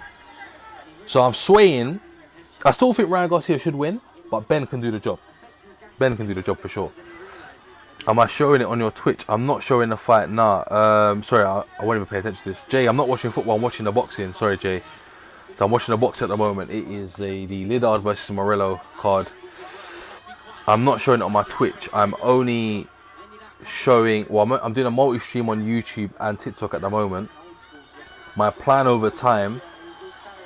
So I'm swaying. I still think Ryan Garcia should win, but Ben can do the job. Ben can do the job for sure. Am I showing it on your Twitch? I'm not showing the fight now. Sorry, I won't even pay attention to this. Jay, I'm not watching football. I'm watching the boxing. Sorry, Jay. So I'm watching the box at the moment. It is the Liddard versus Morello card. I'm not showing it on my Twitch. I'm only showing. Well, I'm doing a multi-stream on YouTube and TikTok at the moment. My plan over time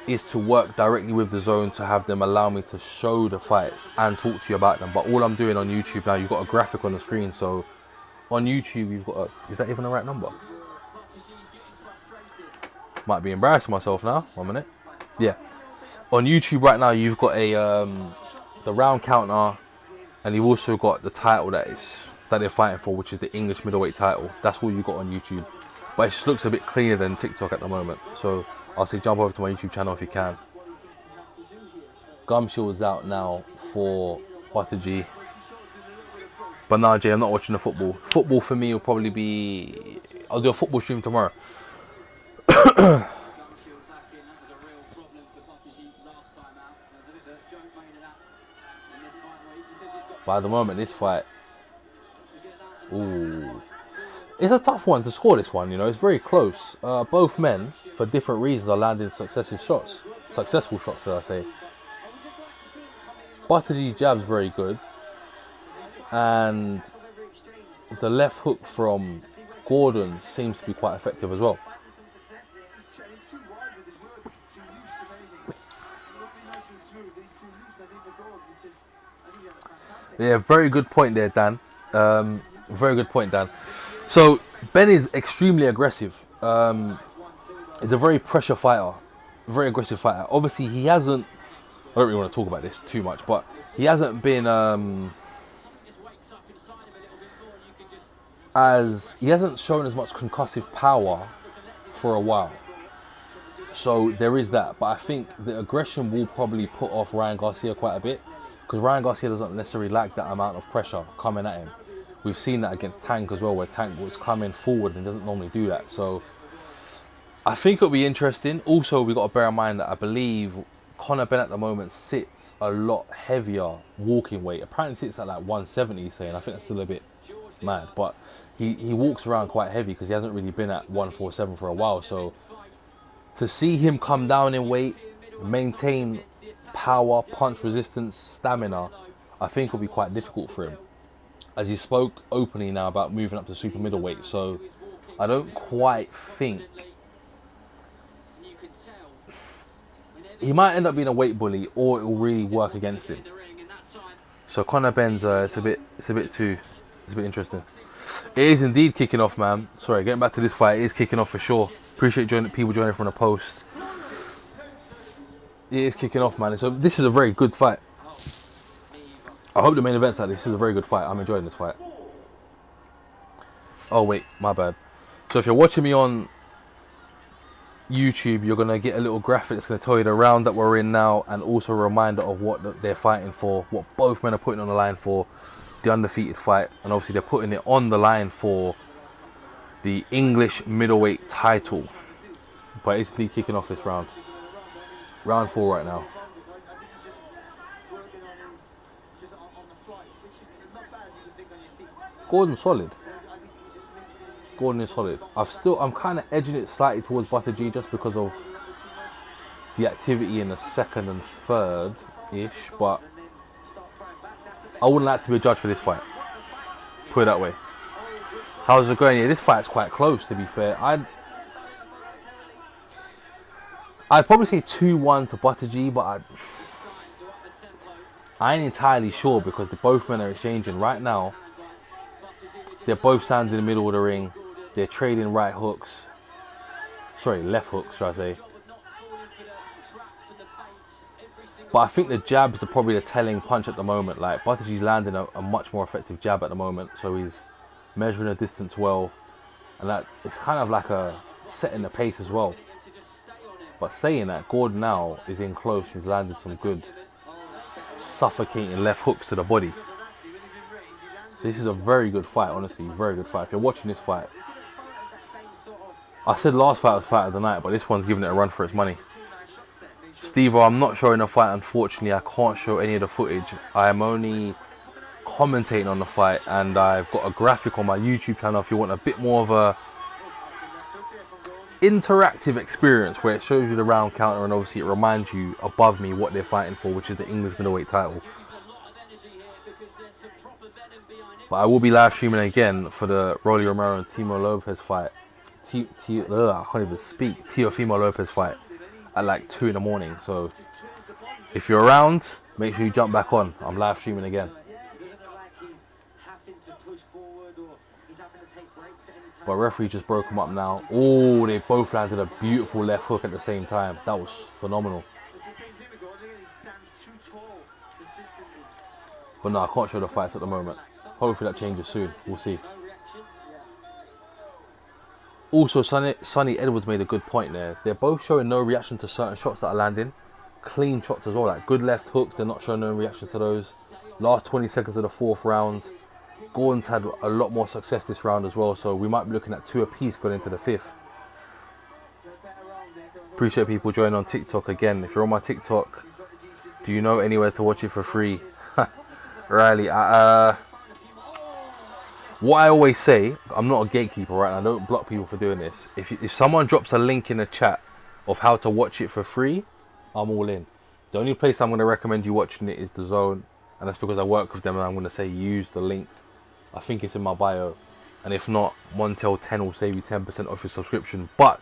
is to work directly with the zone to have them allow me to show the fights and talk to you about them. But all I'm doing on YouTube now, you've got a graphic on the screen. So on YouTube, you've got a, is that even the right number? Might be embarrassing myself now. 1 minute. Yeah. On YouTube right now, you've got a the round counter, and you've also got the title that they're fighting for, which is the English middleweight title. That's all you got on YouTube. But it just looks a bit cleaner than TikTok at the moment. So I'll say jump over to my YouTube channel if you can. Gumshield is out now for Butter G. But nah, Jay, I'm not watching the football. Football for me will probably be... I'll do a football stream tomorrow. But at the moment, this fight... Ooh... It's a tough one to score, this one, you know. It's very close. Both men, for different reasons, are landing successful shots, should I say. Buttergy's jab's very good. And the left hook from Gordon seems to be quite effective as well. Yeah, very good point there, Dan. Very good point, Dan. So Ben is extremely aggressive. He's a very pressure fighter, very aggressive fighter. Obviously, he hasn't. I don't really want to talk about this too much, but he hasn't been he hasn't shown as much concussive power for a while. So there is that. But I think the aggression will probably put off Ryan Garcia quite a bit, because Ryan Garcia doesn't necessarily like that amount of pressure coming at him. We've seen that against Tank as well, where Tank was coming forward and doesn't normally do that. So I think it'll be interesting. Also, we've got to bear in mind that I believe Conor Benn at the moment sits a lot heavier walking weight. Apparently sits at like 170, he's saying. I think that's still a bit mad. But he walks around quite heavy because he hasn't really been at 147 for a while. So to see him come down in weight, maintain power, punch resistance, stamina, I think will be quite difficult for him. As he spoke openly now about moving up to super middleweight, so I don't quite think he might end up being a weight bully, or it will really work against him. So Conor Benn's it's a bit interesting. It is indeed kicking off, man. Sorry, getting back to this fight, it is kicking off for sure. Appreciate people joining from the post. It is kicking off, man. So this is a very good fight. I hope the main event's like this. This is a very good fight. I'm enjoying this fight. Oh wait, my bad. So if you're watching me on YouTube, you're gonna get a little graphic that's gonna tell you the round that we're in now, and also a reminder of what they're fighting for, what both men are putting on the line for the undefeated fight, and obviously they're putting it on the line for the English middleweight title. But it's indeed kicking off this round. Round 4 right now. Gordon's solid. Gordon is solid. I'm kind of edging it slightly towards Butter G just because of the activity in the second and third ish, but I wouldn't like to be a judge for this fight. Put it that way. How's it going? Yeah, this fight's quite close, to be fair. I'd probably say 2-1 to Butter G, but I ain't entirely sure because both men are exchanging right now. They're both standing in the middle of the ring. They're trading right hooks. Sorry, left hooks, should I say. But I think the jabs are probably the telling punch at the moment. Like, Buttergy's landing a much more effective jab at the moment. So he's measuring the distance well. And that it's kind of like a setting the pace as well. But saying that, Gordon now is in close. He's landed some good suffocating left hooks to the body. This is a very good fight, honestly, very good fight. If you're watching this fight, I said last fight was fight of the night, but this one's giving it a run for its money. Steve, I'm not showing the fight, unfortunately. I can't show any of the footage. I am only commentating on the fight, and I've got a graphic on my YouTube channel if you want a bit more of a interactive experience where it shows you the round counter, and obviously it reminds you above me what they're fighting for, which is the English middleweight title. But I will be live streaming again for the Rolly Romero and Timo Lopez fight. I can't even speak. Teofimo Lopez fight at like 2 in the morning. So if you're around, make sure you jump back on. I'm live streaming again. But referee just broke them up now. Oh, they both landed a beautiful left hook at the same time. That was phenomenal. But no, I can't show the fights at the moment. Hopefully that changes soon. We'll see. Also, Sonny Edwards made a good point there. They're both showing no reaction to certain shots that are landing. Clean shots as well, like good left hooks. They're not showing no reaction to those. Last 20 seconds of the 4th round. Gordon's had a lot more success this round as well, so we might be looking at 2 apiece going into the 5th. Appreciate people joining on TikTok again. If you're on my TikTok, do you know anywhere to watch it for free? Riley, what I always say, I'm not a gatekeeper, right? And I don't block people for doing this. If someone drops a link in the chat of how to watch it for free, I'm all in. The only place I'm going to recommend you watching it is The Zone, and that's because I work with them, and I'm going to say use the link. I think it's in my bio, and if not, Montel 10 will save you 10% off your subscription. But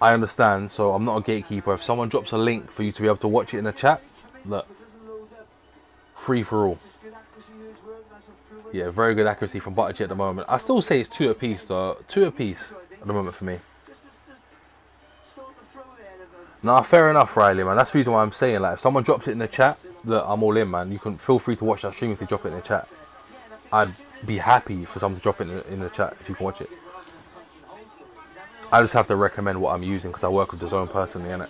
I understand, so I'm not a gatekeeper. If someone drops a link for you to be able to watch it in the chat, look, free for all. Yeah, very good accuracy from Buttigieg at the moment. I still say it's 2 apiece though. 2 apiece at the moment for me. Nah, fair enough, Riley, man. That's the reason why I'm saying, like, if someone drops it in the chat, look, I'm all in, man. You can feel free to watch that stream if they drop it in the chat. I'd be happy for someone to drop it in the chat if you can watch it. I just have to recommend what I'm using because I work with The Zone personally, innit?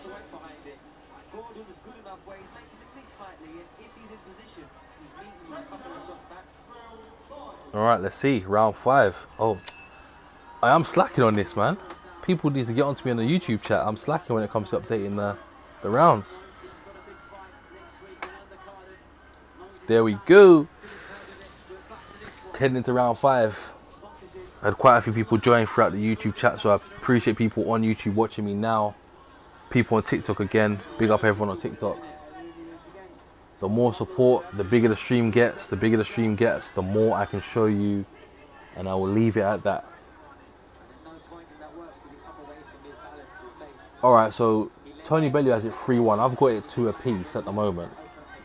Alright, let's see. Round 5. Oh, I am slacking on this, man. People need to get onto me on the YouTube chat. I'm slacking when it comes to updating the rounds. There we go. Heading into round 5. I had quite a few people join throughout the YouTube chat, so I appreciate people on YouTube watching me now. People on TikTok again. Big up everyone on TikTok. The more support, the bigger the stream gets. The bigger the stream gets, the more I can show you, and I will leave it at that. Alright, so Tony Bellew has it 3-1. I've got it 2 apiece at the moment.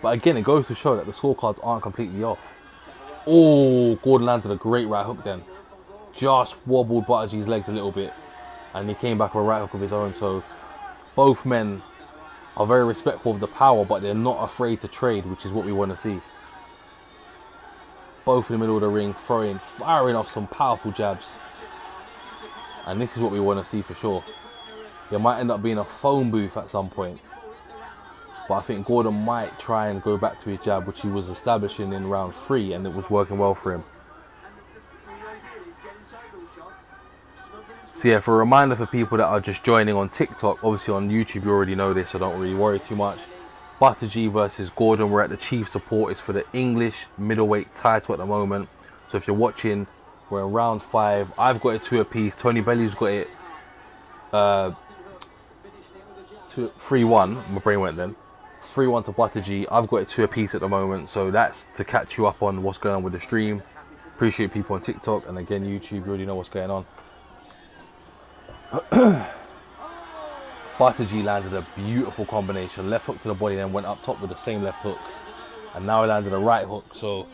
But again, it goes to show that the scorecards aren't completely off. Oh, Gordon landed a great right hook then. Just wobbled Buttigieg's legs a little bit, and he came back with a right hook of his own. So both men are very respectful of the power, but they're not afraid to trade, which is what we want to see. Both in the middle of the ring, firing off some powerful jabs. And this is what we want to see for sure. There might end up being a phone booth at some point. But I think Gordon might try and go back to his jab, which he was establishing in round 3, and it was working well for him. So yeah, for a reminder for people that are just joining on TikTok, obviously on YouTube you already know this, so don't really worry too much. Buttigieg versus Gordon, we're at the chief support. It's for the English middleweight title at the moment. So if you're watching, we're in round 5. I've got it 2 apiece. Tony Bellew's got it 3-1. My brain went then. 3-1 to Buttigieg. I've got it 2 apiece at the moment, so that's to catch you up on what's going on with the stream. Appreciate people on TikTok, and again YouTube, you already know what's going on. Buttigieg landed a beautiful combination. Left hook to the body, then went up top with the same left hook, and now he landed a right hook, so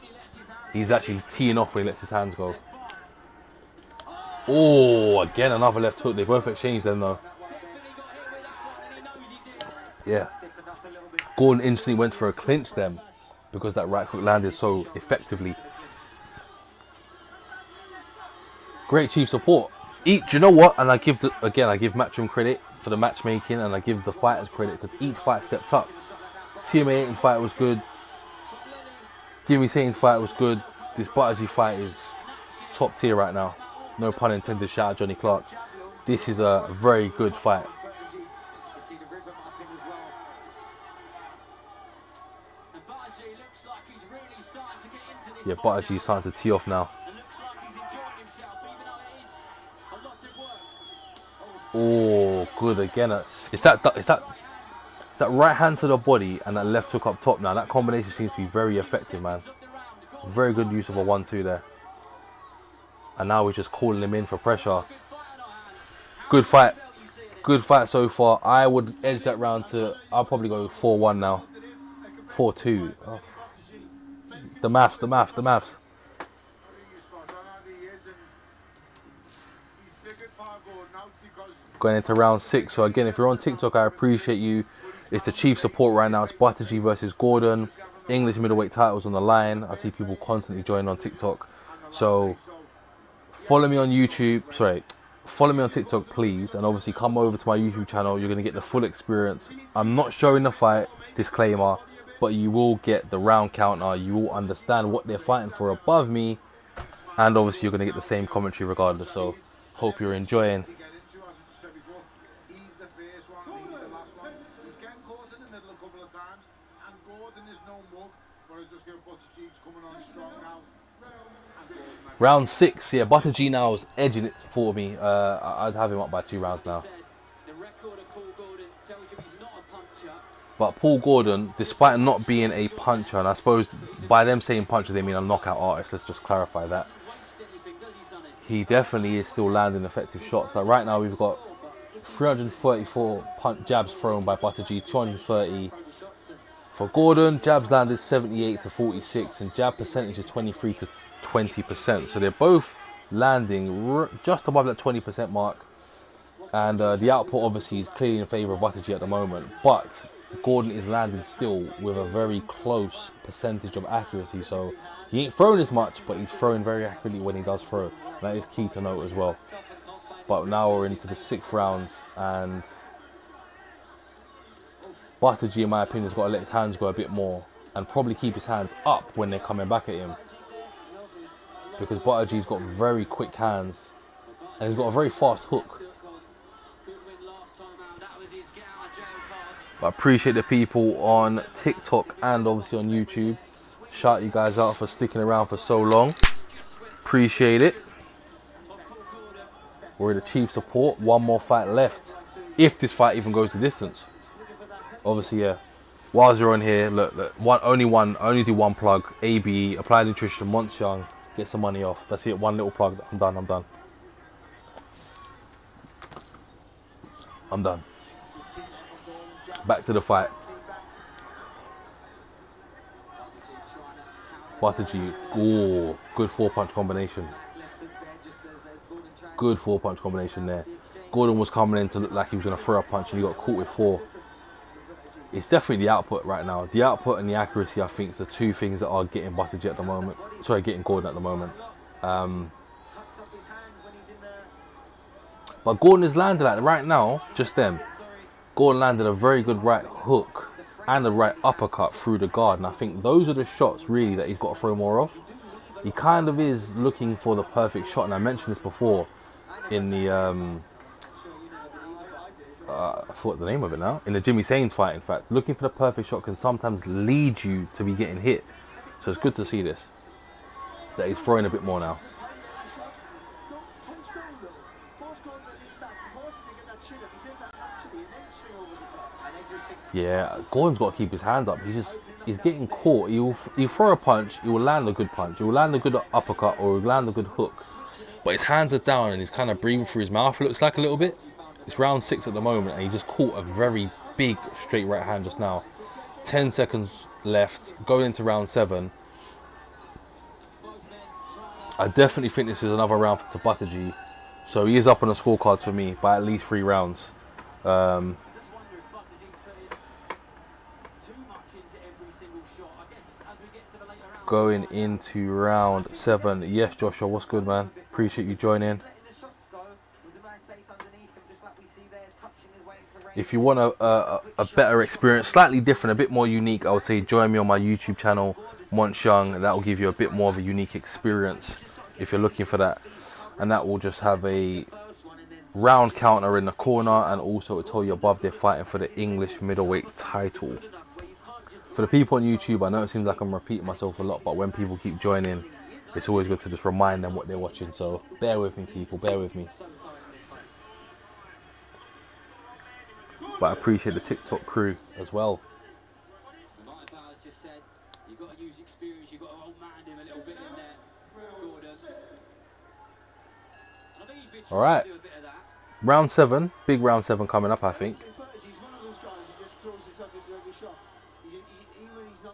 he's actually teeing off when he lets his hands go. Oh, again another left hook. They both exchanged them though. Yeah, Gordon instantly went for a clinch then because that right hook landed so effectively. Great chief support. Do you know what? And I give Matchroom credit for the matchmaking, and I give the fighters credit because each fight stepped up. TMA 18's fight was good. Jimmy Satan's fight was good. This Buttigieg fight is top tier right now. No pun intended. Shout out Johnny Clark. This is a very good fight. Looks like he's really starting to get Yeah, Buttergy's starting to tee off now. And looks like he's enjoying himself, even though it is a lot of work. Oh, good again. It's that right hand to the body and that left hook up top now. That combination seems to be very effective, man. Very good use of a 1-2 there. And now we're just calling him in for pressure. Good fight. Good fight so far. I would edge that round to, I'll probably go 4-1 now. 4-2. Oh. The maths. Going into round 6. So again, if you're on TikTok, I appreciate you. It's the chief support right now. It's Buttergy versus Gordon. English middleweight titles on the line. I see people constantly joining on TikTok. So follow me on YouTube. Follow me on TikTok, please. And obviously come over to my YouTube channel. You're going to get the full experience. I'm not showing the fight, disclaimer. But you will get the round counter. You will understand what they're fighting for above me. And obviously you're going to get the same commentary regardless. So hope you're enjoying. Round 6, yeah, Buttergy now is edging it for me. I'd have him up by 2 rounds now. But Paul Gordon, despite not being a puncher, and I suppose by them saying puncher they mean a knockout artist, let's just clarify that. He definitely is still landing effective shots. Like right now we've got 334 jabs thrown by Buttergy, 230 for Gordon. Jabs landed 78 to 46 and jab percentage is 23 to 20%. So they're both landing just above that 20% mark. And the output obviously is clearly in favour of Buttergy at the moment. But Gordon is landing still with a very close percentage of accuracy. So he ain't throwing as much, but he's throwing very accurately when he does throw. That is key to note as well. But now we're into the 6th round, and Buttergy, in my opinion, has got to let his hands go a bit more and probably keep his hands up when they're coming back at him. Because Buttergy's got very quick hands and he's got a very fast hook. I appreciate the people on TikTok and obviously on YouTube. Shout you guys out for sticking around for so long. Appreciate it. We're in the chief support. 1 more fight left. If this fight even goes the distance. Obviously, yeah. Whilst you're on here, look, only do 1 plug. ABE, Applied Nutrition, Watchalong. Get some money off. That's it. 1 little plug. I'm done. I'm done. Back to the fight. Buttergy. Oh, good 4-punch combination. Good 4-punch combination there. Gordon was coming in to look like he was going to throw a punch and he got caught with 4. It's definitely the output right now. The output and the accuracy, I think, is the 2 things that are getting Buttergy at the moment. Sorry, getting Gordon at the moment. But Gordon is landing like right now, just then. Gordon landed a very good right hook and a right uppercut through the guard. And I think those are the shots really that he's got to throw more of. He kind of is looking for the perfect shot. And I mentioned this before in the, I forgot the name of it now. In the Jimmy Sains fight, in fact. Looking for the perfect shot can sometimes lead you to be getting hit. So it's good to see this. That he's throwing a bit more now. Yeah, Gordon's got to keep his hands up. He's getting caught. He'll throw a punch. He will land a good punch. He will land a good uppercut or he'll land a good hook. But his hands are down and he's kind of breathing through his mouth, it looks like a little bit. It's round 6 at the moment and he just caught a very big straight right hand just now. 10 seconds left, going into round 7. I definitely think this is another round to Buttergy. So he is up on the scorecard for me by at least 3 rounds. Going into round 7. Yes, Joshua, what's good, man? Appreciate you joining. If you want a better experience, slightly different, a bit more unique, I would say join me on my YouTube channel, Watchalong. That will give you a bit more of a unique experience if you're looking for that. And that will just have a round counter in the corner and also it'll tell you above they're fighting for the English middleweight title. For the people on YouTube, I know it seems like I'm repeating myself a lot, but when people keep joining, it's always good to just remind them what they're watching. So bear with me, people, bear with me. But I appreciate the TikTok crew as well. Just said, you've got to use experience, you've got to old man him a little bit in there, Gordon. I think he's been All right, trying to do a bit of that. round 7, big round 7 coming up, I think.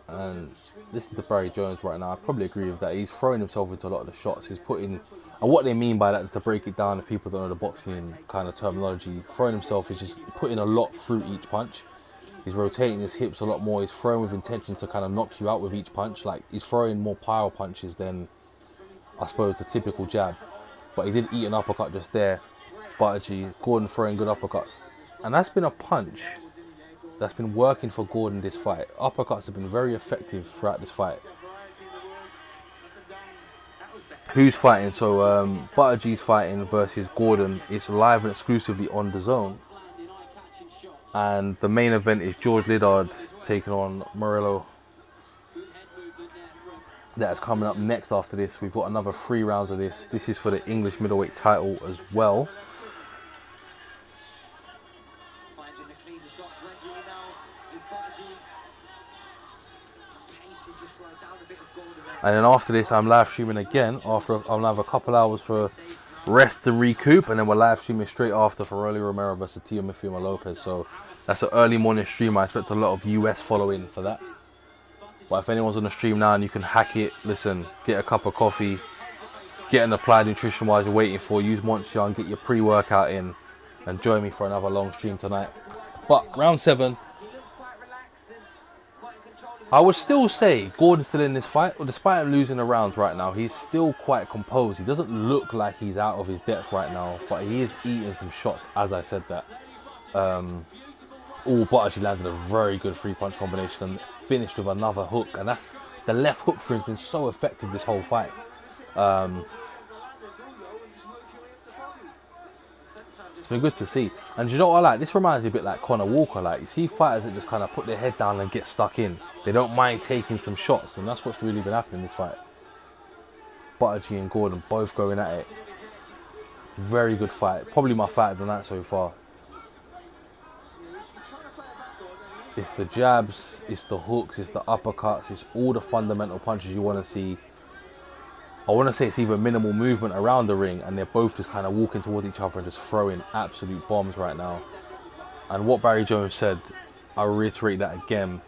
And listen to Barry Jones right now. I probably agree with that. He's throwing himself into a lot of the shots. He's putting, and what they mean by that is to break it down if people don't know the boxing kind of terminology. Throwing himself is just putting a lot through each punch. He's rotating his hips a lot more. He's throwing with intention to kind of knock you out with each punch. Like, he's throwing more power punches than, I suppose, the typical jab. But he did eat an uppercut just there. Buttigieg, Gordon throwing good uppercuts. And that's been a punch that's been working for Gordon this fight. Uppercuts have been very effective throughout this fight. Who's fighting? So Buttigieg's fighting versus Gordon. It's live and exclusively on DAZN. And the main event is George Liddard taking on Morello. That's coming up next after this. We've got another 3 rounds of this. This is for the English middleweight title as well. And then after this, I'm live streaming again. After I'll have a couple hours for rest and recoup, and then we're live streaming straight after for Rolly Romero versus Teofimo Lopez. So that's an early morning stream. I expect a lot of US following for that. But if anyone's on the stream now and you can hack it, listen, get a cup of coffee, get an applied nutrition while you're waiting for, use Monchion, get your pre-workout in, and join me for another long stream tonight. But round 7, I would still say Gordon's still in this fight. Well, despite him losing the rounds right now, he's still quite composed. He doesn't look like he's out of his depth right now, but he is eating some shots, as I said that. Buttigieg landed a very good 3-punch combination and finished with another hook. And that's the left hook for him has been so effective this whole fight. It's been good to see. And you know what I like? This reminds me a bit like Conor Walker. Like, you see fighters that just kind of put their head down and get stuck in. They don't mind taking some shots, and that's what's really been happening in this fight. Buttigieg and Gordon both going at it. Very good fight. Probably my fight of the night so far. It's the jabs, it's the hooks, it's the uppercuts, it's all the fundamental punches you want to see. I want to say it's either minimal movement around the ring and they're both just kind of walking towards each other and just throwing absolute bombs right now. And what Barry Jones said, I'll reiterate that again.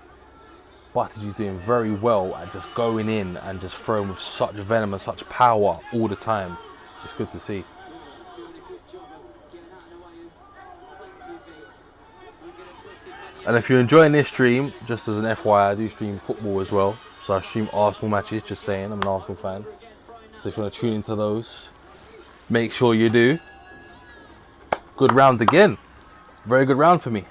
Buttigie's doing very well at just going in and just throwing with such venom and such power all the time. It's good to see. And if you're enjoying this stream, just as an FYI, I do stream football as well. So I stream Arsenal matches, just saying, I'm an Arsenal fan. So if you want to tune into those, make sure you do. Good round again. Very good round for me.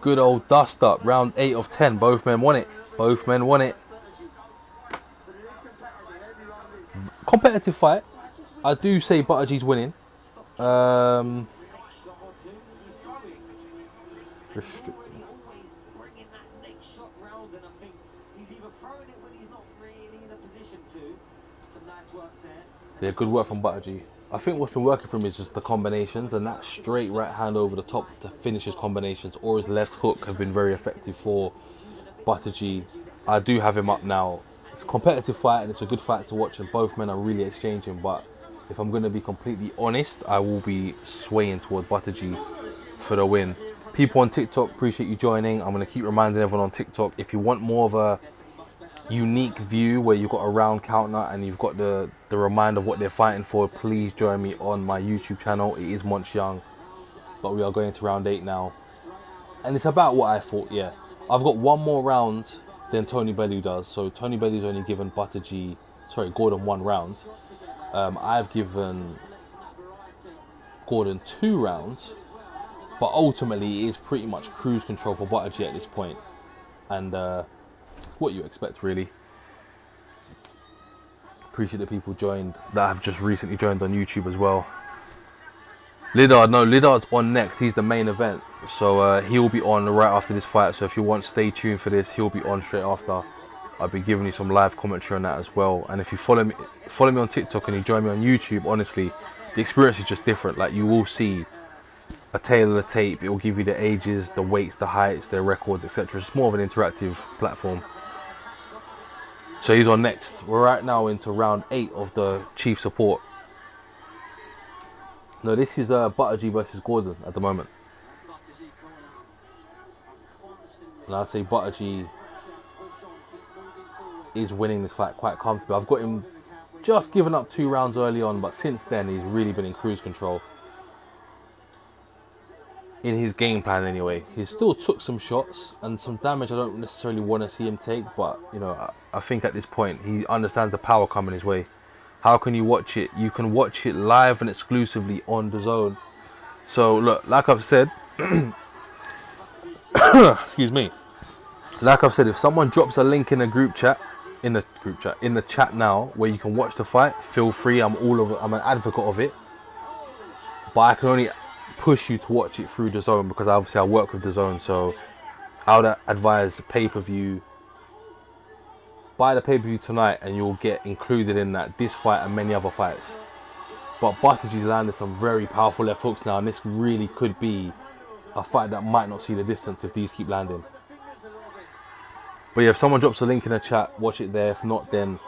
Good old dust up. Round 8 of 10. Both men won it. Both men won it. Competitive fight. I do say Buttigieg's winning. Yeah, good work from Buttigieg. I think what's been working for him is just the combinations, and that straight right hand over the top to finish his combinations or his left hook have been very effective for Buttigieg. I do have him up now. It's a competitive fight and it's a good fight to watch, and both men are really exchanging, but if I'm going to be completely honest, I will be swaying toward Buttigieg for the win. People on TikTok, appreciate you joining. I'm going to keep reminding everyone on TikTok, if you want more of a unique view where you've got a round counter and you've got the reminder of what they're fighting for, please join me on my YouTube channel. It is Monchion, but we are going to round 8 now, and it's about what I thought. Yeah, I've got one more round than Tony Bellew does. So Tony Bellew's only given Gordon 1 round. I've given Gordon 2 rounds, but ultimately it is pretty much cruise control for Buttigieg at this point, and what you expect, really. Appreciate the people joined that have just recently joined on YouTube as well. Liddard's on next. He's the main event. So he will be on right after this fight. So if you want, stay tuned for this. He'll be on straight after. I'll be giving you some live commentary on that as well. And if you follow me on TikTok and you join me on YouTube, honestly, the experience is just different. Like, you will see a tail of the tape. It will give you the ages, the weights, the heights, their records, etc. It's more of an interactive platform. So he's on next. We're right now into round 8 of the Chief Support. No, this is Buttigieg versus Gordon at the moment. And I'd say Buttigieg is winning this fight quite comfortably. I've got him just given up 2 rounds early on, but since then he's really been in cruise control. In his game plan anyway. He still took some shots and some damage I don't necessarily want to see him take, but you know, I think at this point he understands the power coming his way. How can you watch it? You can watch it live and exclusively on DAZN. So look, like I've said, excuse me. Like I've said, if someone drops a link in the chat now, where you can watch the fight, feel free. I'm an advocate of it, but I can only push you to watch it through DAZN because obviously I work with DAZN. So I would advise pay-per-view. Buy the pay-per-view tonight, and you'll get included in that this fight and many other fights. But Buttigie's landed some very powerful left hooks now, and this really could be a fight that might not see the distance if these keep landing. But yeah, if someone drops a link in the chat, watch it there. If not, then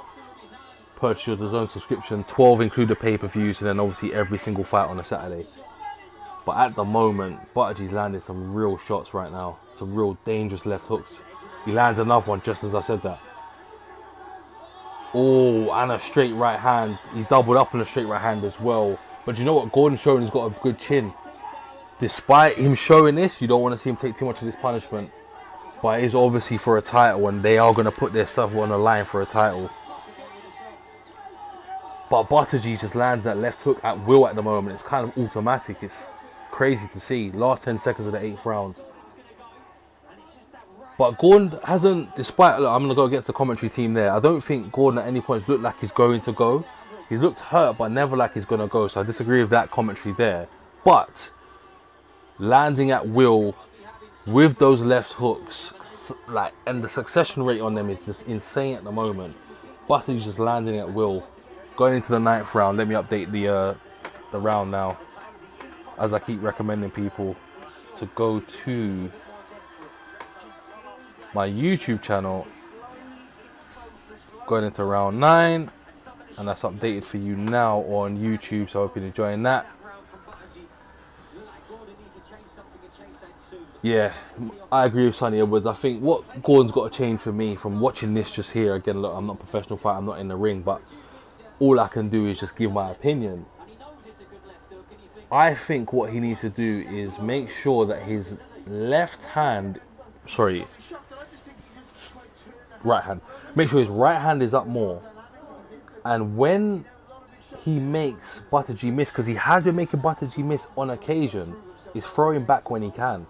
purchase your DAZN subscription. 12 include the pay-per-views, and then obviously every single fight on a Saturday. But at the moment, Buttigie's landed some real shots right now. Some real dangerous left hooks. He lands another one just as I said that. Oh, and a straight right hand. He doubled up on a straight right hand as well. But you know what? Gordon's showing he's got a good chin. Despite him showing this, you don't want to see him take too much of this punishment. But it is obviously for a title, and they are going to put their stuff on the line for a title. But Buttigieg just landed that left hook at will at the moment. It's kind of automatic. It's crazy to see. Last 10 seconds of the 8th round. But Gordon hasn't, despite, look, I'm going to go against the commentary team there. I don't think Gordon at any point looked like he's going to go. He's looked hurt, but never like he's going to go. So I disagree with that commentary there. But landing at will with those left hooks, like, and the succession rate on them is just insane at the moment. Buttigieg's just landing at will. Going into the 9th round, let me update the round now. As I keep recommending people to go to my YouTube channel, going into round 9, and that's updated for you now on YouTube, so I hope you're enjoying that. Yeah, I agree with Sonny Edwards. I think what Gordon's got to change for me from watching this just here, again, look, I'm not a professional fighter, I'm not in the ring, but all I can do is just give my opinion. I think what he needs to do is make sure that his left hand, right hand, make sure his right hand is up more. And when he makes Buttigieg miss, because he has been making Buttigieg miss on occasion, is throwing back when he can.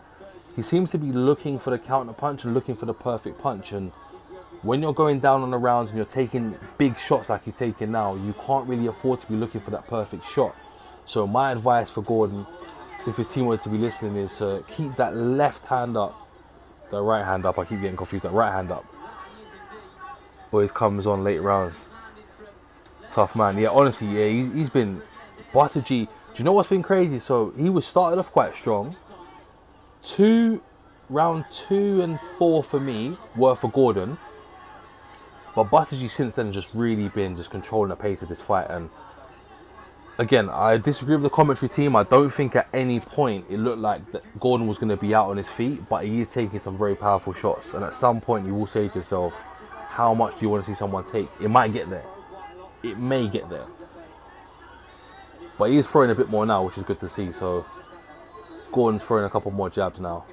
He seems to be looking for the counter punch and looking for the perfect punch. And when you're going down on the rounds and you're taking big shots like he's taking now, you can't really afford to be looking for that perfect shot. So my advice for Gordon, if his team was to be listening, is to keep that left hand up, the right hand up. I keep getting confused. That right hand up. Always comes on late rounds. Tough man. Yeah, honestly, yeah, he's been Buttigieg. Do you know what's been crazy? So he was started off quite strong. Round 2 and 4 for me were for Gordon. But Buttigieg since then has just really been just controlling the pace of this fight. And again, I disagree with the commentary team. I don't think at any point it looked like that Gordon was going to be out on his feet, but he is taking some very powerful shots. And at some point you will say to yourself, how much do you want to see someone take? It might get there. It may get there. But he is throwing a bit more now, which is good to see. So Gordon's throwing a couple more jabs now.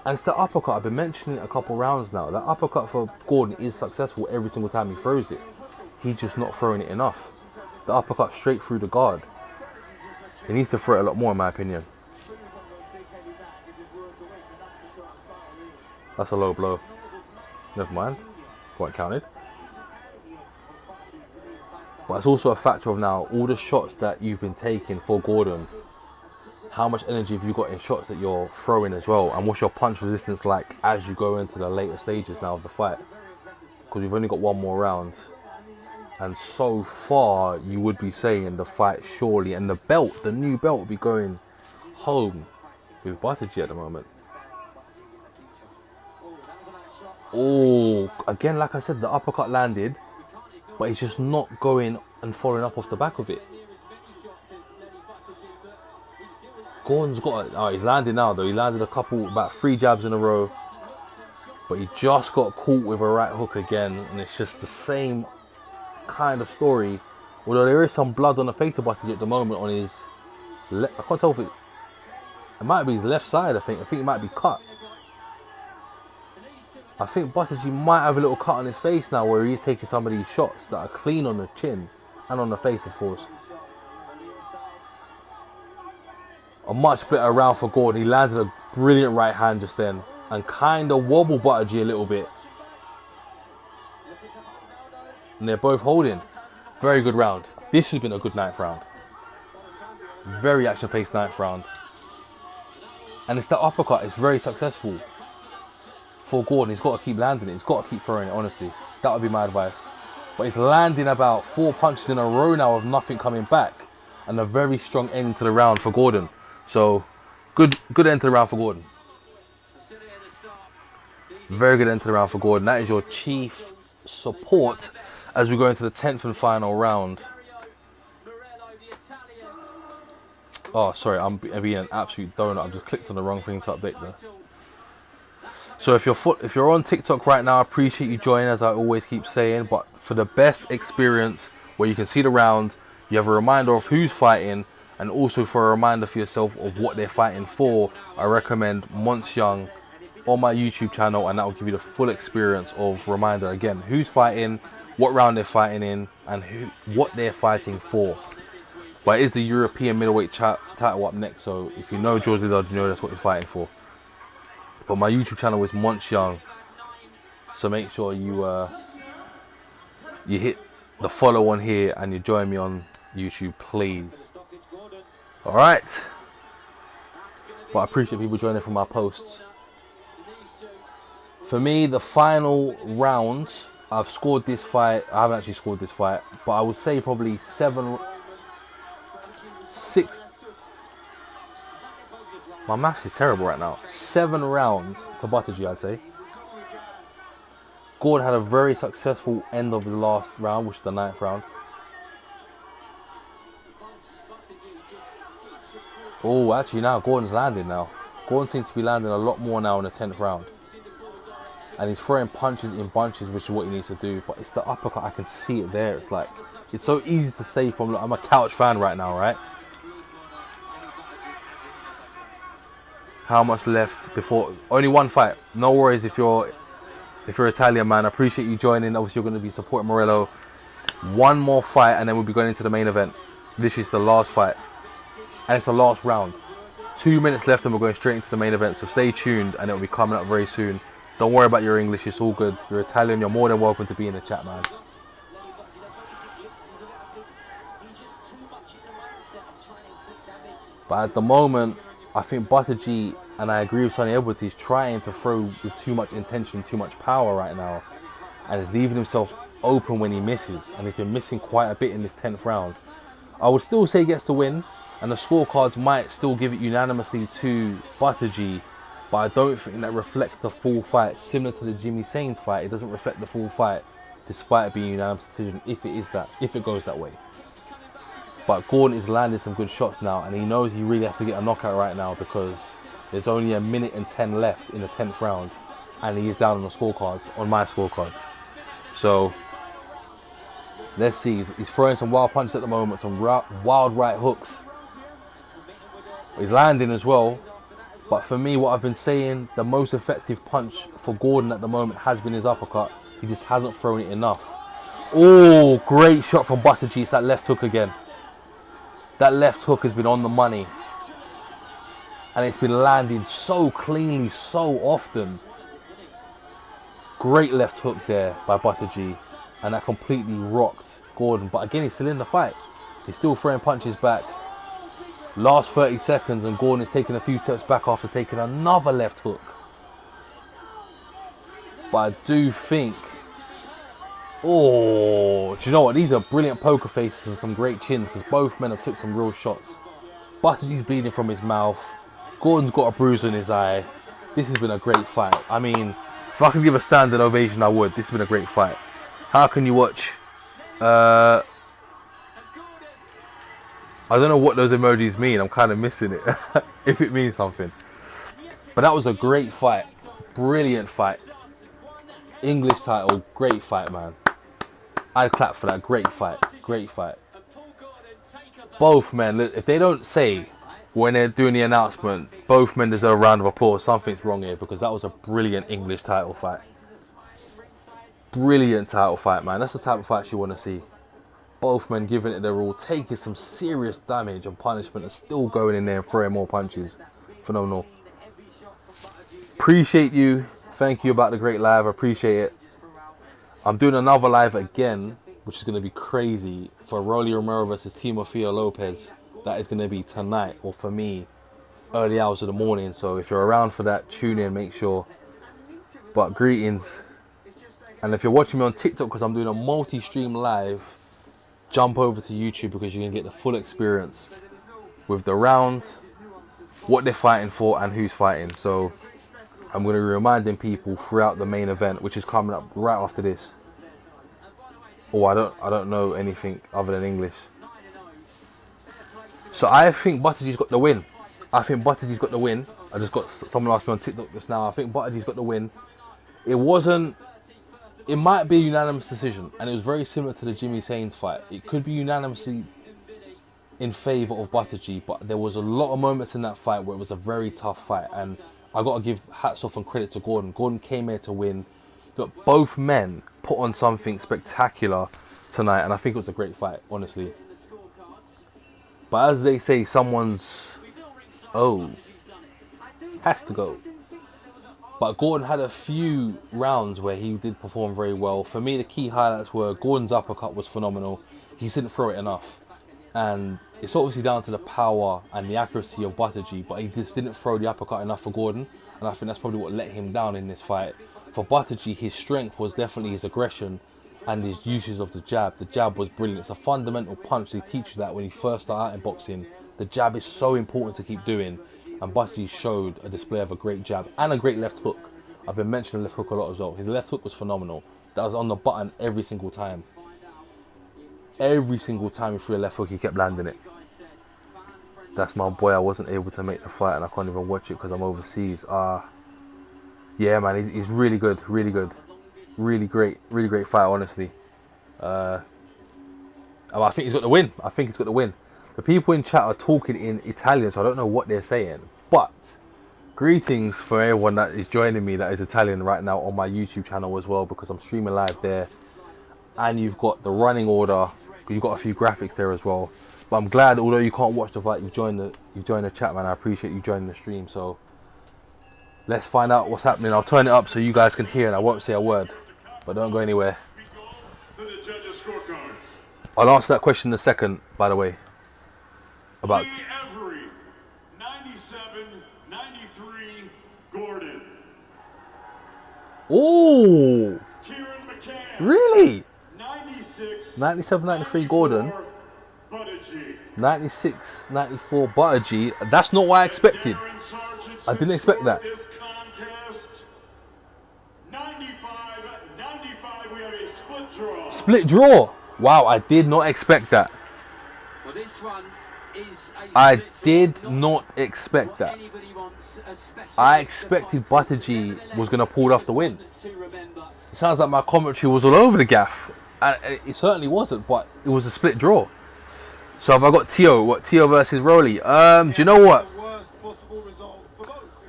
And it's the uppercut. I've been mentioning it a couple rounds now. That uppercut for Gordon is successful every single time he throws it. He's just not throwing it enough. The uppercut straight through the guard. He needs to throw it a lot more, in my opinion. That's a low blow. Never mind. Quite counted. But it's also a factor of now all the shots that you've been taking for Gordon. how much energy have you got in shots that you're throwing as well, and what's your punch resistance like as you go into the later stages now of the fight, because we've only got one more round. And so far, you would be saying the fight surely, and the belt, the new belt, will be going home with Buttigieg at the moment. Oh, again, like I said, the uppercut landed, but he's just not going and following up off the back of it. Gordon's got it. Oh, he's landing now though. He landed about 3 jabs in a row, but he just got caught with a right hook again, and it's just the same kind of story. Although there is some blood on the face of Buttigieg at the moment on his I can't tell if it might be his left side. I think it might be cut. I think Buttigieg might have a little cut on his face now, where he's taking some of these shots that are clean on the chin and on the face, of course. A much better round for Gordon. He landed a brilliant right hand just then and kind of wobbled Buttigieg a little bit. And they're both holding. Very good round. This has been a good 9th round. Very action-paced 9th round. And it's the uppercut. It's very successful for Gordon. He's got to keep landing it. He's got to keep throwing it, honestly. That would be my advice. But he's landing about 4 punches in a row now of nothing coming back. And a very strong end to the round for Gordon. So, good end to the round for Gordon. Very good end to the round for Gordon. That is your chief support as we go into the 10th and final round. Oh, sorry, I'm being an absolute donut. I've just clicked on the wrong thing to update there. So if you're on TikTok right now, I appreciate you joining, as I always keep saying. But for the best experience, where you can see the round, you have a reminder of who's fighting, and also for a reminder for yourself of what they're fighting for, I recommend Watchalong on my YouTube channel, and that will give you the full experience of reminder again, who's fighting, what round they're fighting in, and what they're fighting for. But it is the European middleweight title up next, so if you know George Liddard, you know that's what he's fighting for. But my YouTube channel is Watchalong, so make sure you hit the follow on here and you join me on YouTube, please. Alright, but I appreciate people joining for my posts. For me, the final round, I've scored this fight. I haven't actually scored this fight, but I would say probably 6. My maths is terrible right now. 7 rounds to Buttigieg, I'd say. Gordon had a very successful end of the last round, which is the 9th round. Oh, actually now Gordon's landing now. Gordon seems to be landing a lot more now in the 10th round. And he's throwing punches in bunches, which is what he needs to do. But it's the uppercut. I can see it there. It's like, it's so easy to say from, I'm a couch fan right now, right? How much left before? Only one fight. No worries if you're Italian, man. I appreciate you joining. Obviously, you're going to be supporting Morello. One more fight, and then we'll be going into the main event. This is the last fight. And it's the last round. 2 minutes left and we're going straight into the main event. So stay tuned and it will be coming up very soon. Don't worry about your English, it's all good. You're Italian, you're more than welcome to be in the chat, man. But at the moment, I think Buttigieg, and I agree with Sonny Edwards, he's trying to throw with too much intention, too much power right now. And he's leaving himself open when he misses. And he's been missing quite a bit in this 10th round. I would still say he gets the win. And the scorecards might still give it unanimously to Buttigieg, but I don't think that reflects the full fight. Similar to the Jimmy Sains fight, it doesn't reflect the full fight, despite it being a unanimous decision, if it goes that way. But Gordon is landing some good shots now, and he knows he really has to get a knockout right now because there's only 1 minute and 10 left in the 10th round, and he is down on the scorecards, on my scorecards. So let's see. He's throwing some wild punches at the moment, some wild right hooks. He's landing as well, but for me, what I've been saying, the most effective punch for Gordon at the moment has been his uppercut. He just hasn't thrown it enough. Oh, great shot from Buttigieg. It's that left hook again. That left hook has been on the money, and it's been landing so cleanly, so often. Great left hook there by Buttigieg, and that completely rocked Gordon. But again, he's still in the fight. He's still throwing punches back. Last 30 seconds and Gordon is taking a few steps back after taking another left hook. But I do think... Oh, do you know what? These are brilliant poker faces and some great chins because both men have took some real shots. Buttigieg's bleeding from his mouth. Gordon's got a bruise on his eye. This has been a great fight. I mean, if I could give a standing ovation, I would. This has been a great fight. How can you watch... I don't know what those emojis mean. I'm kind of missing it. If it means something. But that was a great fight. Brilliant fight. English title. Great fight, man. I'd clap for that. Great fight. Great fight. Both men, if they don't say when they're doing the announcement, both men deserve a round of applause, something's wrong here, because that was a brilliant English title fight. Brilliant title fight, man. That's the type of fight you want to see. Both men giving it their all, taking some serious damage and punishment and still going in there and throwing more punches. Phenomenal. Appreciate you. Thank you about the great live. I appreciate it. I'm doing another live again, which is going to be crazy, for Rolly Romero versus Timofeo Lopez. That is going to be tonight, or for me, early hours of the morning. So if you're around for that, tune in, make sure. But greetings. And if you're watching me on TikTok, because I'm doing a multi-stream live, jump over to YouTube because you're going to get the full experience with the rounds, what they're fighting for, and who's fighting. So I'm going to be reminding people throughout the main event, which is coming up right after this. Oh, I don't know anything other than English. So I think Buttigieg's got the win. I think Buttigieg's got the win. I just got someone asked me on TikTok just now. I think Buttigieg's got the win. It might be a unanimous decision, and it was very similar to the Jimmy Sains fight. It could be unanimously in favour of Buttigieg, but there was a lot of moments in that fight where it was a very tough fight, and I got to give hats off and credit to Gordon. Gordon came here to win. Look, both men put on something spectacular tonight, and I think it was a great fight, honestly. But as they say, someone's has to go. But Gordon had a few rounds where he did perform very well. For me, the key highlights were Gordon's uppercut was phenomenal. He just didn't throw it enough. And it's obviously down to the power and the accuracy of Buttigieg, but he just didn't throw the uppercut enough for Gordon. And I think that's probably what let him down in this fight. For Buttigieg, his strength was definitely his aggression and his uses of the jab. The jab was brilliant. It's a fundamental punch. They teach you that when you first start out in boxing. The jab is so important to keep doing. And Buttigieg showed a display of a great jab and a great left hook. I've been mentioning left hook a lot as well. His left hook was phenomenal. That was on the button every single time. Every single time he threw a left hook, he kept landing it. That's my boy. I wasn't able to make the fight and I can't even watch it because I'm overseas. Yeah, man, he's really good. Really good. Really great fight, honestly. I think he's got the win. I think he's got the win. The people in chat are talking in Italian, so I don't know what they're saying. But greetings for everyone that is joining me that is Italian right now on my YouTube channel as well, because I'm streaming live there. And you've got the running order. You've got a few graphics there as well. But I'm glad, although you can't watch the fight, you've joined the chat, man. I appreciate you joining the stream. So let's find out what's happening. I'll turn it up so you guys can hear and I won't say a word. But don't go anywhere. I'll answer that question in a second, by the way. About Every 97, 93, Gordon. Ooh, Kieran McCann. really? 96, 97, 93 Gordon. Buttigieg. 96, 94 Buttigieg. That's not what I expected. I didn't expect that. This contest, 95, 95, we have a split draw. Split draw. Wow, I did not expect that. Well, this one is I did not expect that. I expected Buttigieg was going to pull off the win. It sounds like my commentary was all over the gaff. And it certainly wasn't, but it was a split draw. So have I got Tio versus Rolly? Do you know what?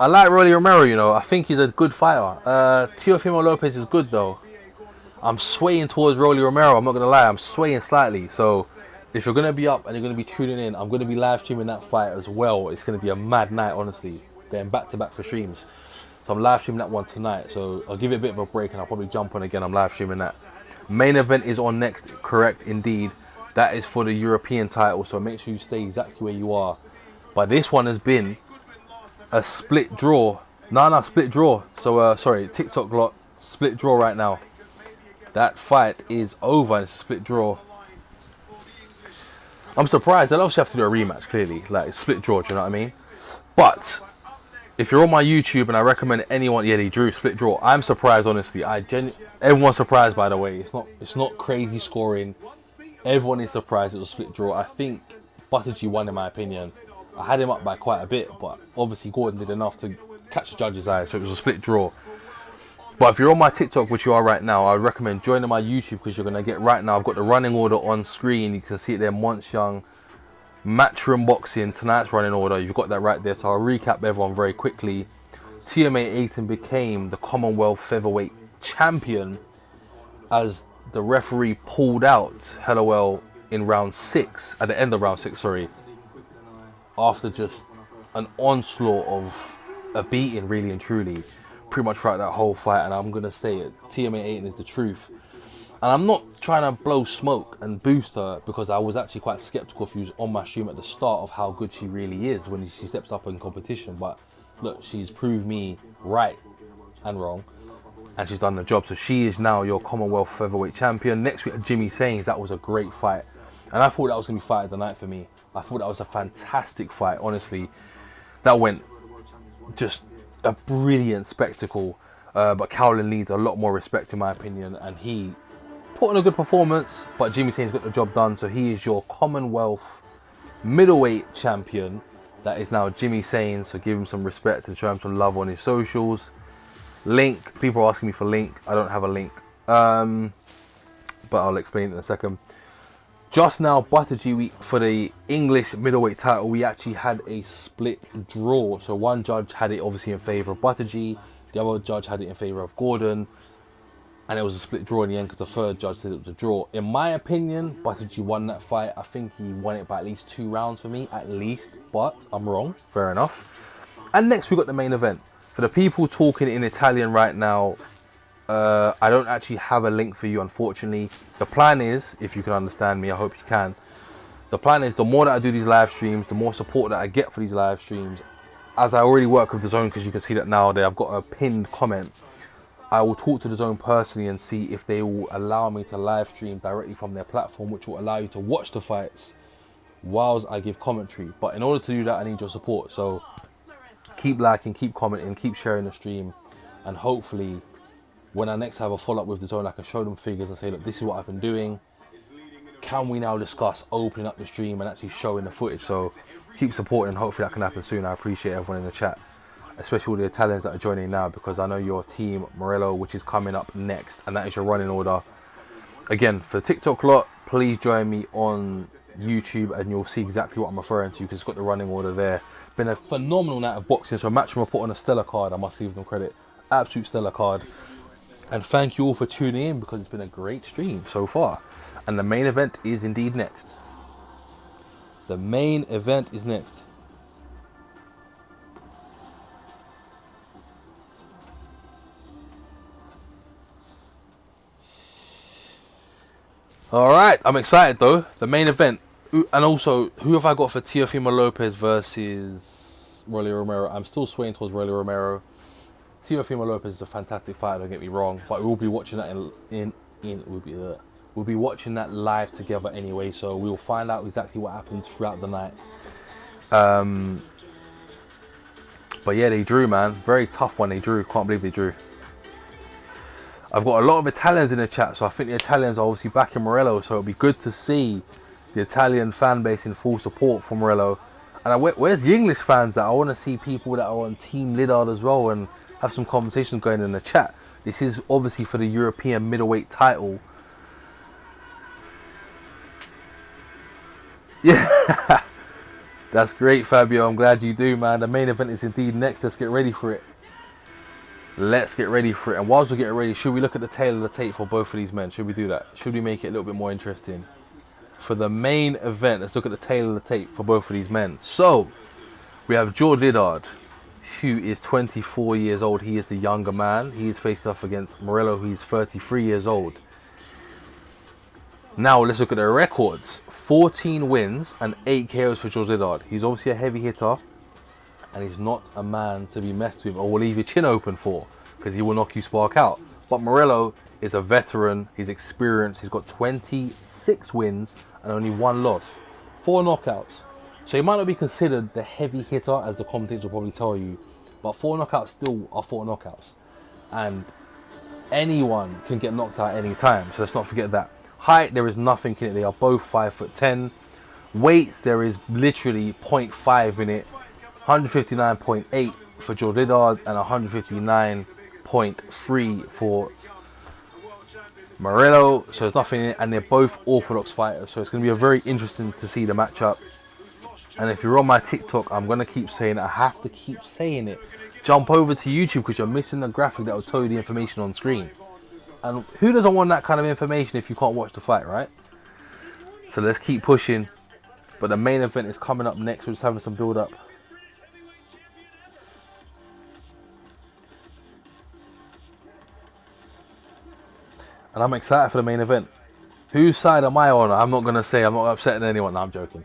I like Rolly Romero, you know. I think he's a good fighter. Teofimo Lopez is good though. I'm swaying towards Rolly Romero, I'm not going to lie. I'm swaying slightly. So if you're going to be up and you're going to be tuning in, I'm going to be live streaming that fight as well. It's going to be a mad night, honestly. Going back to back for streams. So I'm live streaming that one tonight. So I'll give it a bit of a break and I'll probably jump on again. I'm live streaming that. Main event is on next, correct indeed. That is for the European title. So make sure you stay exactly where you are. But this one has been a split draw. No, split draw. So, sorry, TikTok lot, split draw right now. That fight is over and it's a split draw. I'm surprised. They'll obviously have to do a rematch, clearly. Like, split draw, do you know what I mean? But if you're on my YouTube and I recommend anyone, yeah, they drew split draw. I'm surprised, honestly. Everyone's surprised, by the way. It's not crazy scoring. Everyone is surprised it was a split draw. I think Butter G won, in my opinion. I had him up by quite a bit, but obviously Gordon did enough to catch the judge's eye, so it was a split draw. But if you're on my TikTok, which you are right now, I would recommend joining my YouTube, because you're going to get right now, I've got the running order on screen. You can see it there, Watchalong, Matchroom Boxing, tonight's running order. You've got that right there. So I'll recap everyone very quickly. TMA Aiton became the Commonwealth Featherweight Champion as the referee pulled out Hellowell in round 6, at the end of round 6, sorry, after just an onslaught of a beating, really and truly, pretty much throughout that whole fight. And I'm going to say it, TMA Aiton is the truth. And I'm not trying to blow smoke and boost her, because I was actually quite skeptical if she was on my stream at the start of how good she really is when she steps up in competition. But look, she's proved me right and wrong, and she's done the job. So she is now your Commonwealth Featherweight Champion. Next week, Jimmy Sains. That was a great fight, and I thought that was going to be fight of the night for me. I thought that was a fantastic fight, honestly. That went just a brilliant spectacle. But Cowlin needs a lot more respect, in my opinion, and he put on a good performance, but Jimmy Sains got the job done. So he is your Commonwealth Middleweight Champion. That is now Jimmy Sains. So give him some respect and show him some love on his socials. Link, people are asking me for link. I don't have a link, but I'll explain it in a second. Just now, Butter G, week for the English middleweight title, we actually had a split draw. So one judge had it obviously in favour of Butter G, the other judge had it in favour of Gordon, and it was a split draw in the end because the third judge said it was a draw. In my opinion, Butter G won that fight. I think he won it by at least 2 rounds for me, at least, but I'm wrong, fair enough. And next we got the main event. For the people talking in Italian right now, I don't actually have a link for you, unfortunately. The plan is, if you can understand me, I hope you can. The plan is, the more that I do these live streams, the more support that I get for these live streams. As I already work with DAZN, because you can see that now there, I've got a pinned comment. I will talk to DAZN personally and see if they will allow me to live stream directly from their platform, which will allow you to watch the fights whilst I give commentary. But in order to do that, I need your support. So keep liking, keep commenting, keep sharing the stream, and hopefully when I next have a follow-up with DAZN, I can show them figures and say, look, this is what I've been doing. Can we now discuss opening up the stream and actually showing the footage? So keep supporting, and hopefully that can happen soon. I appreciate everyone in the chat, especially all the Italians that are joining now, because I know your team Morello, which is coming up next, and that is your running order. Again, for the TikTok lot, please join me on YouTube and you'll see exactly what I'm referring to, because it's got the running order there. Been a phenomenal night of boxing. So Matchroom put on a stellar card, I must give them credit. Absolute stellar card. And thank you all for tuning in, because it's been a great stream so far. And the main event is indeed next. The main event is next. Alright, I'm excited though. The main event. And also, who have I got for Teofimo Lopez versus Rolly Romero? I'm still swaying towards Rolly Romero. Teofimo Lopez is a fantastic fighter, don't get me wrong, but we'll be watching that we'll be watching that live together anyway, so we'll find out exactly what happens throughout the night. But yeah, they drew, man. Very tough one they drew. Can't believe they drew. I've got a lot of Italians in the chat, so I think the Italians are obviously back in Morello, so it'll be good to see the Italian fan base in full support for Morello. And where's the English fans at? I want to see people that are on Team Liddard as well and have some conversations going in the chat. This is obviously for the European middleweight title. Yeah, that's great, Fabio. I'm glad you do, man. The main event is indeed next. Let's get ready for it. Let's get ready for it. And whilst we're getting ready, should we look at the tail of the tape for both of these men? Should we do that? Should we make it a little bit more interesting? For the main event, let's look at the tail of the tape for both of these men. So, we have George Liddard, who is 24 years old. He is the younger man. He is faced off against Morello, who is 33 years old. Now let's look at the records. 14 wins and 8 KOs for George Liddard. He's obviously a heavy hitter, and he's not a man to be messed with or will leave your chin open for, because he will knock you spark out. But Morello is a veteran, he's experienced, he's got 26 wins and only 1 loss, 4 knockouts. So he might not be considered the heavy hitter, as the commentators will probably tell you, but 4 knockouts still are 4 knockouts. And anyone can get knocked out any time, so let's not forget that. Height, there is nothing in it. They are both 5'10". Weights, there is literally 0.5 in it. 159.8 for George Liddard and 159.3 for Morello. So there's nothing in it, and they're both orthodox fighters. So it's going to be a very interesting to see the matchup. And if you're on my TikTok, I'm going to keep saying it. I have to keep saying it. Jump over to YouTube, because you're missing the graphic that will tell you the information on screen. And who doesn't want that kind of information if you can't watch the fight, right? So let's keep pushing. But the main event is coming up next. We're just having some build up. And I'm excited for the main event. Whose side am I on? I'm not going to say. I'm not upsetting anyone. No, I'm joking.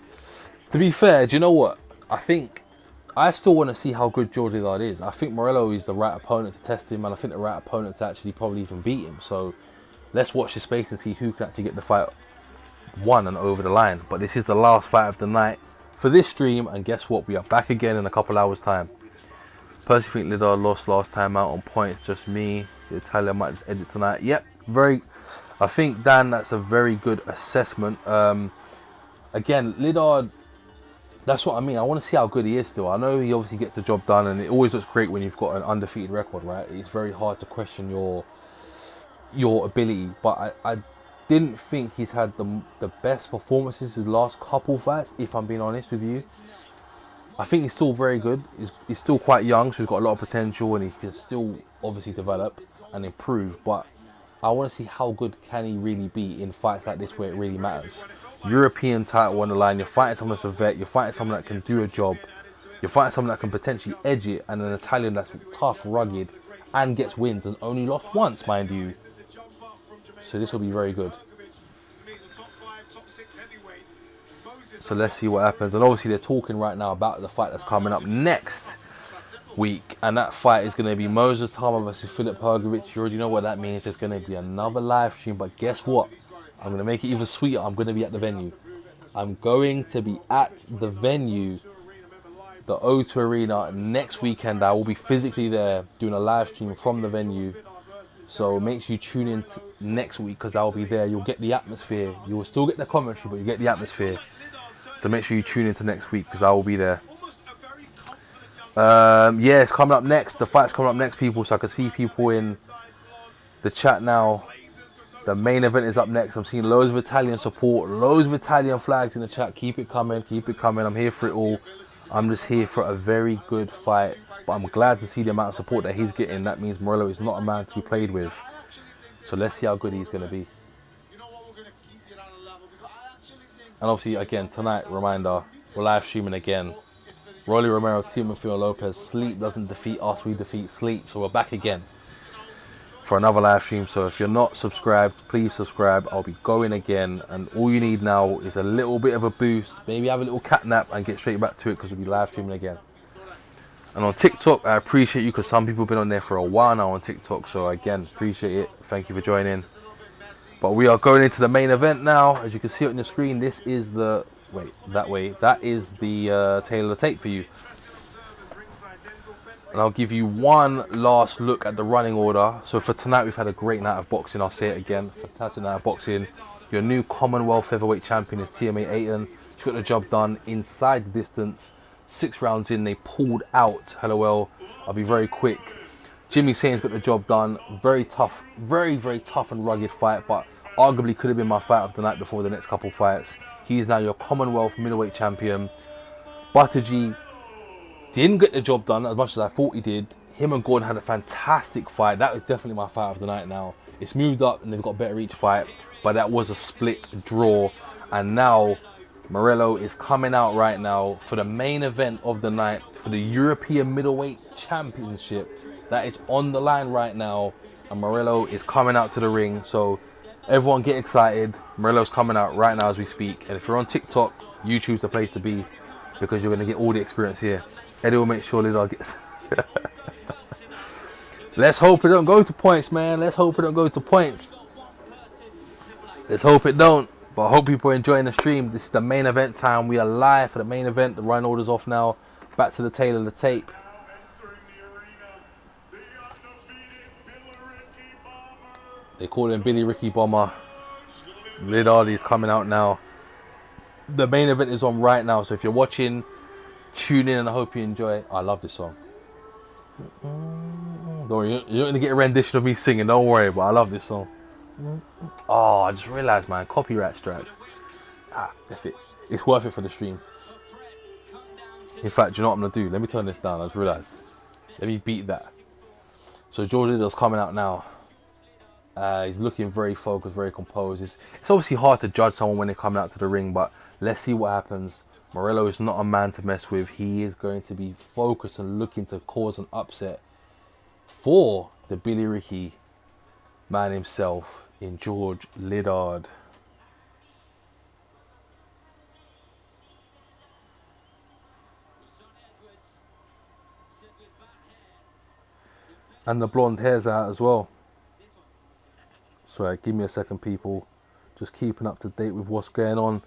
To be fair, do you know what? I still want to see how good George Liddard is. I think Morello is the right opponent to test him, and I think the right opponent to actually probably even beat him. So let's watch this space and see who can actually get the fight won and over the line. But this is the last fight of the night for this stream, and guess what? We are back again in a couple hours time. Personally think Liddard lost last time out on points. Just me. The Italian might just edit tonight. Yep, I think, Dan, that's a very good assessment. Again, Liddard, that's what I mean. I want to see how good he is still. I know he obviously gets the job done, and it always looks great when you've got an undefeated record, right? It's very hard to question your ability, but I didn't think he's had the best performances in the last couple fights, if I'm being honest with you. I think he's still very good. He's still quite young, so he's got a lot of potential, and he can still obviously develop and improve, but I want to see how good can he really be in fights like this where it really matters. European title on the line, you're fighting someone that's a vet, you're fighting someone that can do a job, you're fighting someone that can potentially edge it, and an Italian that's tough, rugged, and gets wins, and only lost once, mind you. So this will be very good. So let's see what happens. And obviously they're talking right now about the fight that's coming up next week, and that fight is going to be Moza Tama versus Filip Hrgović. You already know what that means. There's going to be another live stream, but guess what? I'm going to make it even sweeter. I'm going to be at the venue. I'm going to be at the venue, the O2 Arena, next weekend. I will be physically there doing a live stream from the venue. So make sure you tune in next week, because I'll be there. You'll get the atmosphere. You will still get the commentary, but you get the atmosphere. So make sure you tune into next week, because I will be there. Yeah, it's coming up next. The fight's coming up next, people. So I can see people in the chat now. The main event is up next. I'm seeing loads of Italian support, loads of Italian flags in the chat. Keep it coming, keep it coming. I'm here for it all. I'm just here for a very good fight. But I'm glad to see the amount of support that he's getting. That means Morello is not a man to be played with. So let's see how good he's going to be. And obviously, again, tonight, reminder, we're live streaming again. Rolly Romero, Timothy Lopez. Sleep doesn't defeat us, we defeat sleep. So we're back again for another live stream. So if you're not subscribed, please subscribe. I'll be going again, and all you need now is a little bit of a boost. Maybe have a little cat nap and get straight back to it, because we'll be live streaming again. And on TikTok, I appreciate you, because some people have been on there for a while now on TikTok. So again, appreciate it. Thank you for joining. But we are going into the main event now. As you can see on the screen, this is the that is the tail of the tape for you. And I'll give you one last look at the running order. So for tonight, we've had a great night of boxing. I'll say it again, fantastic night of boxing. Your new Commonwealth featherweight champion is TMA Ayton. She got the job done inside the distance. 6 rounds in, they pulled out. Hello, I'll be very quick. Jimmy Sain's got the job done. Very tough, very, very tough and rugged fight, but arguably could have been my fight of the night before the next couple fights. He is now your Commonwealth middleweight champion. Buttigieg didn't get the job done as much as I thought he did. Him and Gordon had a fantastic fight. That was definitely my fight of the night now. It's moved up and they've got better each fight, but that was a split draw. And now Morello is coming out right now for the main event of the night for the European middleweight championship. That is on the line right now, and Morello is coming out to the ring. So Everyone get excited. Morello's coming out right now as we speak. And if you're on TikTok, YouTube's the place to be because you're going to get all the experience here. Eddie will make sure Liddard gets... Let's hope it don't go to points, man. Let's hope it don't go to points. Let's hope it don't. But I hope people are enjoying the stream. This is the main event time. We are live for the main event. The run order's off now. Back to the tail of the tape. They call him Billy Ricky Bomber. Liddard is coming out now. The main event is on right now. So if you're watching, tune in and I hope you enjoy. I love this song. Don't worry, you're not going to get a rendition of me singing. Don't worry, but I love this song. Oh, I just realised, man. Copyright strike. Ah, that's it. It's worth it for the stream. In fact, you know what I'm going to do? Let me turn this down. I just realised. Let me beat that. So George Liddard's coming out now. He's looking very focused, very composed. It's obviously hard to judge someone when they're coming out to the ring, but let's see what happens. Morello is not a man to mess with. He is going to be focused and looking to cause an upset for the Billy Ricky man himself in George Liddard. And the blonde hair's out as well. Sorry, give me a second, people. Just keeping up to date with what's going on.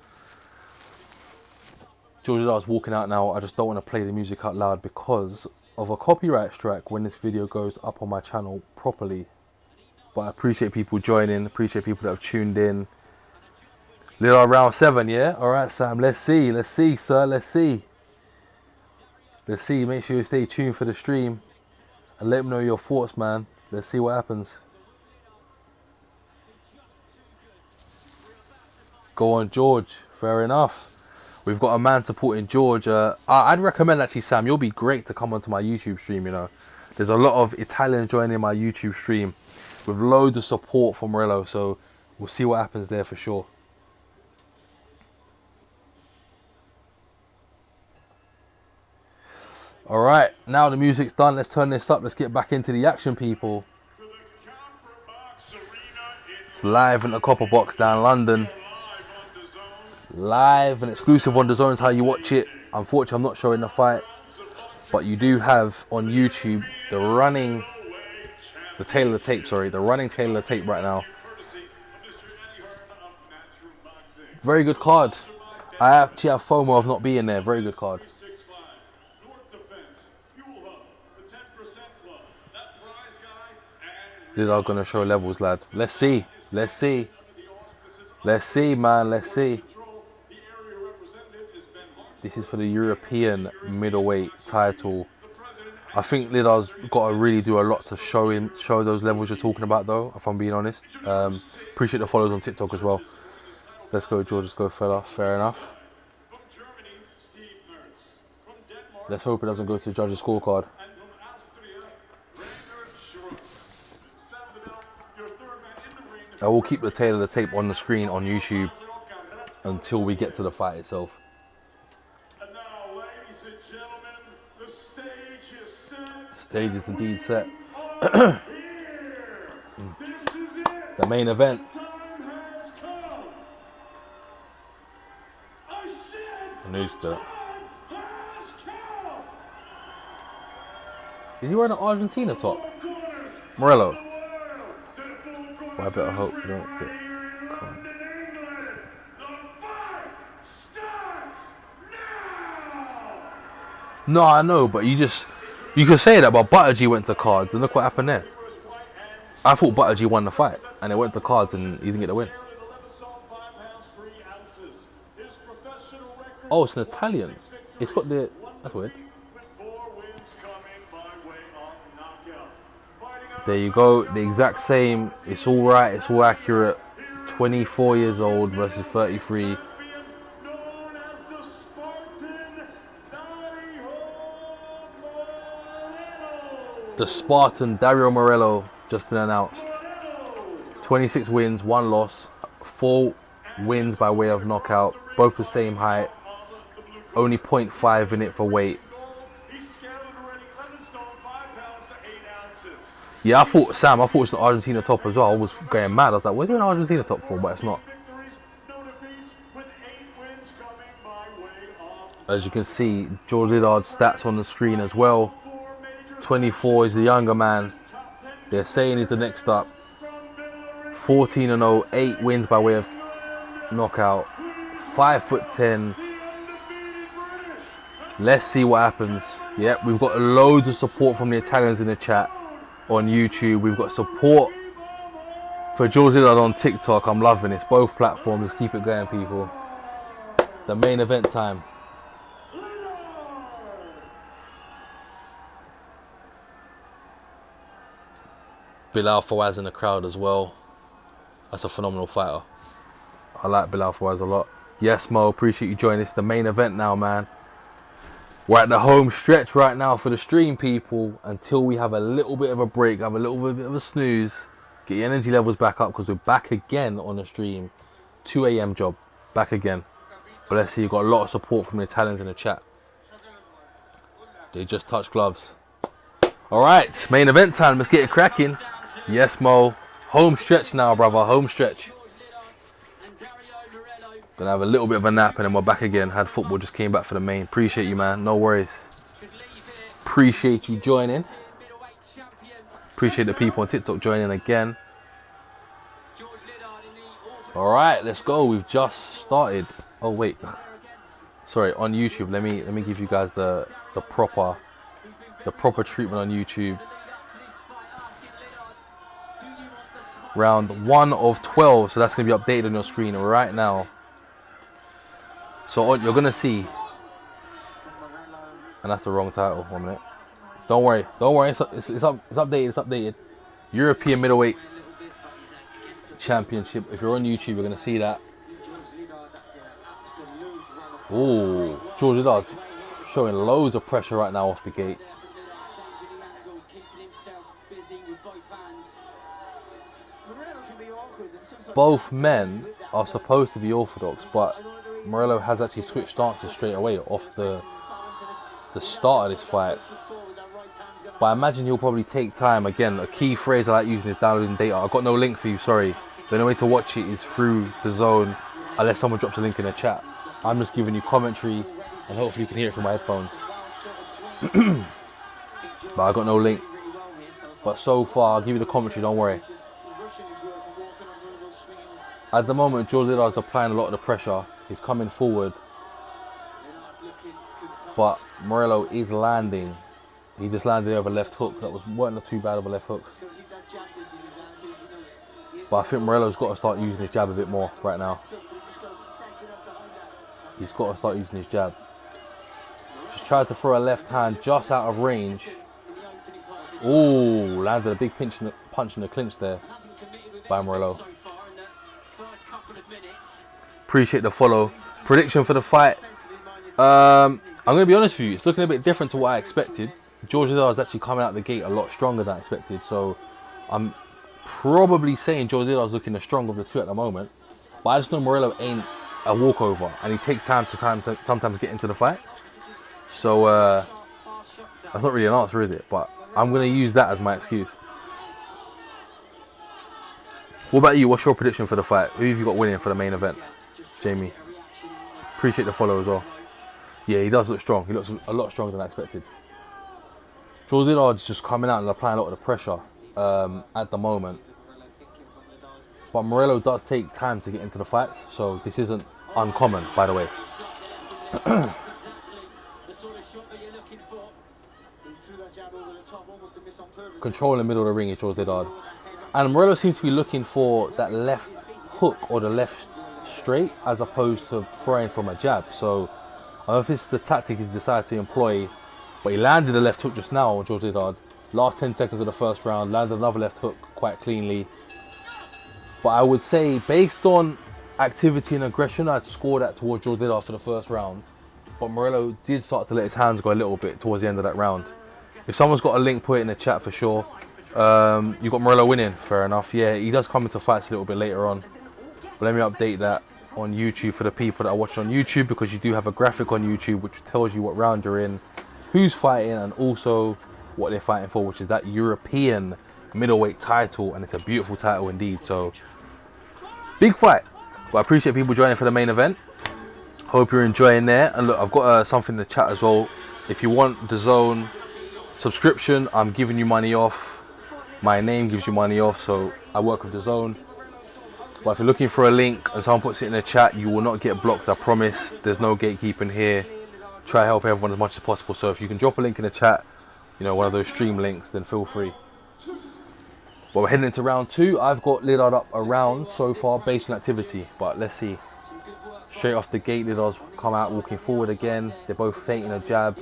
George Liddard's walking out now. I just don't want to play the music out loud because of a copyright strike when this video goes up on my channel properly. But I appreciate people joining. Appreciate people that have tuned in. Liddard round 7, yeah? Alright, Sam. Let's see. Let's see, sir. Let's see. Let's see. Make sure you stay tuned for the stream. And let me know your thoughts, man. Let's see what happens. Go on, George. Fair enough. We've got a man supporting George. I'd recommend actually, Sam, you'll be great to come onto my YouTube stream, you know. There's a lot of Italians joining my YouTube stream with loads of support from Morello. So we'll see what happens there for sure. Alright, now the music's done. Let's turn this up. Let's get back into the action, people. It's live in the Copper Box down London. Live and exclusive on DAZN is how you watch it. Unfortunately, I'm not showing the fight, but you do have on YouTube the running tail of the tape. Sorry, the running tail of the tape right now. Very good card. I actually have FOMO of not being there. Very good card. Liddard gonna show levels, lads. Let's see. Let's see. Let's see, man. Let's see. This is for the European middleweight title. I think Liddard's got to really do a lot to show those levels you're talking about, though, if I'm being honest. Appreciate the follows on TikTok as well. Let's go, George. Let's go, fella. Fair enough. Let's hope it doesn't go to the judge's scorecard. I will keep the tail of the tape on the screen on YouTube until we get to the fight itself. Stage is indeed set. The main event. And who's that? Is he wearing an Argentina top? Morello. Well, I better hope we don't get caught. No, I know, but you could say that, but Buttergy went to cards, and look what happened there. I thought Buttergy won the fight, and it went to cards, and he didn't get the win. Oh, it's an Italian. It's got the... That's weird. There you go. The exact same. It's all right. It's all accurate. 24 years old versus 33. The Spartan Dario Morello just been announced. 26 wins, 1 loss, 4 wins by way of knockout, both the same height, only 0.5 in it for weight. Yeah, I thought Sam. I thought it's the Argentina top as well. I was going mad. I was like, "Where's an Argentina top for?" But it's not. victories, no defeats, with 8 wins coming by way of As you can see, George Liddard's stats on the screen as well. 24 is the younger man. They're saying he's the next up. 14-0, 8 wins by way of knockout. 5'10". Let's see what happens. Yep, we've got loads of support from the Italians in the chat on YouTube. We've got support for George Liddard on TikTok. I'm loving this. Both platforms. Keep it going, people. The main event time. Bilal Fawaz in the crowd as well. That's a phenomenal fighter. I like Bilal Fawaz a lot. Yes, Mo, appreciate you joining. It's the main event now, man. We're at the home stretch right now for the stream, people, until we have a little bit of a break, have a little bit of a snooze, get your energy levels back up, because we're back again on the stream. 2 a.m. job, back again. But let's see, you've got a lot of support from the Italians in the chat. They just touched gloves. All right, main event time. Let's get it cracking. Yes, Mo. Home stretch now, brother. Home stretch. Gonna have a little bit of a nap and then we're back again. Had football, just came back for the main. Appreciate you, man. No worries. Appreciate you joining. Appreciate the people on TikTok joining again. All right, let's go. We've just started. Oh wait, sorry. On YouTube, let me give you guys the proper treatment on YouTube. Round 1 of 12, so that's gonna be updated on your screen right now. So you're gonna see, and that's the wrong title. 1 minute. Don't worry. It's updated. It's updated. European middleweight championship. If you're on YouTube, you're gonna see that. Oh, George Liddard's showing loads of pressure right now off the gate. Both men are supposed to be orthodox, but Morello has actually switched stances straight away off the start of this fight. But I imagine he'll probably take time. Again, a key phrase I like using is downloading data. I've got no link for you, sorry. The only way to watch it is through the zone, unless someone drops a link in the chat. I'm just giving you commentary, and hopefully you can hear it through my headphones. But I got no link. But so far, I'll give you the commentary, don't worry. At the moment, George Liddard is applying a lot of the pressure. He's coming forward. But Morello is landing. He just landed over left hook. That wasn't too bad of a left hook. But I think Morello's got to start using his jab a bit more right now. He's got to start using his jab. Just tried to throw a left hand just out of range. Ooh, landed a big punch in the clinch there by Morello. Appreciate the follow. Prediction for the fight. I'm going to be honest with you. It's looking a bit different to what I expected. George Liddard is actually coming out the gate a lot stronger than I expected. So I'm probably saying George Liddard is looking the stronger of the two at the moment. But I just know Morello ain't a walkover. And he takes time to sometimes get into the fight. So that's not really an answer, is it? But I'm going to use that as my excuse. What about you? What's your prediction for the fight? Who have you got winning for the main event? Jamie. Appreciate the follow as well. Yeah, he does look strong. He looks a lot stronger than I expected. George Liddard's just coming out and applying a lot of the pressure at the moment. But Morello does take time to get into the fights, so this isn't uncommon, by the way. Control in the middle of the ring is George Liddard. And Morello seems to be looking for that left hook or the left straight as opposed to throwing from a jab. So I don't know if this is the tactic he's decided to employ, but he landed a left hook just now on George Liddard. Last 10 seconds of the first round, landed another left hook quite cleanly. But I would say based on activity and aggression, I'd score that towards George Liddard for the first round. But Morello did start to let his hands go a little bit towards the end of that round. If someone's got a link, put it in the chat for sure. You got Morello winning, fair enough. Yeah, he does come into fights a little bit later on. But let me update that on YouTube for the people that are watching on YouTube, because you do have a graphic on YouTube which tells you what round you're in, who's fighting, and also what they're fighting for, which is that European middleweight title, and it's a beautiful title indeed. So big fight, but I appreciate people joining for the main event. Hope you're enjoying there. And look, I've got something in the chat as well. If you want the Zone subscription, I'm giving you money off. My name gives you money off, so I work with the Zone. But if you're looking for a link and someone puts it in the chat, you will not get blocked, I promise. There's no gatekeeping here. Try to help everyone as much as possible. So if you can drop a link in the chat, you know, one of those stream links, then feel free. But we're heading into round 2. I've got Liddard up a round so far based on activity, but let's see. Straight off the gate, Liddard's come out walking forward again. They're both feinting a jab.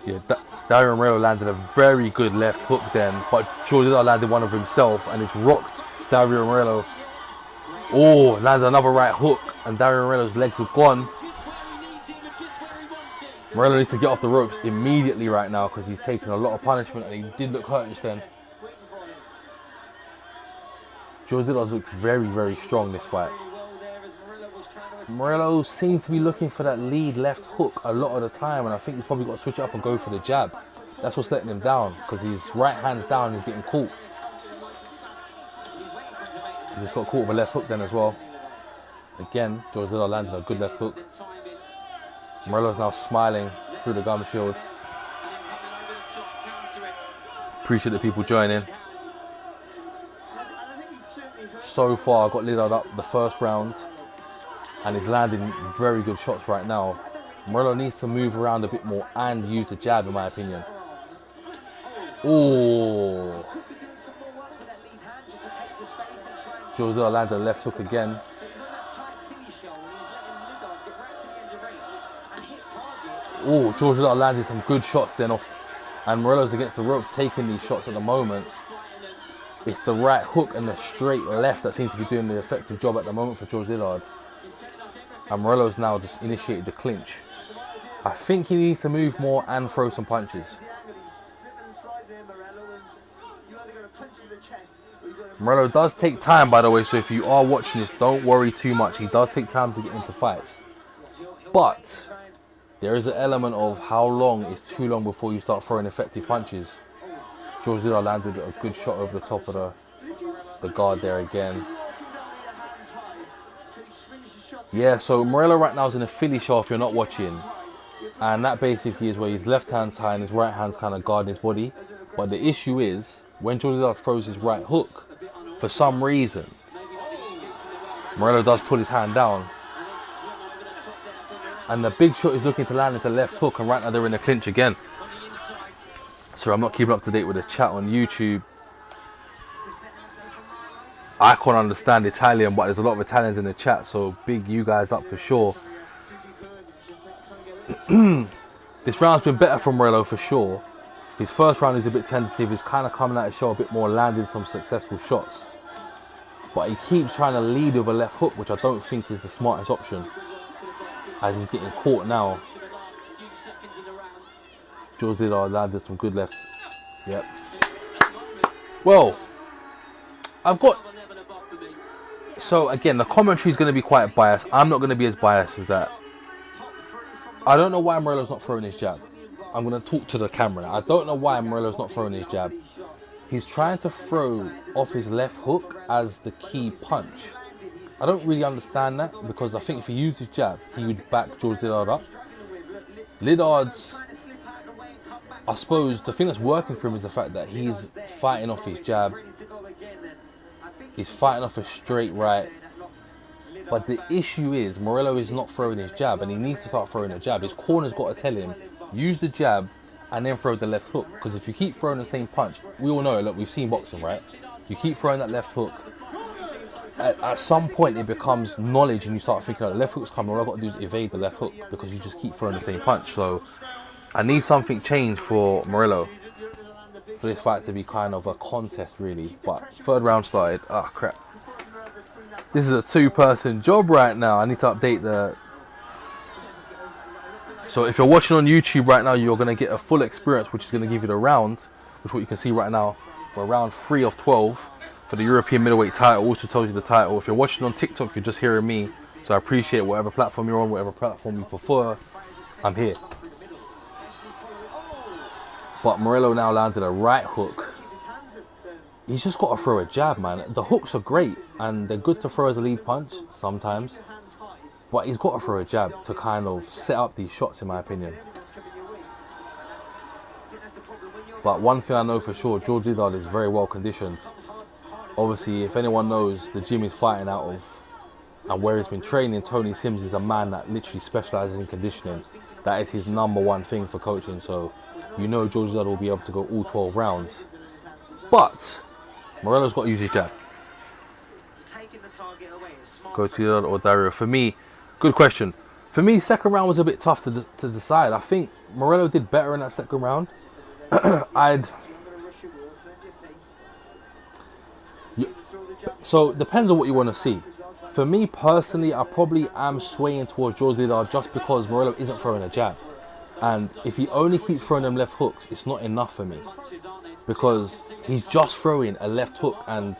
Yeah, Dario Morello landed a very good left hook then, but George Liddard landed one of himself and it's rocked Dario Morello. Oh, landed another right hook and Dario Morello's legs are gone. Morello needs to get off the ropes immediately right now because he's taken a lot of punishment and he did look hurt just then. George Liddard looked very, very strong this fight. Morello seems to be looking for that lead left hook a lot of the time, and I think he's probably got to switch it up and go for the jab. That's what's letting him down, because his right hand's down and he's getting caught. He just got caught with a left hook then as well. Again, George Liddard landed a good left hook. Morello's now smiling through the gum shield. Appreciate the people joining. So far, I got Liddard up the first round. And he's landing very good shots right now. Morello needs to move around a bit more and use the jab, in my opinion. Oh, George Liddard landed a left hook again. Oh, George Liddard landed some good shots then off. And Morello's against the ropes taking these shots at the moment. It's the right hook and the straight left that seems to be doing the effective job at the moment for George Liddard. And Morello's now just initiated the clinch. I think he needs to move more and throw some punches. Morello does take time, by the way, so if you are watching this, don't worry too much. He does take time to get into fights. But there is an element of how long is too long before you start throwing effective punches. George Liddard landed a good shot over the top of the guard there again. Yeah, so Morello right now is in a Philly shot if you're not watching. And that basically is where his left hand's high and his right hand's kind of guarding his body. But the issue is, when George Liddard throws his right hook, for some reason, Morello does pull his hand down. And the big shot is looking to land into left hook, and right now they're in a clinch again. So I'm not keeping up to date with the chat on YouTube. I can't understand Italian, but there's a lot of Italians in the chat, so big you guys up for sure. This round's been better from Morello for sure. His first round is a bit tentative. He's kind of coming out of show a bit more, landing some successful shots. But he keeps trying to lead with a left hook, which I don't think is the smartest option, as he's getting caught now. George Liddard landed some good lefts. Yep. Well, I've got... So again, the commentary is going to be quite biased. I'm not going to be as biased as that. I don't know why Morello's not throwing his jab. I'm going to talk to the camera. I don't know why Morello's not throwing his jab. He's trying to throw off his left hook as the key punch. I don't really understand that, because I think if he used his jab, he would back George Liddard up. Liddard's... I suppose the thing that's working for him is the fact that he's fighting off his jab. He's fighting off a straight right. But the issue is Morello is not throwing his jab, and he needs to start throwing a jab. His corner's got to tell him, use the jab and then throw the left hook. Because if you keep throwing the same punch, we all know, look, we've seen boxing, right? You keep throwing that left hook. At some point it becomes knowledge and you start thinking, oh, the left hook's coming, all I've got to do is evade the left hook, because you just keep throwing the same punch. So I need something changed for Morello, for this fight to be kind of a contest really. But third round started. Oh crap, this is a two-person job right now. I need to update the... So if you're watching on YouTube right now, you're going to get a full experience, which is going to give you the round, which is what you can see right now. We're round 3 of 12 for the European middleweight title. Also tells you the title. If you're watching on TikTok, you're just hearing me, so I appreciate whatever platform you're on, whatever platform you prefer. I'm here. But Morello now landed a right hook. He's just got to throw a jab, man. The hooks are great and they're good to throw as a lead punch sometimes. But he's got to throw a jab to kind of set up these shots, in my opinion. But one thing I know for sure, George Liddard is very well conditioned. Obviously, if anyone knows the gym he's fighting out of and where he's been training, Tony Sims is a man that literally specialises in conditioning. That is his #1 thing for coaching. So, you know George Liddard will be able to go all 12 rounds. But Morello's got to use his jab. Go to Liddard or Dario. For me, good question. For me, second round was a bit tough to decide. I think Morello did better in that second round. So it depends on what you want to see. For me personally, I probably am swaying towards George Liddard just because Morello isn't throwing a jab. And if he only keeps throwing them left hooks, it's not enough for me. Because he's just throwing a left hook, and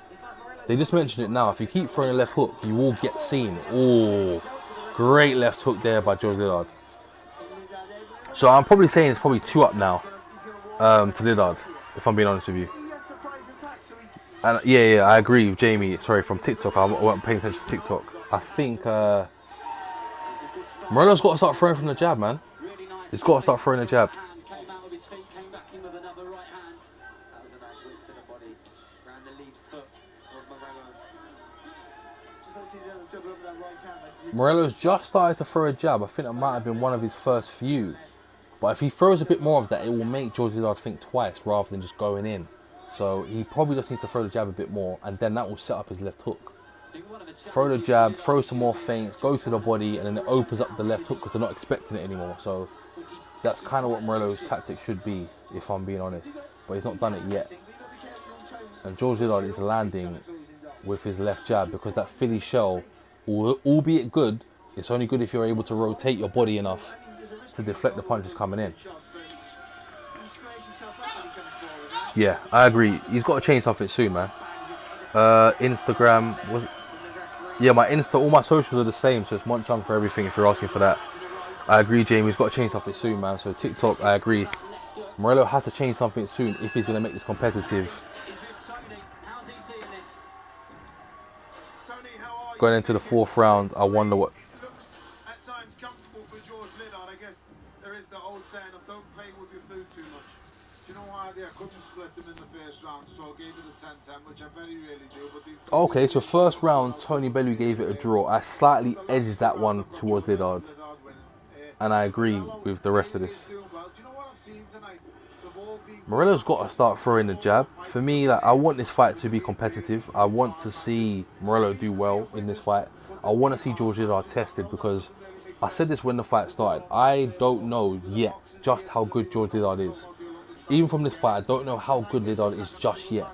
they just mentioned it now. If you keep throwing a left hook, you will get seen. Oh, great left hook there by George Liddard. So I'm probably saying it's probably 2 up now to Liddard, if I'm being honest with you. And yeah, I agree with Jamie. Sorry, from TikTok. I wasn't paying attention to TikTok. I think Morello's got to start throwing from the jab, man. He's got to start throwing a jab. Morello's just started to throw a jab. I think that might have been one of his first few. But if he throws a bit more of that, it will make George Liddard think twice rather than just going in. So he probably just needs to throw the jab a bit more, and then that will set up his left hook. Throw the jab, throw some more feints, go to the body, and then it opens up the left hook because they're not expecting it anymore. So that's kind of what Morello's tactic should be, if I'm being honest. But he's not done it yet. And George Liddard is landing with his left jab because that Philly shell, albeit good, it's only good if you're able to rotate your body enough to deflect the punches coming in. Yeah, I agree. He's got to change something soon, man. Instagram was, yeah, my Insta, all my socials are the same, so it's Watchalong for everything. If you're asking for that, I agree, Jamie. He's got to change something soon, man. So TikTok, I agree. Morello has to change something soon if he's going to make this competitive. Going into the 4th round, I wonder what. At times comfortable for George Liddard. I guess there is the old saying of don't play with your food too much. Do you know why they couldn't split them in the first round? So I gave it a 10-10, which I very rarely do. But okay, so first round, Tony Bellew gave it a draw. I slightly edged that one towards Liddard, and I agree with the rest of this. Morello's got to start throwing the jab. For me, like, I want this fight to be competitive. I want to see Morello do well in this fight. I want to see George Liddard tested because I said this when the fight started. I don't know yet just how good George Liddard is. Even from this fight, I don't know how good Liddard is just yet.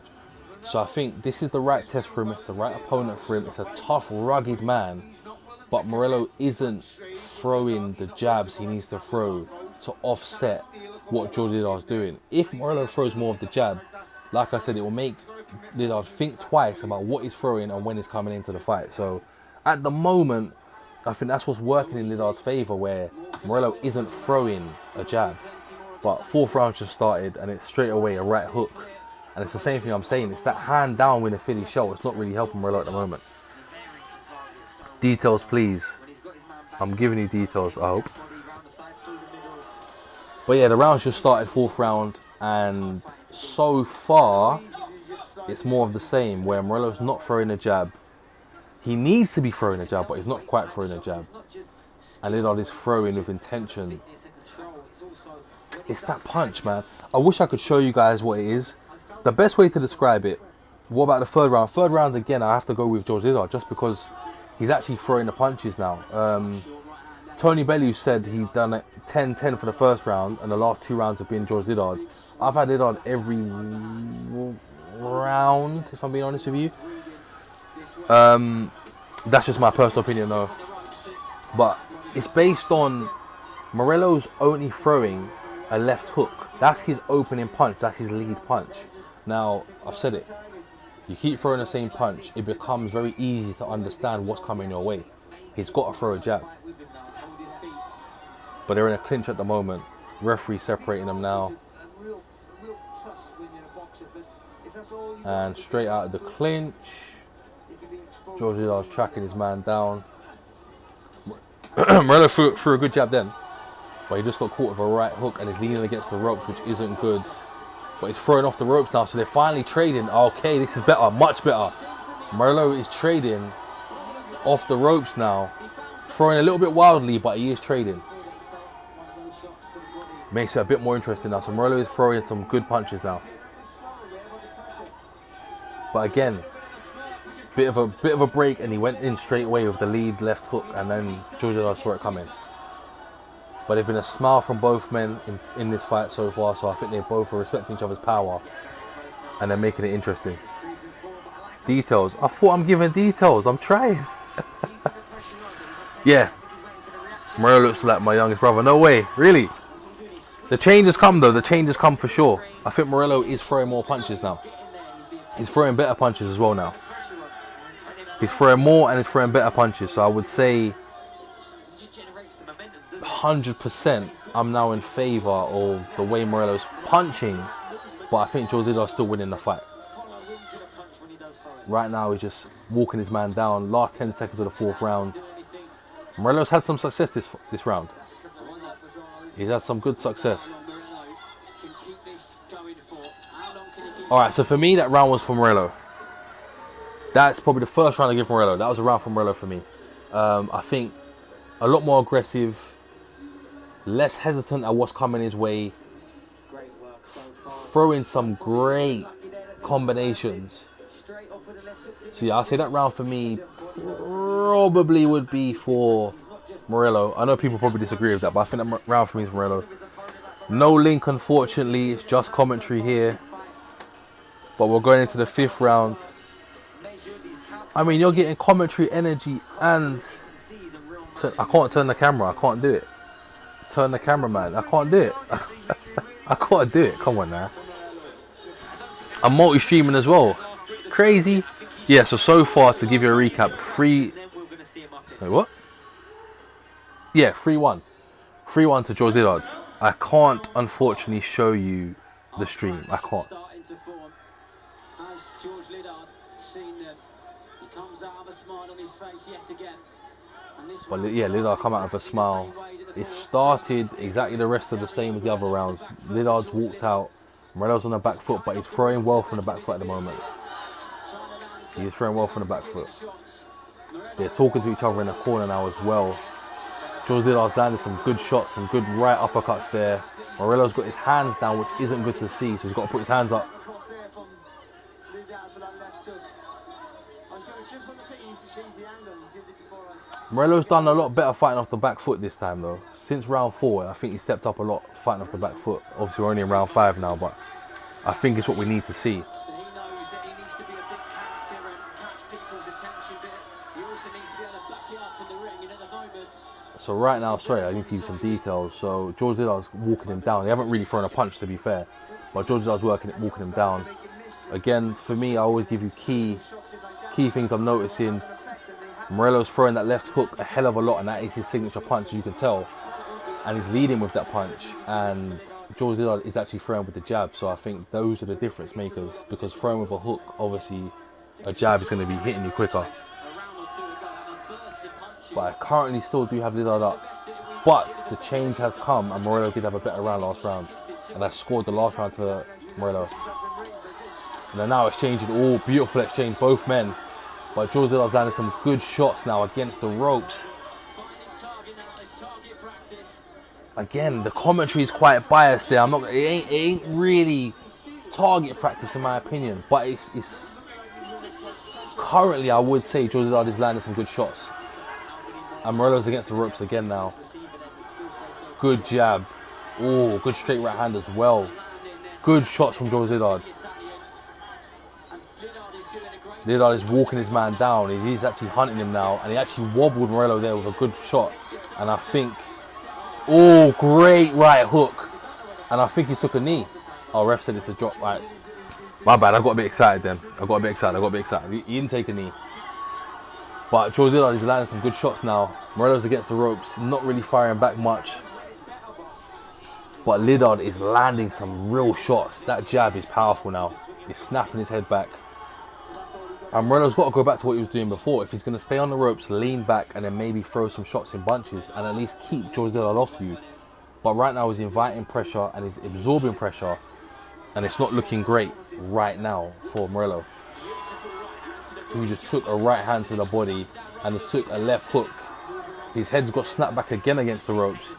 So I think this is the right test for him. It's the right opponent for him. It's a tough, rugged man. But Morello isn't throwing the jabs he needs to throw to offset what George Liddard's doing. If Morello throws more of the jab, like I said, it will make Liddard think twice about what he's throwing and when he's coming into the fight. So at the moment, I think that's what's working in Liddard's favour, where Morello isn't throwing a jab. But 4th round just started and it's straight away a right hook. And it's the same thing I'm saying. It's that hand down with a Philly shell. It's not really helping Morello at the moment. Details, please. I'm giving you details, I hope. But yeah, the rounds just started 4th round, and so far it's more of the same, where Morello's not throwing a jab. He needs to be throwing a jab, but he's not quite throwing a jab. And Liddard is throwing with intention. It's that punch, man. I wish I could show you guys what it is. The best way to describe it, what about the 3rd round? 3rd round, again, I have to go with George Liddard just because he's actually throwing the punches now. Tony Bellew said he'd done it 10-10 for the 1st round, and the last 2 rounds have been George Liddard. I've had Liddard every round, if I'm being honest with you. That's just my personal opinion, though. But it's based on Morello's only throwing a left hook. That's his opening punch. That's his lead punch. Now, I've said it. You keep throwing the same punch, it becomes very easy to understand what's coming your way. He's got to throw a jab. But they're in a clinch at the moment. Referee separating them now. And straight out of the clinch. George Liddard's tracking his man down. Morello threw a good jab then, but he just got caught with a right hook and is leaning against the ropes, which isn't good. But he's throwing off the ropes now, so they're finally trading. Okay, this is better, much better. Morello is trading off the ropes now. Throwing a little bit wildly, but he is trading. Makes it a bit more interesting now. So Morello is throwing some good punches now. But again, bit of a break, and he went in straight away with the lead left hook, and then George Liddard saw it coming. But there's been a smile from both men in this fight so far, so I think they both are respecting each other's power, and they're making it interesting. Details. I thought I'm giving details. I'm trying. Yeah. Morello looks like my youngest brother. No way. Really. The change has come though. The change has come for sure. I think Morello is throwing more punches now. He's throwing better punches as well now. He's throwing more and he's throwing better punches. So I would say 100% I'm now in favour of the way Morello's punching. But I think George Liddard's still winning the fight. Right now he's just walking his man down. Last 10 seconds of the fourth round. Morello's had some success this round. He's had some good success. Alright, so for me that round was for Morello. That's probably the first round I give Morello. That was a round for Morello for me. I think a lot more aggressive, less hesitant at what's coming his way, throwing some great combinations. So yeah, I'll say that round for me probably would be for Morello. I know people probably disagree with that, but I think that round for me is Morello. No link, unfortunately. It's just commentary here. But we're going into the fifth round. I mean, you're getting commentary energy and... I can't turn the camera. I can't do it. Turn the camera, man. I can't do it. I can't do it. Come on now. I'm multi-streaming as well. Crazy. Yeah, so far, to give you a recap, Wait, what? Yeah, 3-1. 3-1 to George Liddard. I can't, unfortunately, show you the stream. I can't. But yeah, Liddard come out with a smile. It started exactly the rest of the same as the other rounds. Liddard's walked out. Morello's on the back foot, but he's throwing well from the back foot at the moment. He's throwing well from the back foot. They're talking to each other in the corner now as well. George Liddard's landed some good shots, some good right uppercuts there. Morello's got his hands down, which isn't good to see, so he's got to put his hands up. Morello's done a lot better fighting off the back foot this time though. Since round 4, I think he stepped up a lot fighting off the back foot. Obviously we're only in round 5 now, but I think it's what we need to see. So right now, sorry, I need to give you some details. So George Liddard's walking him down. They haven't really thrown a punch, to be fair, but George Liddard's walking him down. Again, for me, I always give you key things I'm noticing. Morello's throwing that left hook a hell of a lot, and that is his signature punch, you can tell. And he's leading with that punch. And George Liddard is actually throwing with the jab. So I think those are the difference makers, because throwing with a hook, obviously, a jab is going to be hitting you quicker. But I currently still do have Liddard up. But the change has come, and Morello did have a better round last round. And I scored the last round to Morello. And they're now exchanging, all beautiful exchange, both men. But George Liddard's landed some good shots now against the ropes. Again, the commentary is quite biased there. It ain't really target practice in my opinion. But it's currently, I would say George Liddard is landing some good shots. And Morello's against the ropes again now. Good jab. Oh, good straight right hand as well. Good shots from George Liddard. Liddard is walking his man down. He's actually hunting him now. And he actually wobbled Morello there with a good shot. And I think... Oh, great right hook. And I think he took a knee. Oh, ref said it's a drop. Right. My bad, I got a bit excited then. I got a bit excited. He didn't take a knee. But George Liddard is landing some good shots now. Morello's against the ropes, not really firing back much. But Liddard is landing some real shots. That jab is powerful now. He's snapping his head back. And Morello's got to go back to what he was doing before. If he's going to stay on the ropes, lean back, and then maybe throw some shots in bunches and at least keep George Liddard off you. But right now he's inviting pressure and he's absorbing pressure. And it's not looking great right now for Morello, who just took a right hand to the body and just took a left hook. His head's got snapped back again against the ropes.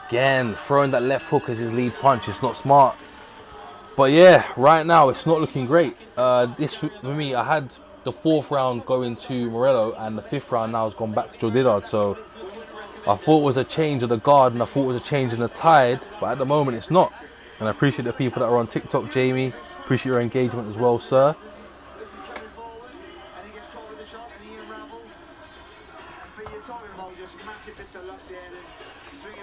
Again, throwing that left hook as his lead punch is not smart. But yeah, right now it's not looking great. This for me, I had the 4th round going to Morello and the 5th round now has gone back to George Liddard. So I thought it was a change of the guard and I thought it was a change in the tide, but at the moment it's not. And I appreciate the people that are on TikTok, Jamie. Appreciate your engagement as well, sir.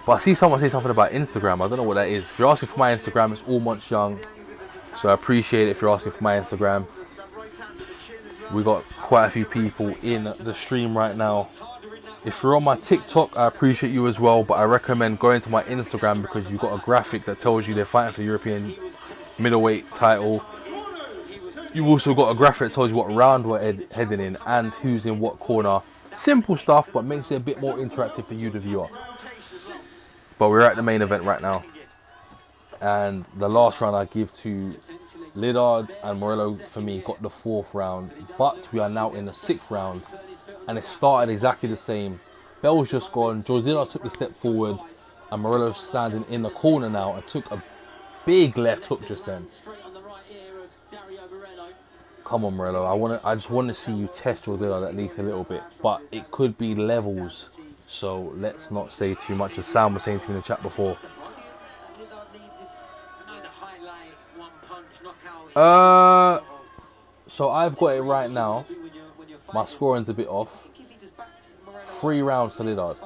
But I see someone say something about Instagram. I don't know what that is. If you're asking for my Instagram, it's all Watchalong. So I appreciate it if you're asking for my Instagram. We got quite a few people in the stream right now. If you're on my TikTok, I appreciate you as well. But I recommend going to my Instagram because you've got a graphic that tells you they're fighting for the European middleweight title. You've also got a graphic that tells you what round we're heading in and who's in what corner. Simple stuff, but makes it a bit more interactive for you, the viewer. But we're at the main event right now. And the last round I give to Liddard, and Morello, for me, got the 4th round. But we are now in the 6th round. And it started exactly the same. Bell's just gone. George Liddard took a step forward. And Morello's standing in the corner now and took a big left hook just then. Come on, Morello. I just want to see you test George Liddard at least a little bit. But it could be levels. So let's not say too much, as Sam was saying to me in the chat before. So I've got it right now. My scoring's a bit off. 3 rounds to Liddard.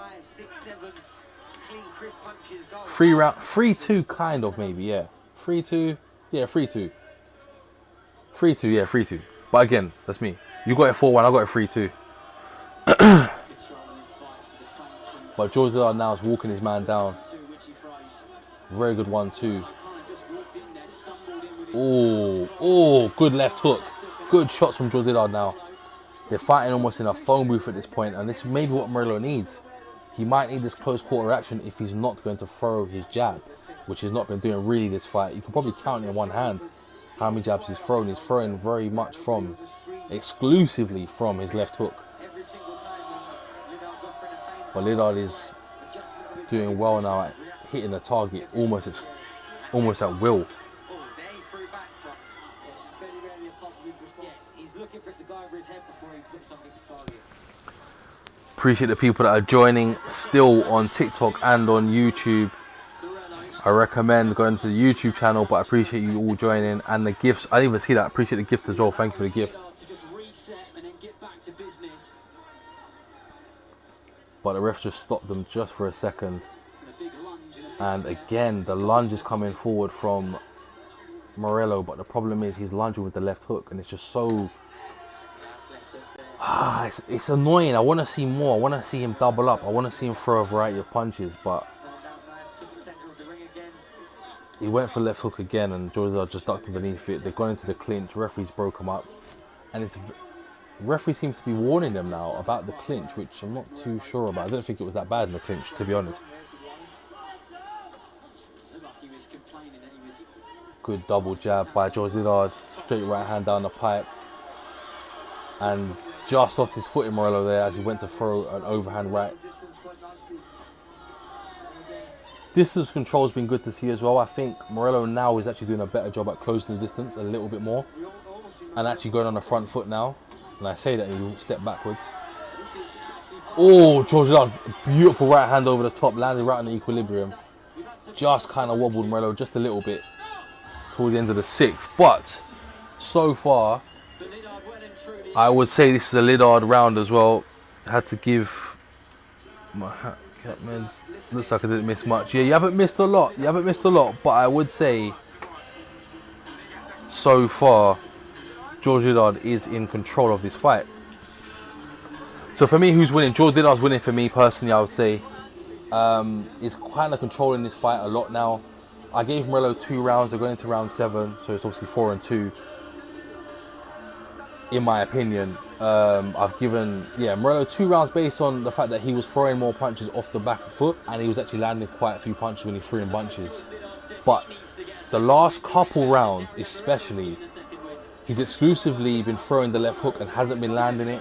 3-2 kind of maybe, yeah. 3-2, yeah, 3-2. 3-2, yeah, 3-2. But again, that's me. You got it 4-1, I got it 3-2. But George Liddard now is walking his man down. Very good 1-2. Oh, good left hook. Good shots from George Liddard now. They're fighting almost in a phone booth at this point, and this is maybe what Morello needs. He might need this close quarter action if he's not going to throw his jab, which he's not been doing really this fight. You can probably count in one hand how many jabs he's thrown. He's throwing very much exclusively from his left hook. But Liddard is doing well now at hitting the target almost at will. Appreciate the people that are joining still on TikTok and on YouTube. I recommend going to the YouTube channel, but I appreciate you all joining and the gifts. I didn't even see that. I appreciate the gift as well. Thank you for the gift. But the ref just stopped them just for a second. And again, the lunge is coming forward from Morello, but the problem is he's lunging with the left hook, and it's just so... it's annoying. I want to see more. I want to see him double up. I want to see him throw a variety of punches, but he went for left hook again, and George just ducked beneath it. They've gone into the clinch. Referees broke him up, and referee seems to be warning them now about the clinch, which I'm not too sure about. I don't think it was that bad in the clinch, to be honest. Good double jab by George Liddard. Straight right hand down the pipe. And just off his foot in Morello there as he went to throw an overhand right. Distance control has been good to see as well. I think Morello now is actually doing a better job at closing the distance a little bit more. And actually going on the front foot now. And I say that and you step backwards. Oh, George Liddard, beautiful right hand over the top, landed right on the equilibrium. Just kind of wobbled Morello just a little bit toward the end of the 6th. But so far, I would say this is a Liddard round as well. I had to give my hat, Catman's. Looks like I didn't miss much. Yeah, you haven't missed a lot. You haven't missed a lot. But I would say so far, George Liddard is in control of this fight. So for me, who's winning? George Liddard's winning for me personally, I would say. is kind of controlling this fight a lot now. I gave Morello 2 rounds. They're going into round 7, so it's obviously 4-2. In my opinion, I've given Morello 2 rounds based on the fact that he was throwing more punches off the back foot, and he was actually landing quite a few punches when he threw in bunches. But the last couple rounds, especially, he's exclusively been throwing the left hook and hasn't been landing it.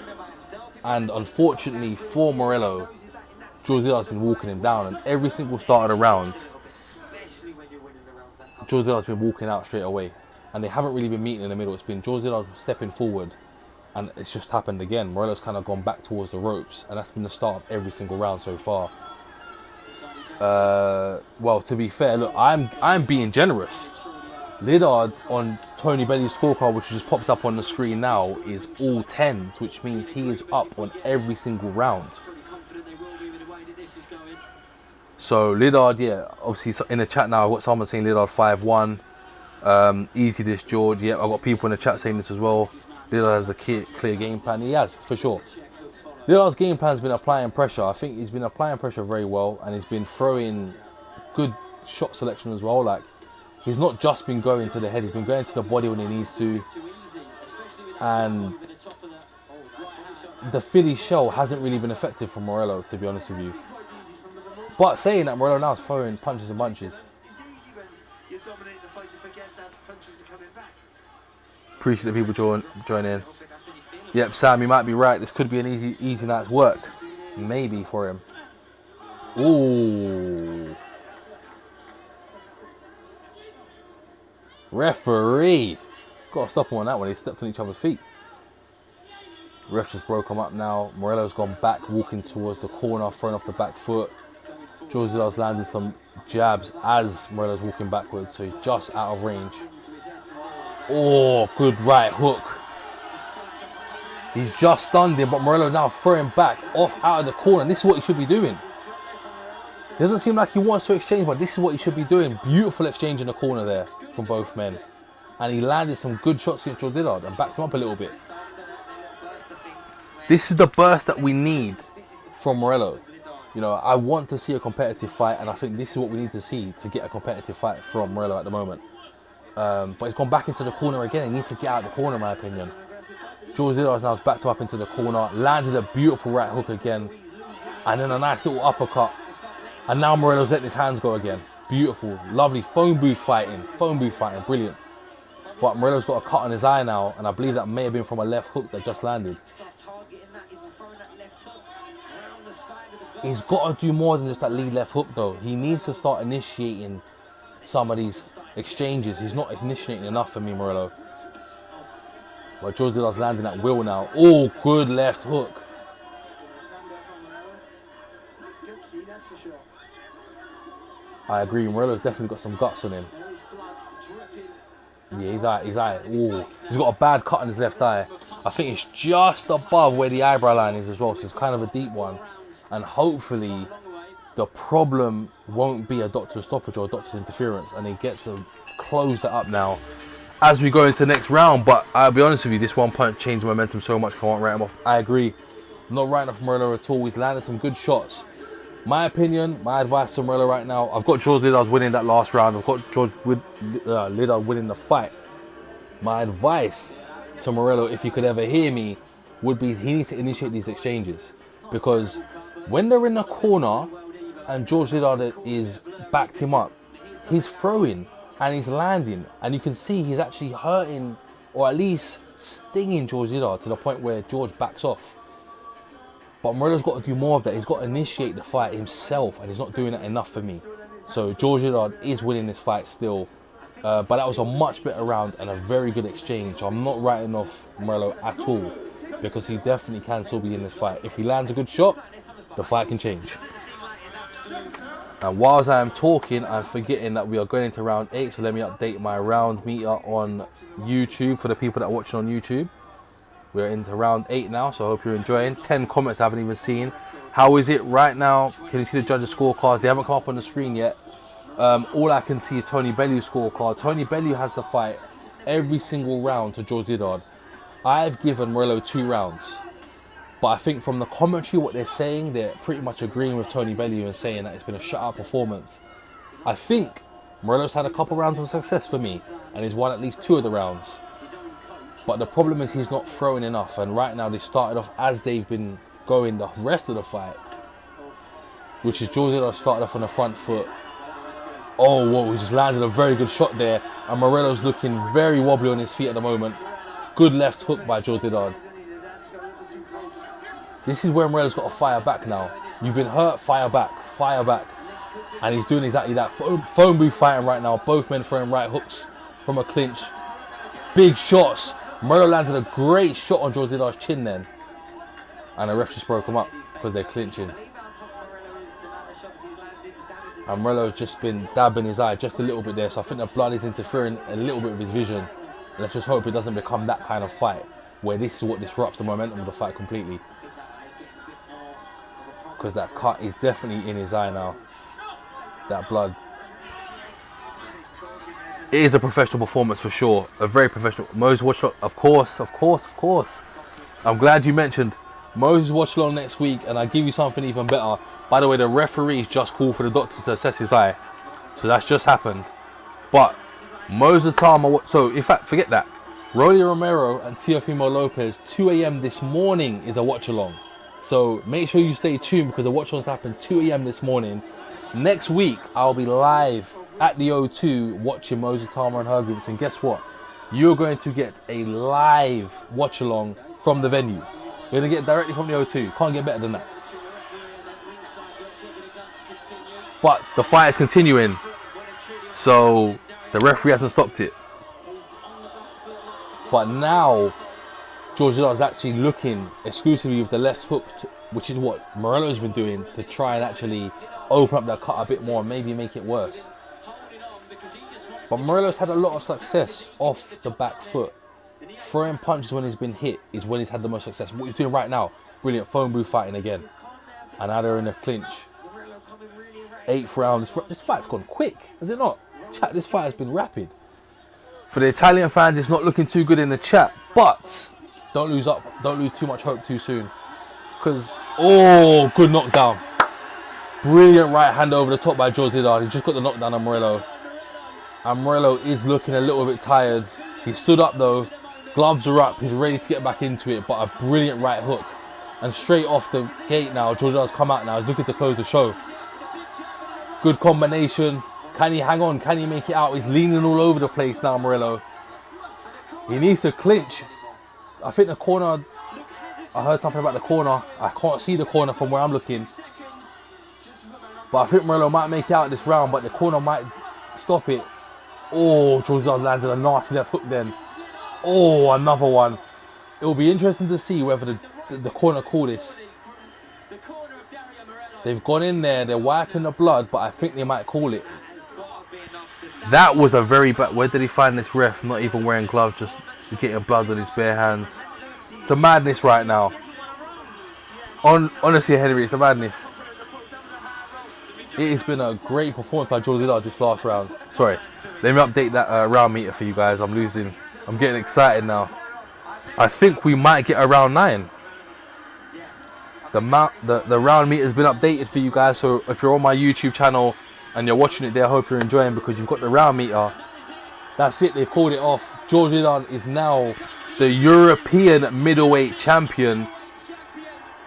And unfortunately for Morello, George Lidlard's been walking him down, and every single start of the round, George Lidlard's been walking out straight away. And they haven't really been meeting in the middle. It's been George Liddard stepping forward, and it's just happened again. Morello's kind of gone back towards the ropes, and that's been the start of every single round so far. Well, to be fair, look, I'm being generous. Liddard on Tony Belly's scorecard, which just popped up on the screen now, is all 10s, which means he is up on every single round. So Liddard, yeah, obviously in the chat now, I've got someone saying Liddard 5-1. Easy this, George. Yeah, I've got people in the chat saying this as well. Liddard has a clear game plan. He has, for sure. Lidlard's game plan has been applying pressure. I think he's been applying pressure very well, and he's been throwing good shot selection as well. Like, he's not just been going to the head, he's been going to the body when he needs to. And the Philly shell hasn't really been effective for Morello, to be honest with you. But saying that, Morello now is throwing punches and bunches. Appreciate the people join in. Yep, Sam, you might be right. This could be an easy night's work. Maybe for him. Ooh. Referee. Got to stop him on that one. He stepped on each other's feet. Ref just broke him up now. Morello's gone back, walking towards the corner, throwing off the back foot. George Lidlard's landed some jabs as Morello's walking backwards, so he's just out of range. Oh, good right hook. He's just stunned him, but Morello now throwing back off out of the corner. This is what he should be doing. It doesn't seem like he wants to exchange, but this is what he should be doing. Beautiful exchange in the corner there from both men. And he landed some good shots against George Liddard and backed him up a little bit. This is the burst that we need from Morello. You know, I want to see a competitive fight, and I think this is what we need to see to get a competitive fight from Morello at the moment. But he's gone back into the corner again. He needs to get out of the corner, in my opinion. George Liddard now has backed him up into the corner, landed a beautiful right hook again, and then a nice little uppercut. And now Morello's letting his hands go again. Beautiful, lovely phone booth fighting, brilliant. But Morello's got a cut on his eye now, and I believe that may have been from a left hook that just landed. He's got to do more than just that lead left hook though. He needs to start initiating some of these exchanges. He's not initiating enough for me, Morello. But George Lidlard's landing at will now. Oh, good left hook. I agree, Morello's definitely got some guts on him. Yeah, his eye. Ooh, he's got a bad cut on his left eye. I think it's just above where the eyebrow line is as well, so it's kind of a deep one. And hopefully the problem won't be a doctor's stoppage or a doctor's interference, and they get to close that up now as we go into the next round. But I'll be honest with you, this one punch changed momentum so much I can't write him off. I agree. Not writing off Morello at all. He's landed some good shots. My opinion, my advice to Morello right now, I've got George Liddard winning that last round. I've got George Liddard winning the fight. My advice to Morello, if you could ever hear me, would be he needs to initiate these exchanges. Because when they're in the corner and George Liddard is backed him up, he's throwing and he's landing, and you can see he's actually hurting or at least stinging George Liddard to the point where George backs off. But Morello's got to do more of that. He's got to initiate the fight himself, and he's not doing that enough for me. So George Liddard is winning this fight still, but that was a much better round and a very good exchange. So I'm not writing off Morello at all, because he definitely can still be in this fight. If he lands a good shot, the fight can change. And whilst I am talking, I'm forgetting that we are going into round 8. So let me update my round meter on YouTube for the people that are watching on YouTube. We're into round 8 now, so I hope you're enjoying. 10 comments I haven't even seen. How is it right now? Can you see the judges' scorecards? They haven't come up on the screen yet. All I can see is Tony Bellew's scorecard. Tony Bellew has the fight every single round to George Liddard. I've given Morello 2 rounds. But I think from the commentary, what they're saying, they're pretty much agreeing with Tony Bellew and saying that it's been a shutout performance. I think Morello's had a couple rounds of success for me, and he's won at least 2 of the rounds. But the problem is he's not throwing enough, and right now they started off as they've been going the rest of the fight, which is George Liddard started off on the front foot. Oh, whoa, he just landed a very good shot there, and Morello's looking very wobbly on his feet at the moment. Good left hook by George Liddard. This is where Morello's got to fire back now. You've been hurt, fire back, fire back. And he's doing exactly that. Phone booth fighting right now. Both men throwing right hooks from a clinch. Big shots. Morello landed a great shot on George Liddard's chin then. And the ref just broke him up because they're clinching. And Morello's just been dabbing his eye just a little bit there. So I think the blood is interfering a little bit with his vision. Let's just hope it doesn't become that kind of fight where this is what disrupts the momentum of the fight completely. Because that cut is definitely in his eye now. That blood. It is a professional performance for sure. A very professional. Moses Watchalong, of course. I'm glad you mentioned Moses Watchalong next week, and I give you something even better. By the way, the referees just called for the doctor to assess his eye. So that's just happened. But Moses Tama, so in fact, forget that. Rolly Romero and Teofimo Lopez, 2 a.m. this morning is a watch-along. So make sure you stay tuned because the watch-alongs happened 2 a.m. this morning. Next week, I'll be live at the O2 watching Moses Tama and Hergovich. And guess what? You're going to get a live watch-along from the venue. You're going to get it directly from the O2. Can't get better than that. But the fight is continuing. So the referee hasn't stopped it. But now, George Liddard is actually looking exclusively with the left hook, which is what Morello's been doing to try and actually open up that cut a bit more and maybe make it worse. But Morello's had a lot of success off the back foot. Throwing punches when he's been hit is when he's had the most success. What he's doing right now, brilliant phone booth fighting again. And now they're in a clinch. 8th round. This fight's gone quick, has it not? Chat, this fight has been rapid. For the Italian fans, it's not looking too good in the chat, but don't lose too much hope too soon. Because, oh, good knockdown. Brilliant right hand over the top by George Liddard. He's just got the knockdown on Morello. And Morello is looking a little bit tired. He stood up though. Gloves are up. He's ready to get back into it. But a brilliant right hook. And straight off the gate now, George Liddard's come out now. He's looking to close the show. Good combination. Can he hang on? Can he make it out? He's leaning all over the place now, Morello. He needs to clinch. I think the corner... I heard something about the corner. I can't see the corner from where I'm looking. But I think Morello might make it out this round, but the corner might stop it. Oh, George Liddard landed a nasty left hook then. Oh, another one. It will be interesting to see whether the corner call this. They've gone in there, they're wiping the blood, but I think they might call it. That was a very bad... Where did he find this ref? Not even wearing gloves, just getting blood on his bare hands. It's a madness right now. Honestly, Henry, it's a madness. It has been a great performance by George Liddard this last round. Sorry, let me update that round meter for you guys. I'm losing. I'm getting excited now. I think we might get a round 9. The round meter has been updated for you guys. So if you're on my YouTube channel and you're watching it there, I hope you're enjoying because you've got the round meter. That's it. They've called it off. George Liddard is now the European middleweight champion.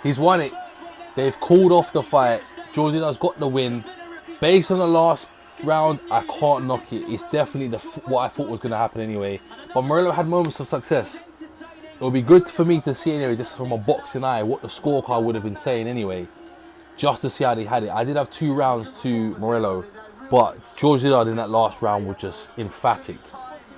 He's won it. They've called off the fight. George Liddard's got the win. Based on the last round, I can't knock it. It's definitely what I thought was going to happen anyway. But Morello had moments of success. It would be good for me to see anyway, just from a boxing eye, what the scorecard would have been saying anyway. Just to see how they had it. I did have 2 rounds to Morello. But George Liddard in that last round was just emphatic.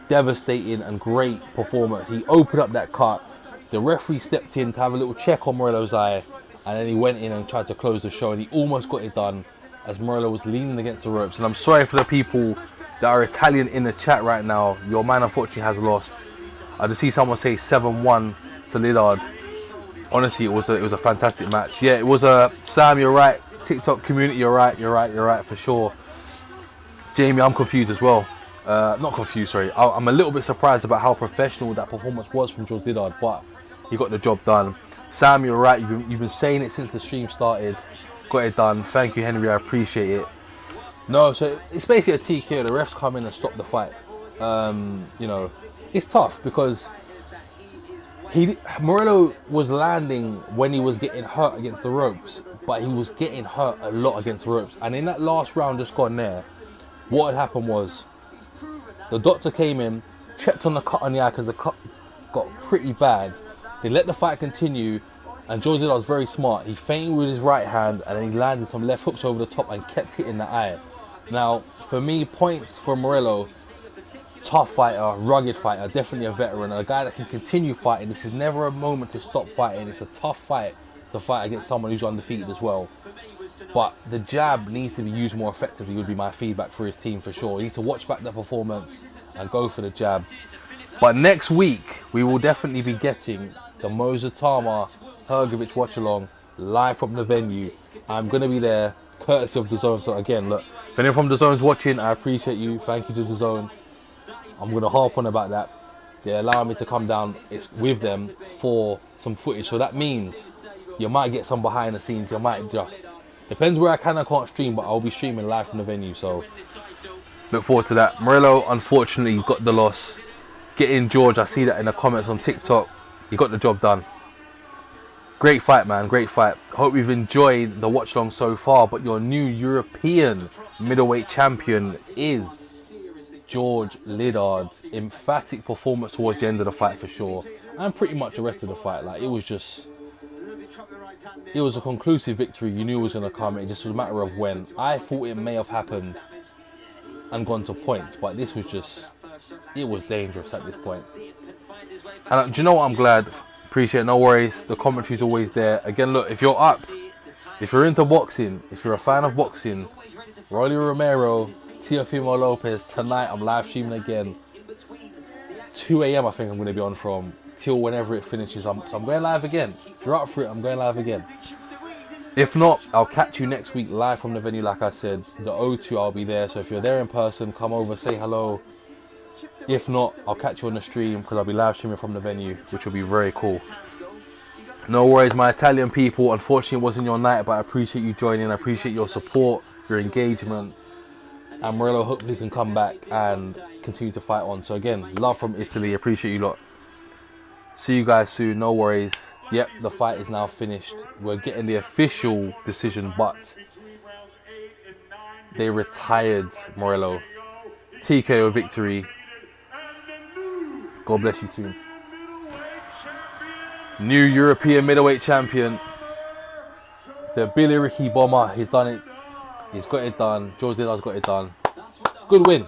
Devastating and great performance. He opened up that cut. The referee stepped in to have a little check on Morello's eye. And then he went in and tried to close the show. And he almost got it done as Morello was leaning against the ropes. And I'm sorry for the people that are Italian in the chat right now. Your man unfortunately has lost. I just see someone say 7-1 to Liddard. Honestly, it was a fantastic match. Yeah, it was a... Sam, you're right. TikTok community, you're right for sure. Jamie, I'm confused as well. Not confused, sorry. I'm a little bit surprised about how professional that performance was from George Liddard, but he got the job done. Sam, you're right. You've been saying it since the stream started. Got it done. Thank you, Henry. I appreciate it. No, so it's basically a TKO. The refs come in and stop the fight. You know, it's tough because Morello was landing when he was getting hurt against the ropes, but he was getting hurt a lot against the ropes. And in that last round just gone there, what had happened was the doctor came in, checked on the cut on the eye because the cut got pretty bad. They let the fight continue, and George Liddard was very smart. He feinted with his right hand and then he landed some left hooks over the top and kept hitting the eye. Now, for me, points for Morello. Tough fighter, rugged fighter, definitely a veteran, a guy that can continue fighting. This is never a moment to stop fighting. It's a tough fight to fight against someone who's undefeated as well. But the jab needs to be used more effectively would be my feedback for his team for sure. He needs to watch back the performance and go for the jab. But next week, we will definitely be getting the Mozatama Hergovich Watchalong live from the venue. I'm going to be there, courtesy of DAZN. So again, look, if anyone from DAZN's watching, I appreciate you. Thank you to DAZN. I'm going to harp on about that. They're allowing me to come down with them for some footage. So that means you might get some behind the scenes. You might just... Depends where I can and can't stream, but I'll be streaming live from the venue. So look forward to that. Morello, unfortunately, got the loss. Getting George, I see that in the comments on TikTok. He got the job done. Great fight, man. Great fight. Hope you've enjoyed the watch along so far. But your new European middleweight champion is George Liddard. Emphatic performance towards the end of the fight for sure, and pretty much the rest of the fight. Like, it was a conclusive victory. You knew it was going to come. It just was a matter of when. I thought it may have happened and gone to points, but this was just, it was dangerous at this point. And do you know what? I'm glad. Appreciate it. No worries. The commentary's always there. Again, look, if you're up, if you're into boxing, if you're a fan of boxing, Rolly Romero, Teofimo Lopez, tonight I'm live streaming again. 2 a.m. I think I'm going to be on from till whenever it finishes. So I'm going live again. If you're up for it, I'm going live again. If not, I'll catch you next week live from the venue. Like I said, the O2, I'll be there. So if you're there in person, come over, say hello. If not, I'll catch you on the stream because I'll be live streaming from the venue, which will be very cool. No worries, my Italian people. Unfortunately, it wasn't your night, but I appreciate you joining. I appreciate your support, your engagement. And Morello hopefully can come back and continue to fight on. So again, love from Italy. Appreciate you lot. See you guys soon. No worries. Yep, the fight is now finished. We're getting the official decision, but they retired Morello. TKO victory. God bless you too. New European middleweight champion. The Billy Ricky Bomber. He's done it. He's got it done. George Liddard's got it done. Good win.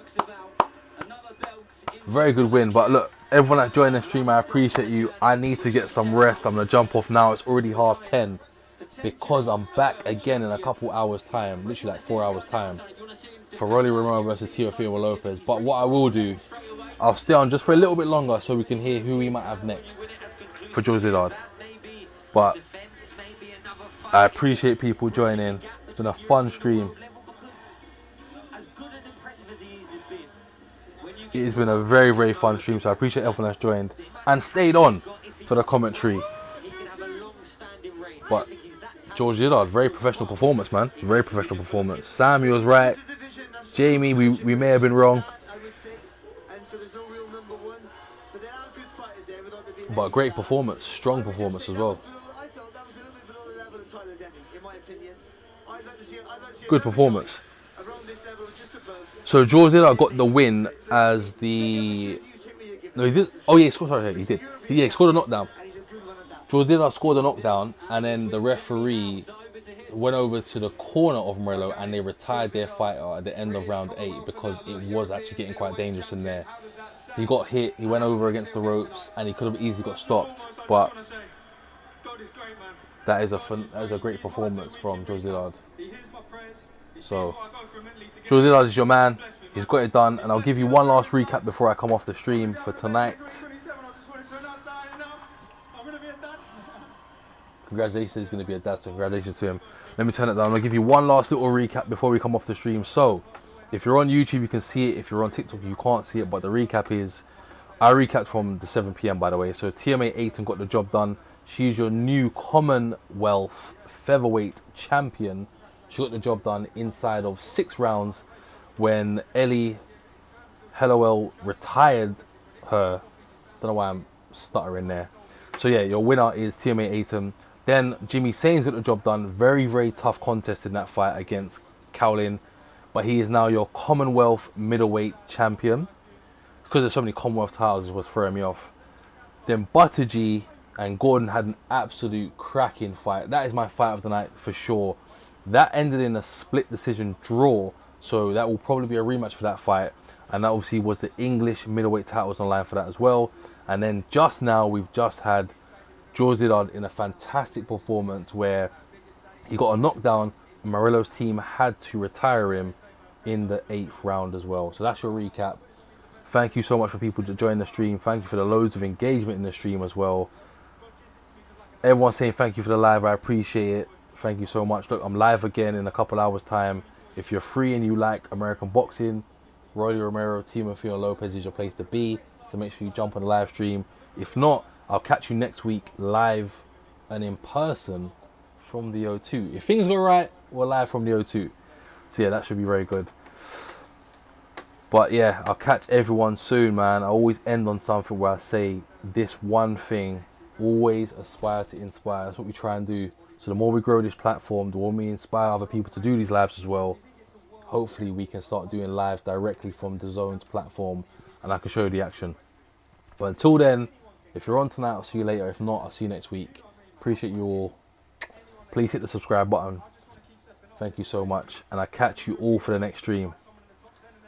Very good win. But look, everyone that joined the stream, I appreciate you. I need to get some rest. I'm going to jump off now. It's already 10:30 because I'm back again in a couple hours time. Literally like 4 hours time. For Rolly Romero versus Teofimo Lopez. But what I will do, I'll stay on just for a little bit longer so we can hear who we might have next for George Liddard. But I appreciate people joining. It's been a fun stream. It has been a very, very fun stream, so I appreciate everyone that's joined and stayed on for the commentary. But George Liddard, very professional performance, man. Very professional performance. Sammy was right. Jamie, we may have been wrong. But great performance, strong performance as well. Good performance. So George Liddard got the win as the... No, he did. Oh yeah, he scored. Sorry, he did. Yeah, he scored a knockdown. George Liddard scored a knockdown, and then the referee went over to the corner of Morello, and they retired their fighter at the end of round 8 because it was actually getting quite dangerous in there. He got hit. He went over against the ropes, and he could have easily got stopped. But that is a great performance from George Liddard. So George Liddard is your man. He's got it done, and I'll give you one last recap before I come off the stream for tonight. Congratulations, he's going to be a dad, so congratulations to him. Let me turn it down. I'll give you one last little recap before we come off the stream. So, if you're on YouTube, you can see it. If you're on TikTok, you can't see it. But the recap is, I recapped from the 7 PM, by the way. So, TMA Aiton got the job done. She's your new Commonwealth featherweight champion. She got the job done inside of 6 rounds when Ellie Hellowell retired her. Don't know why I'm stuttering there. So yeah, your winner is TMA Atom. Then Jimmy Sains got the job done. Very, very tough contest in that fight against Cowlin. But he is now your Commonwealth middleweight champion. Because there's so many Commonwealth titles, it was throwing me off. Then Butter G and Gordon had an absolute cracking fight. That is my fight of the night for sure. That ended in a split decision draw. So that will probably be a rematch for that fight. And that obviously was the English middleweight titles on the line for that as well. And then just now we've just had George Liddard in a fantastic performance where he got a knockdown and Morello's team had to retire him in the 8th round as well. So that's your recap. Thank you so much for people to join the stream. Thank you for the loads of engagement in the stream as well. Everyone saying thank you for the live. I appreciate it. Thank you so much. Look, I'm live again in a couple hours time. If you're free and you like American boxing, Rolly Romero, Timofeo Lopez is your place to be. So make sure you jump on the live stream. If not, I'll catch you next week live and in person from the O2. If things go right, we're live from the O2. So yeah, that should be very good. But yeah, I'll catch everyone soon, man. I always end on something where I say this one thing: always aspire to inspire. That's what we try and do. So the more we grow this platform, the more we inspire other people to do these lives as well. Hopefully we can start doing lives directly from the Zone's platform and I can show you the action. But until then, if you're on tonight, I'll see you later. If not, I'll see you next week. Appreciate you all. Please hit the subscribe button. Thank you so much. And I'll catch you all for the next stream.